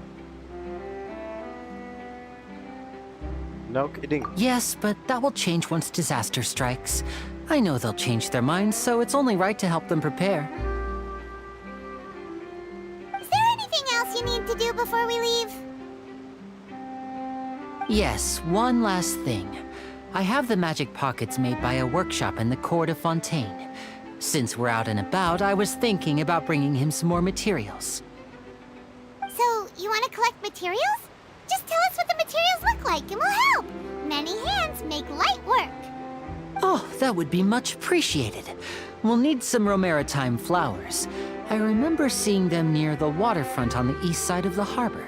No kidding. Yes, but that will change once disaster strikes. I know they'll change their minds, so it's only right to help them prepare. Is there anything else you need to do before we leave? Yes, one last thing. I have the magic pockets made by a workshop in the court of Fontaine. Since we're out and about, I was thinking about bringing him some more materials. So, you want to collect materials? Just tell us what the materials look like and we'll help. Many hands make light work. Oh, that would be much appreciated. We'll need some romaritime flowers. I remember seeing them near the waterfront on the east side of the harbor.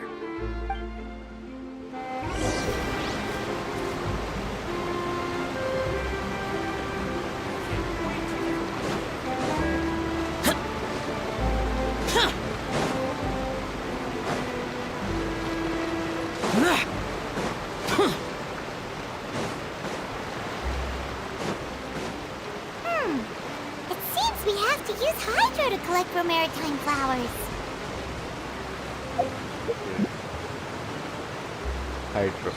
It seems we have to use Hydro to collect romaritime flowers. Hydro.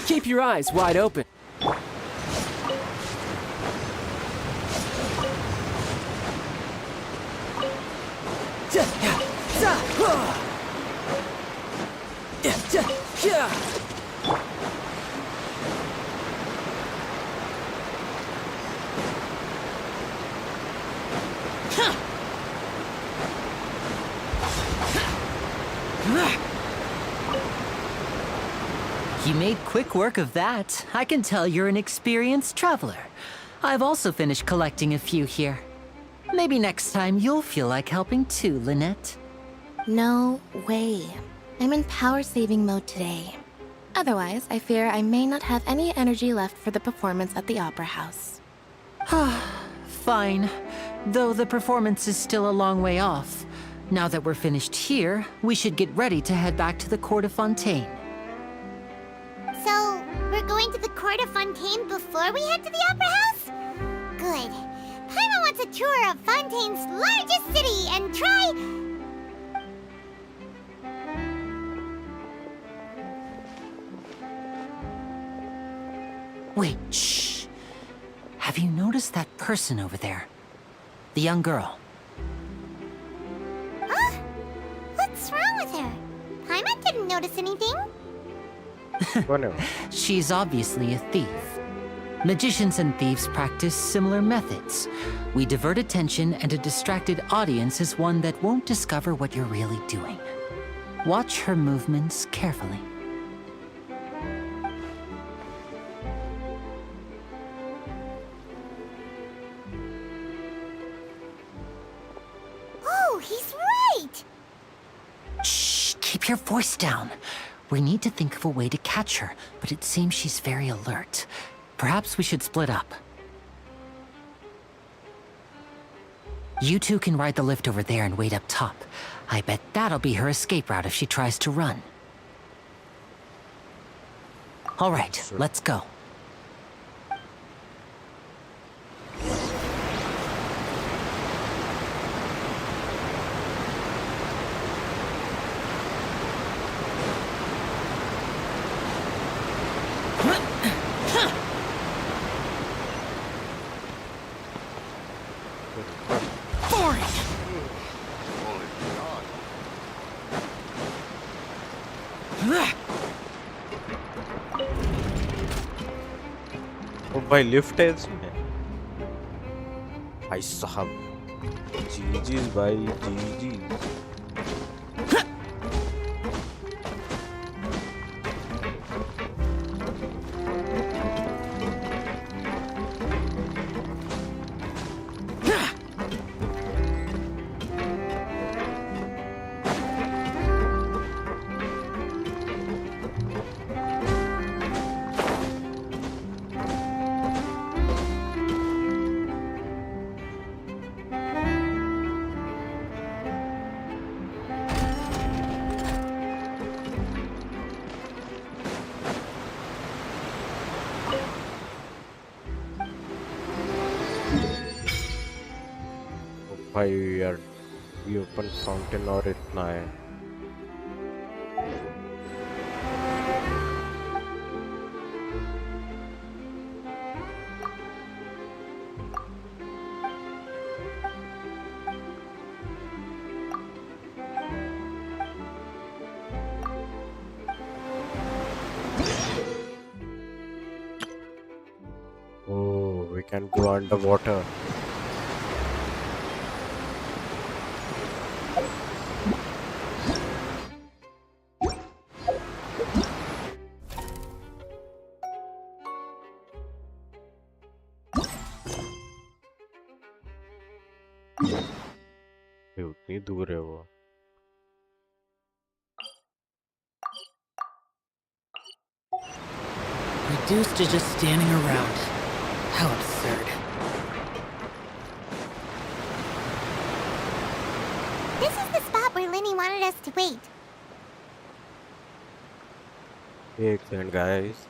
Keep your eyes wide open. You made quick work of that. I can tell you're an experienced traveler. I've also finished collecting a few here. Maybe next time you'll feel like helping too, Lynette. No way. I'm in power-saving mode today. Otherwise, I fear I may not have any energy left for the performance at the Opera House. Fine. Though the performance is still a long way off. Now that we're finished here, we should get ready to head back to the Court of Fontaine. So, we're going to the Court of Fontaine before we head to the Opera House? Good. Paimon wants a tour of Fontaine's largest city and try... Wait, shh. Have you noticed that person over there? The young girl. Huh? What's wrong with her? Paimon didn't notice anything. She's obviously a thief. Magicians and thieves practice similar methods. We divert attention, and a distracted audience is one that won't discover what you're really doing. Watch her movements carefully. Oh, he's right! Shh, keep your voice down. We need to think of a way to catch her, but it seems she's very alert. Perhaps we should split up. You two can ride the lift over there and wait up top. I bet that'll be her escape route if she tries to run. All right, let's go. भाई lift है इसमें भाई साहब जी भाई जी भाई यार ये open fountain और इतना है Oh, we can go underwater. उतनी दूर है वो Reduced to just standing around. How absurd. This is the spot where Linny wanted us to wait. Excellent, guys.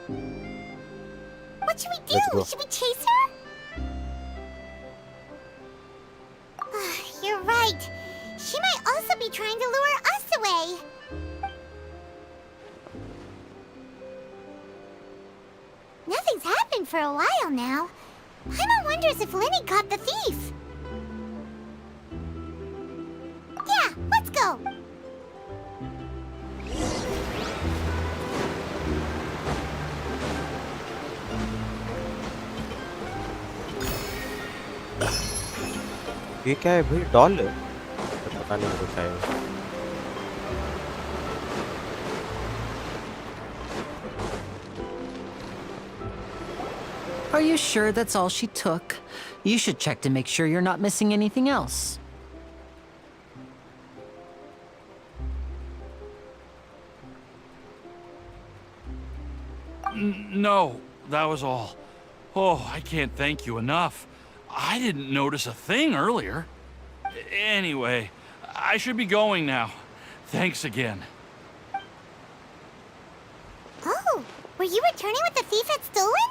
What should we Let's do? go. Should we chase her? You're right. She might also be trying to lure us away. Nothing's happened for a while now. Paimon wonders if Linny caught the thief. Yeah, let's go. ये क्या है भाई? Doll है? पता नहीं कुछ है। Are you sure that's all she took? You should check to make sure you're not missing anything else. No, that was all. Oh, I can't thank you enough. I didn't notice a thing earlier. Anyway, I should be going now. Thanks again. Oh, were you returning what the thief had stolen?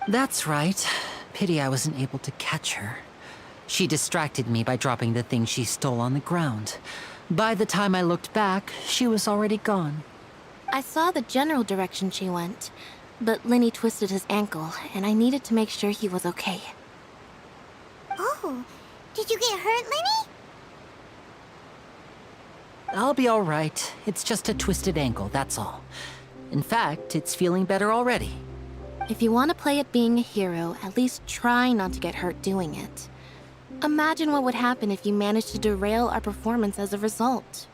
That's right. Pity I wasn't able to catch her. She distracted me by dropping the thing she stole on the ground. By the time I looked back, she was already gone. I saw the general direction she went, but Linny twisted his ankle, and I needed to make sure he was okay. Oh, did you get hurt, Linny? I'll be all right. It's just a twisted ankle, that's all. In fact, it's feeling better already. If you want to play at being a hero, at least try not to get hurt doing it. Imagine what would happen if you managed to derail our performance as a result.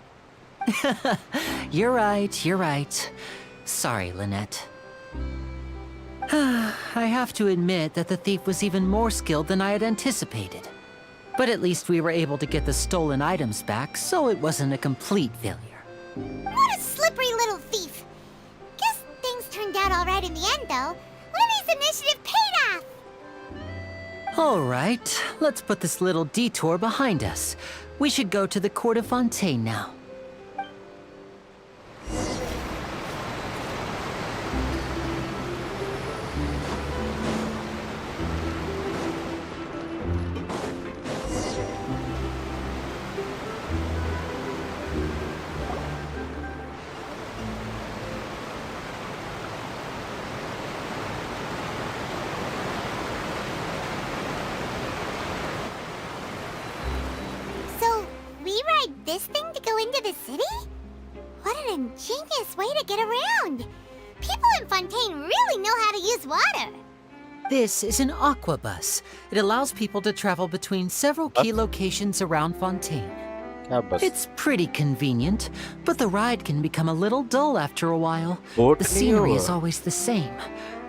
You're right, you're right. Sorry, Lynette. I have to admit that the thief was even more skilled than I had anticipated. But at least we were able to get the stolen items back, so it wasn't a complete failure. What a slippery little thief. Guess things turned out all right in the end, though. Linny's initiative paid off. All right, let's put this little detour behind us. We should go to the Court of Fontaine now. This thing to go into the city? What an ingenious way to get around! People in Fontaine really know how to use water! This is an aqua bus. It allows people to travel between several key locations around Fontaine. It's pretty convenient, but the ride can become a little dull after a while. The scenery is always the same.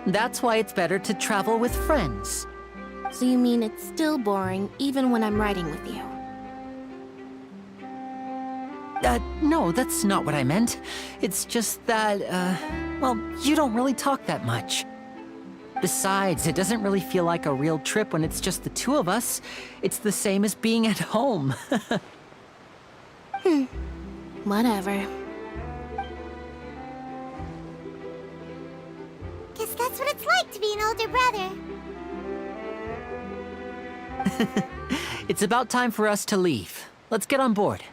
That's why it's better to travel with friends. So you mean it's still boring even when I'm riding with you? No, that's not what I meant. It's just that, well, you don't really talk that much. Besides, it doesn't really feel like a real trip when it's just the two of us. It's the same as being at home. Whatever. Guess that's what it's like to be an older brother. It's about time for us to leave. Let's get on board.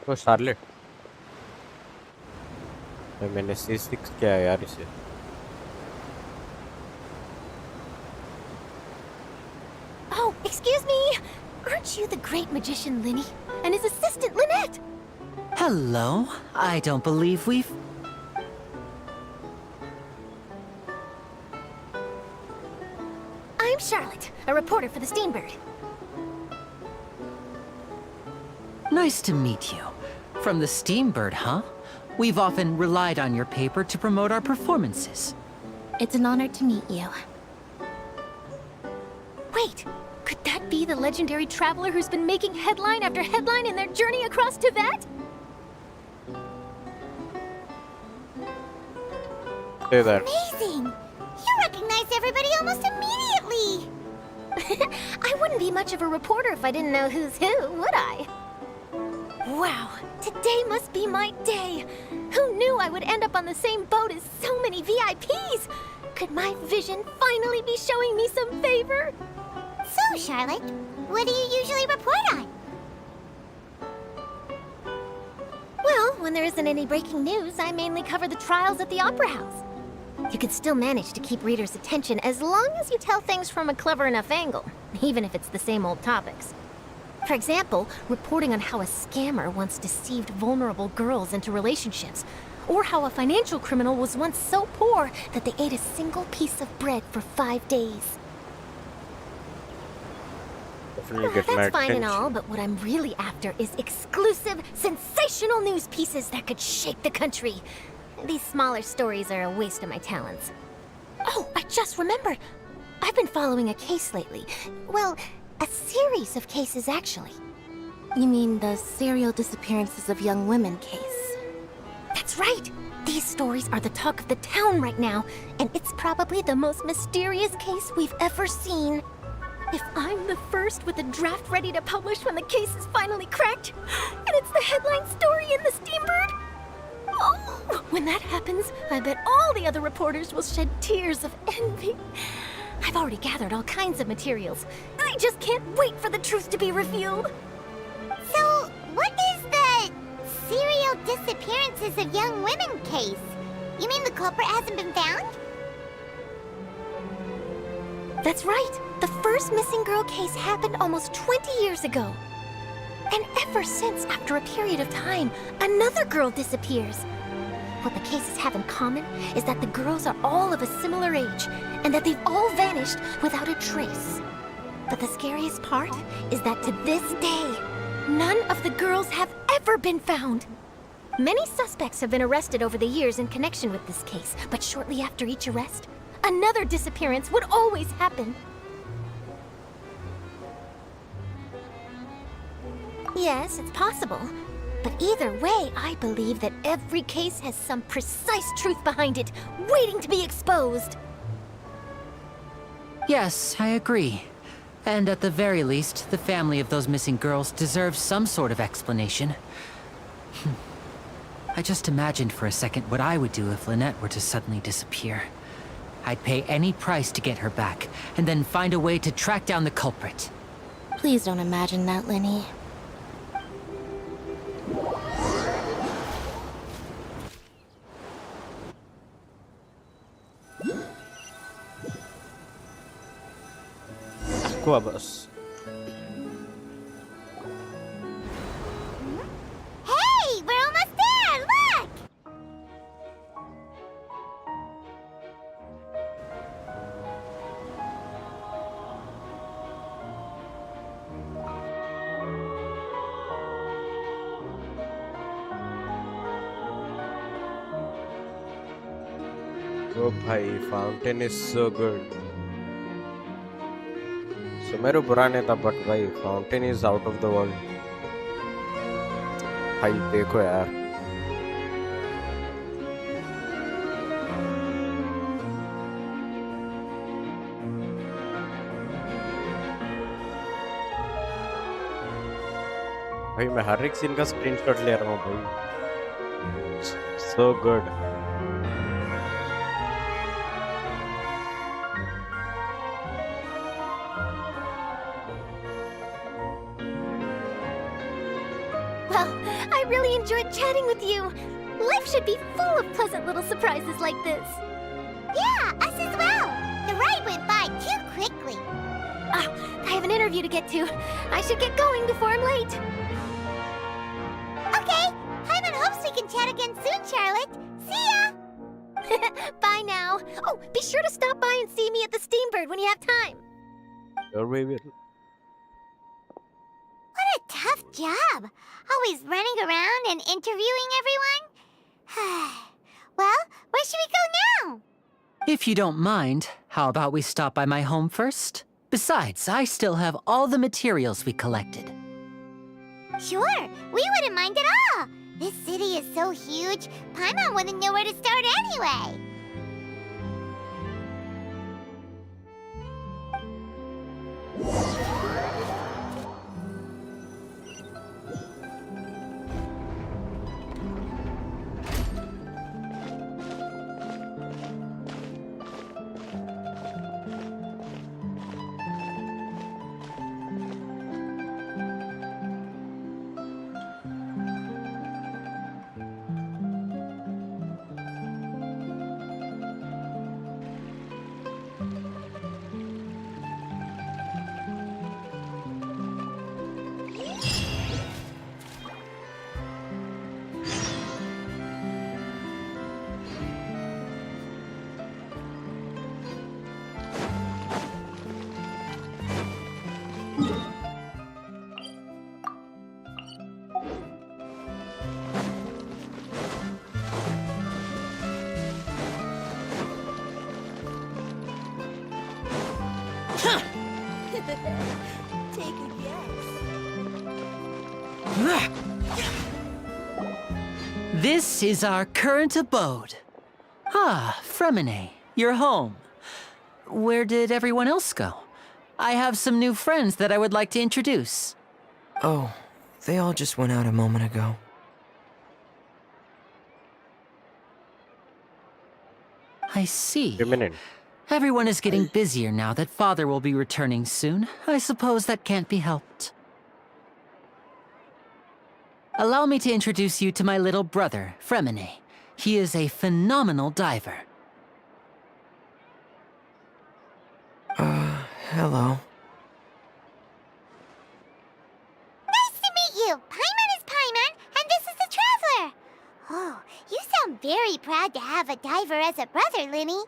तो Charlotte मैंने C6 किया है यार इसे Oh, excuse me! Aren't you the great magician Linny? And his assistant Lynette? Hello. I don't believe we've... I'm Charlotte, a reporter for the Steambird. Nice to meet you. From the Steambird, huh? We've often relied on your paper to promote our performances. It's an honor to meet you. Wait, could that be the legendary traveler who's been making headline after headline in their journey across Tibet? Say that. Amazing! You recognized everybody almost immediately! I wouldn't be much of a reporter if I didn't know who's who, would I? Wow, today must be my day. Who knew I would end up on the same boat as so many VIPs? Could my vision finally be showing me some favor? So, Charlotte, what do you usually report on? Well, when there isn't any breaking news, I mainly cover the trials at the Opera House. You can still manage to keep readers' attention as long as you tell things from a clever enough angle, even if it's the same old topics. For example, reporting on how a scammer once deceived vulnerable girls into relationships, or how a financial criminal was once so poor that they ate a single piece of bread for 5 days. Definitely get my That's fine and attention. all, but what I'm really after is exclusive, sensational news pieces that could shake the country. These smaller stories are a waste of my talents. Oh, I just remembered. I've been following a case lately. Well, a series of cases, actually. You mean the serial disappearances of young women case? That's right! These stories are the talk of the town right now, and it's probably the most mysterious case we've ever seen. If I'm the first with a draft ready to publish when the case is finally cracked, and it's the headline story in the Steambird, oh, when that happens, I bet all the other reporters will shed tears of envy. I've already gathered all kinds of materials. I just can't wait for the truth to be revealed. So, what is the serial disappearances of young women case? You mean the culprit hasn't been found? That's right. The first missing girl case happened almost 20 years ago. And ever since, after a period of time, another girl disappears. What the cases have in common is that the girls are all of a similar age, and that they've all vanished without a trace. But the scariest part is that to this day, none of the girls have ever been found. Many suspects have been arrested over the years in connection with this case, but shortly after each arrest, another disappearance would always happen. Yes, it's possible. But either way, I believe that every case has some precise truth behind it, waiting to be exposed. Yes, I agree. And at the very least, the family of those missing girls deserves some sort of explanation. I just imagined for a second what I would do if Lynette were to suddenly disappear. I'd pay any price to get her back, and then find a way to track down the culprit. Please don't imagine that, Lenny. Gua bos. Hey, we're almost there! Look! Oh bhai, fountain is so good. Sumeru बुरा नहीं था but भाई fountain is out of the world. भाई देखो यार. भाई मैं हर एक सीन का स्क्रीनशॉट ले रहा हूँ भाई. So good. Well, I really enjoyed chatting with you. Life should be full of pleasant little surprises like this. Yeah, us as well. The ride went by too quickly. I have an interview to get to. I should get going before I'm late. Okay, Paimon hopes we can chat again soon, Charlotte. See ya! Bye now. Oh, be sure to stop by and see me at the Steambird when you have time. Sure we will. What a tough job. Always running around and interviewing everyone. Well, where should we go now? If you don't mind, how about we stop by my home first? Besides, I still have all the materials we collected. Sure, we wouldn't mind at all. This city is so huge, Paimon wouldn't know where to start anyway. Take a This is our current abode. Ah, Fremine, you're home. Where did everyone else go? I have some new friends that I would like to introduce. Oh, they all just went out a moment ago. I see. Feminine. Everyone is getting busier now that Father will be returning soon. I suppose that can't be helped. Allow me to introduce you to my little brother, Fremine. He is a phenomenal diver. Hello. Nice to meet you. Paimon is Paimon, and this is the Traveler. Oh, you sound very proud to have a diver as a brother, Linny.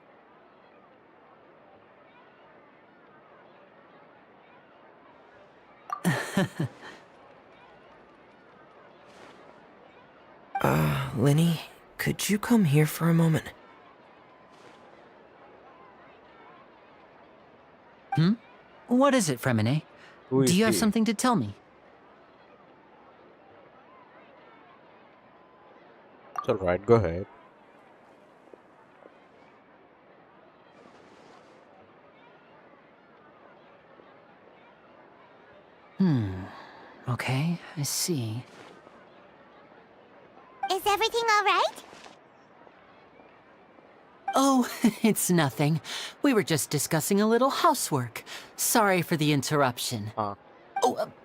Linny, could you come here for a moment? Hmm? What is it, Fremine? Who is Do you have he? something to tell me? It's alright, go ahead. Okay, I see. Is everything all right? Oh, it's nothing. We were just discussing a little housework. Sorry for the interruption.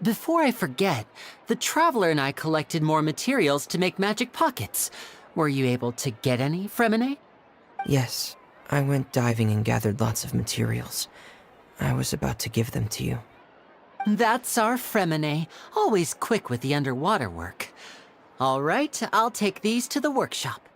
Before I forget, the Traveler and I collected more materials to make magic pockets. Were you able to get any, Fremine? Yes, I went diving and gathered lots of materials. I was about to give them to you. That's our Fremine, always quick with the underwater work. All right, I'll take these to the workshop.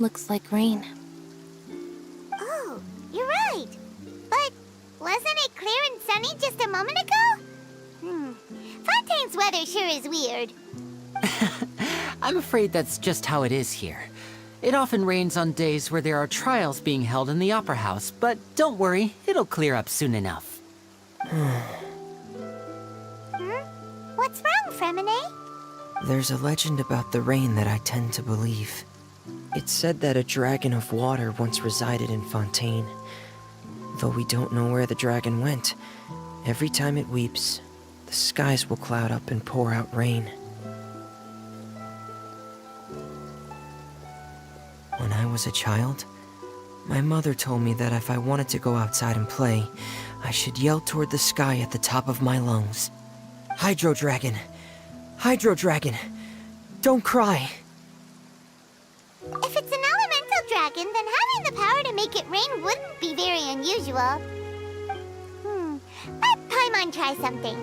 Looks like rain. Oh, you're right. But wasn't it clear and sunny just a moment ago? Fontaine's weather sure is weird. I'm afraid that's just how it is here. It often rains on days where there are trials being held in the Opera House, but don't worry, it'll clear up soon enough. What's wrong, Fremine? There's a legend about the rain that I tend to believe. It's said that a dragon of water once resided in Fontaine. Though we don't know where the dragon went, every time it weeps, the skies will cloud up and pour out rain. When I was a child, my mother told me that if I wanted to go outside and play, I should yell toward the sky at the top of my lungs. Hydro Dragon! Hydro Dragon! Don't cry! If it's an elemental dragon, then having the power to make it rain wouldn't be very unusual. Let Paimon try something.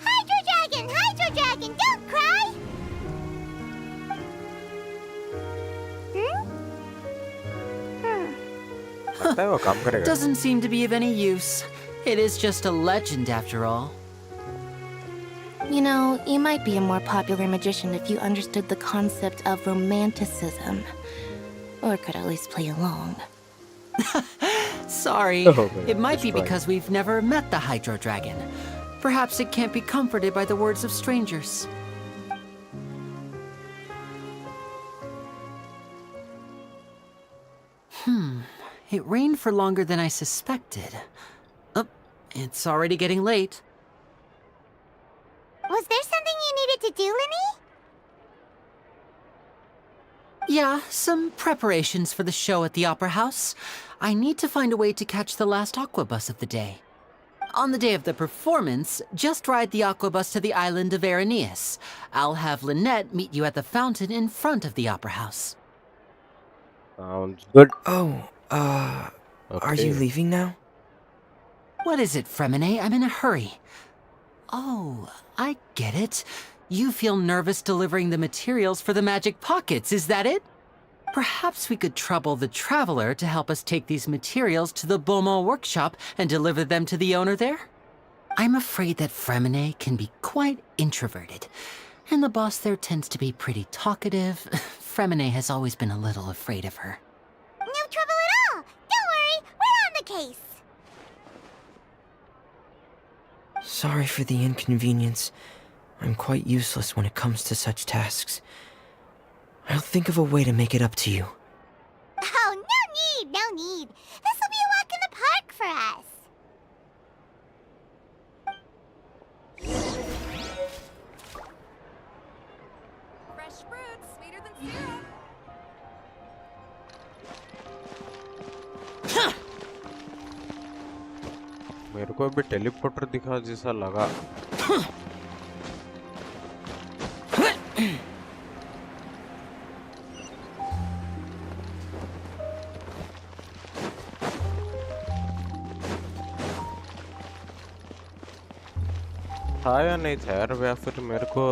Hydro Dragon, don't cry! Doesn't seem to be of any use. It is just a legend after all. You know, you might be a more popular magician if you understood the concept of romanticism. Or could at least play along. Sorry. It might be because we've never met the Hydro Dragon. Perhaps it can't be comforted by the words of strangers. It rained for longer than I suspected. Oh, it's already getting late. Was there something you needed to do, Linny? Yeah, some preparations for the show at the Opera House. I need to find a way to catch the last aqua bus of the day. On the day of the performance, just ride the aqua bus to the island of Araneus. I'll have Lynette meet you at the fountain in front of the Opera House. Sounds good. Oh, are you leaving now? What is it, Fremine? I'm in a hurry. Oh, I get it. You feel nervous delivering the materials for the magic pockets, is that it? Perhaps we could trouble the Traveler to help us take these materials to the Beaumont workshop and deliver them to the owner there? I'm afraid that Fremine can be quite introverted, and the boss there tends to be pretty talkative. Fremine has always been a little afraid of her. No trouble at all! Don't worry, we're on the case! Sorry for the inconvenience. I'm quite useless when it comes to such tasks. I'll think of a way to make it up to you. Oh, no need! This'll be a walk in the park for us! Fresh fruit, sweeter than syrup. मेरे को अभी teleporter दिखा जैसा लगा। था या नहीं था यार, या फिर मेरे को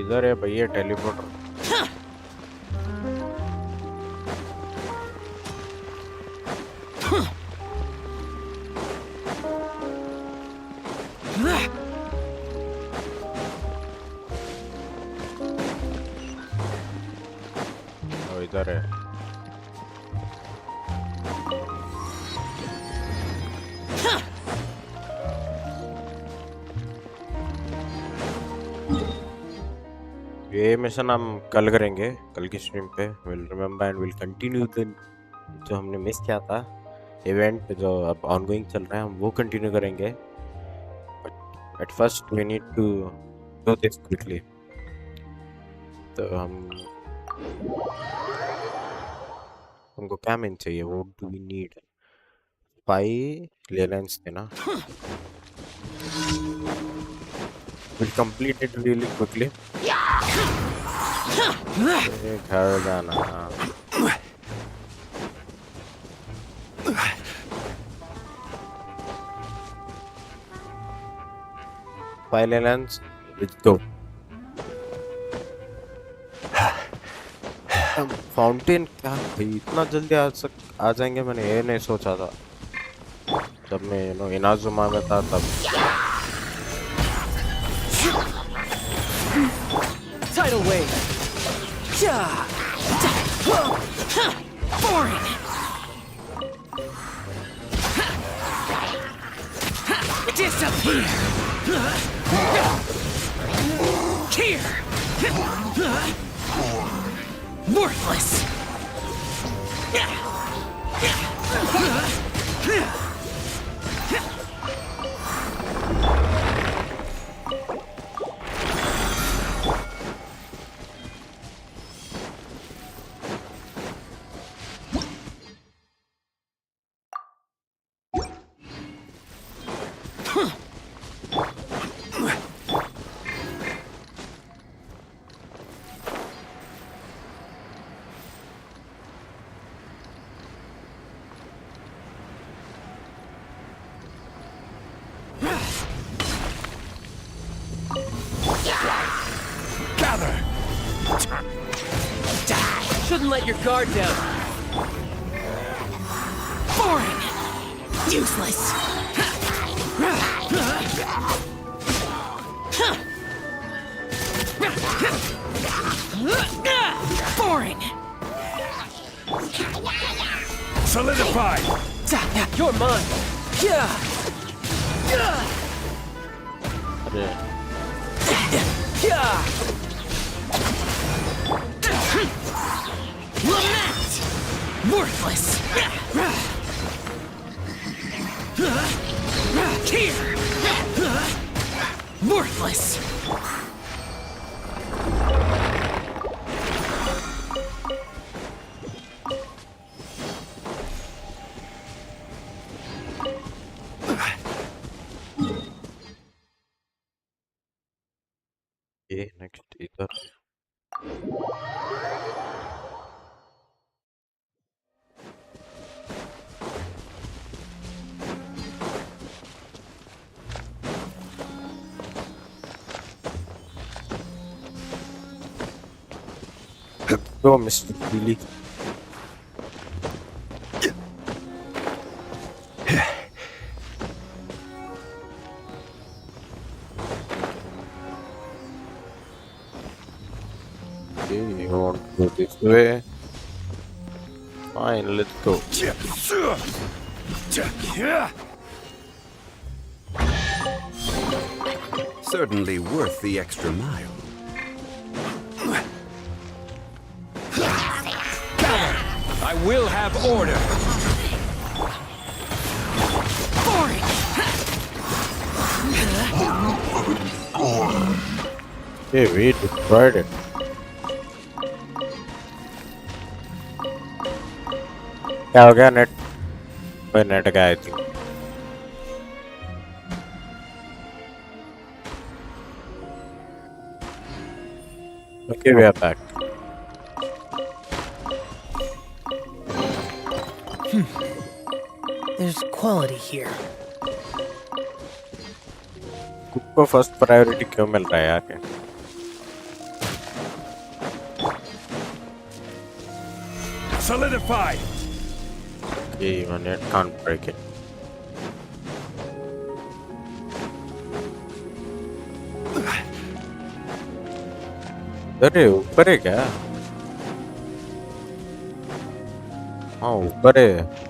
इधर है भैया टेलीपोर्टर। इधर है। ये मिशन हम कल करेंगे, कल की स्ट्रीम पे। Will remember and will continue the जो हमने मिस किया था इवेंट, जो अब ऑनगोइंग चल रहा है, हम वो कंटिन्यू करेंगे। But at first we need to do this quickly. तो हमको क्या मेन चाहिए, वो डू वी नीड 5 ले लेंस थे ना। We'll complete it really quickly. घर जाना। File lens, let's go. Fountain क्या भाई, इतना जल्दी आ जाएंगे, मैंने ये नहीं सोचा था। जब मैं इनाजुमा में था तब। Tidal wave. Boring. Disappear. Here. Worthless. Shouldn't let your guard down. Boring. Useless. Boring. Solidify. You're mine. Lament! Worthless. Here. Worthless. ये नेक्स्ट इधर। Go, Mr. Billy. Okay, you want to go this way? Fine, let's go. Certainly worth the extra mile. I will have order. Okay, we destroyed it. क्या हो गया net पे net गया I think Okay, we are back. There's quality here. को first priority क्यों मिल रहा है यार? Solidified. Okay, man, it can't break it. अरे ऊपर है क्या? हाँ ऊपर है.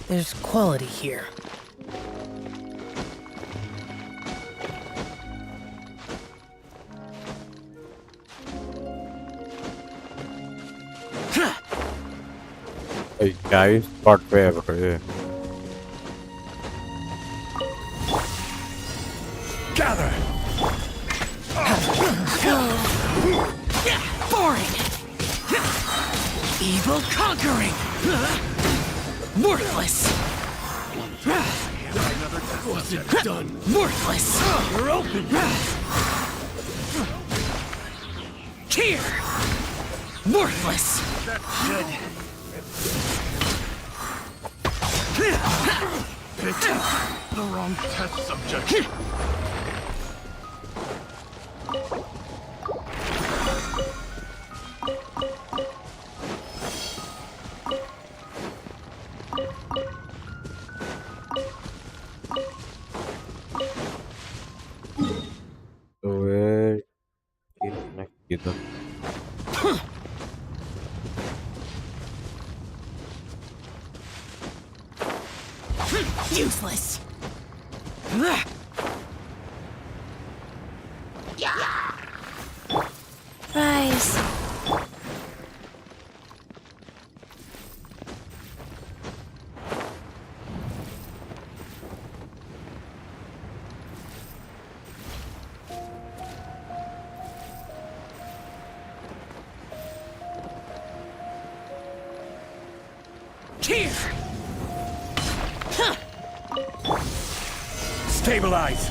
There's quality here. Hey guys, spot where है? Gather. Boring. Evil conquering. Worthless. Wasn't done. Worthless. You're open. Here. Worthless. That's good. Picked the wrong test subject. Where is next? Useless. Rise. Here. Stabilize.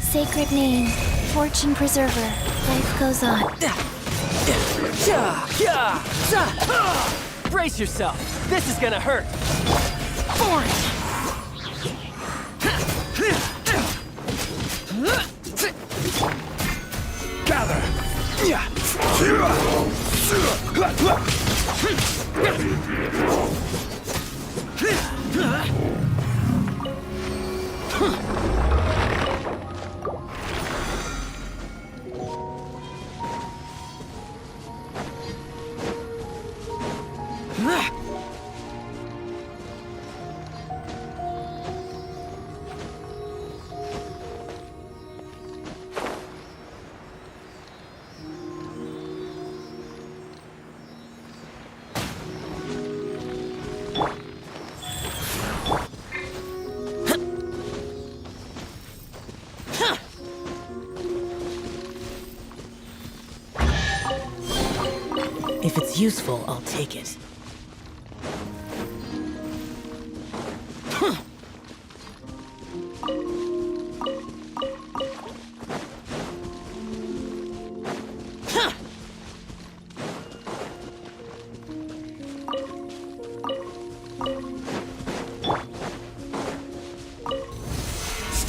Sacred name, fortune preserver. Life goes on. Brace yourself. This is gonna hurt. Boring. Gather. If it's useful, I'll take it.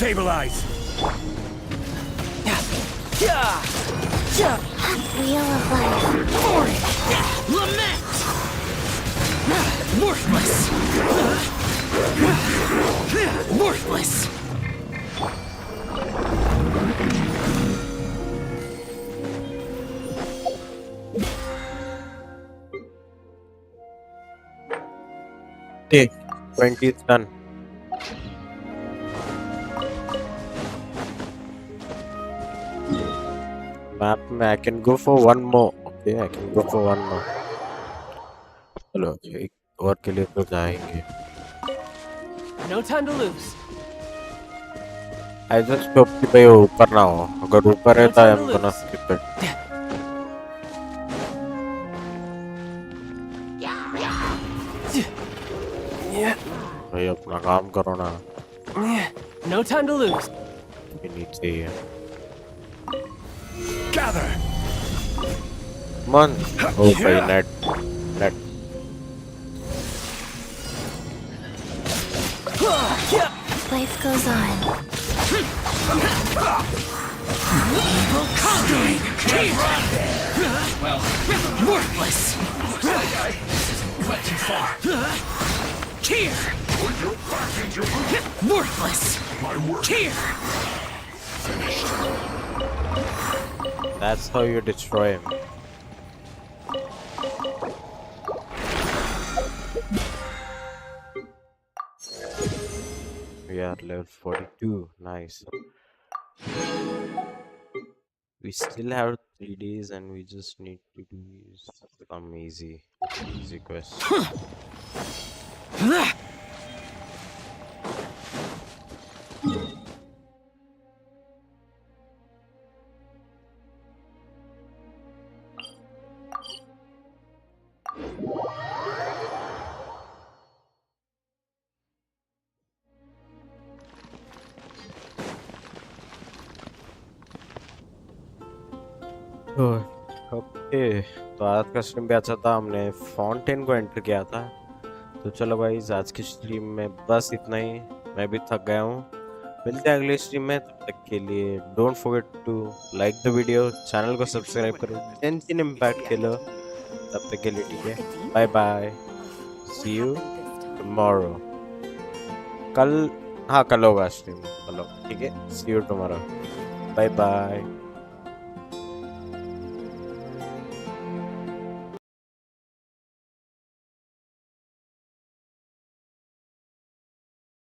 Stabilize! Wheel of life. Lament! Worthless! Worthless! Okay, 20 is done. Map में I can go for one more. Okay, I can go for one more. चलो एक और के लिए तो जाएंगे. No time to lose. I just hope कि भाई वो ऊपर ना हो. अगर ऊपर है तो I am gonna skip it. भाई अपना काम करो ना. No time to lose. ये नीचे ही है. Gather! Come on. Oh भाई net. Life goes on. Worthless! Here! Worthless! Here! That's how you destroy him. We are level 42. Nice. We still have 3 days and we just need to do some easy quests. Okay तो आज का stream भी अच्छा था. हमने fountain को enter किया था. तो चलो भाई आज की स्ट्रीम में बस इतना ही. मैं भी थक गया हूँ. मिलते हैं अगले स्ट्रीम में. तब तक के लिए don't forget to like the video. Channel को सब्सक्राइब करो. जेंशिन इम्पैक्ट खेलो. तब तक के लिए ठीक है. Bye bye. See you tomorrow. कल होगा स्ट्रीम. चलो ठीक है. See you tomorrow. Bye bye.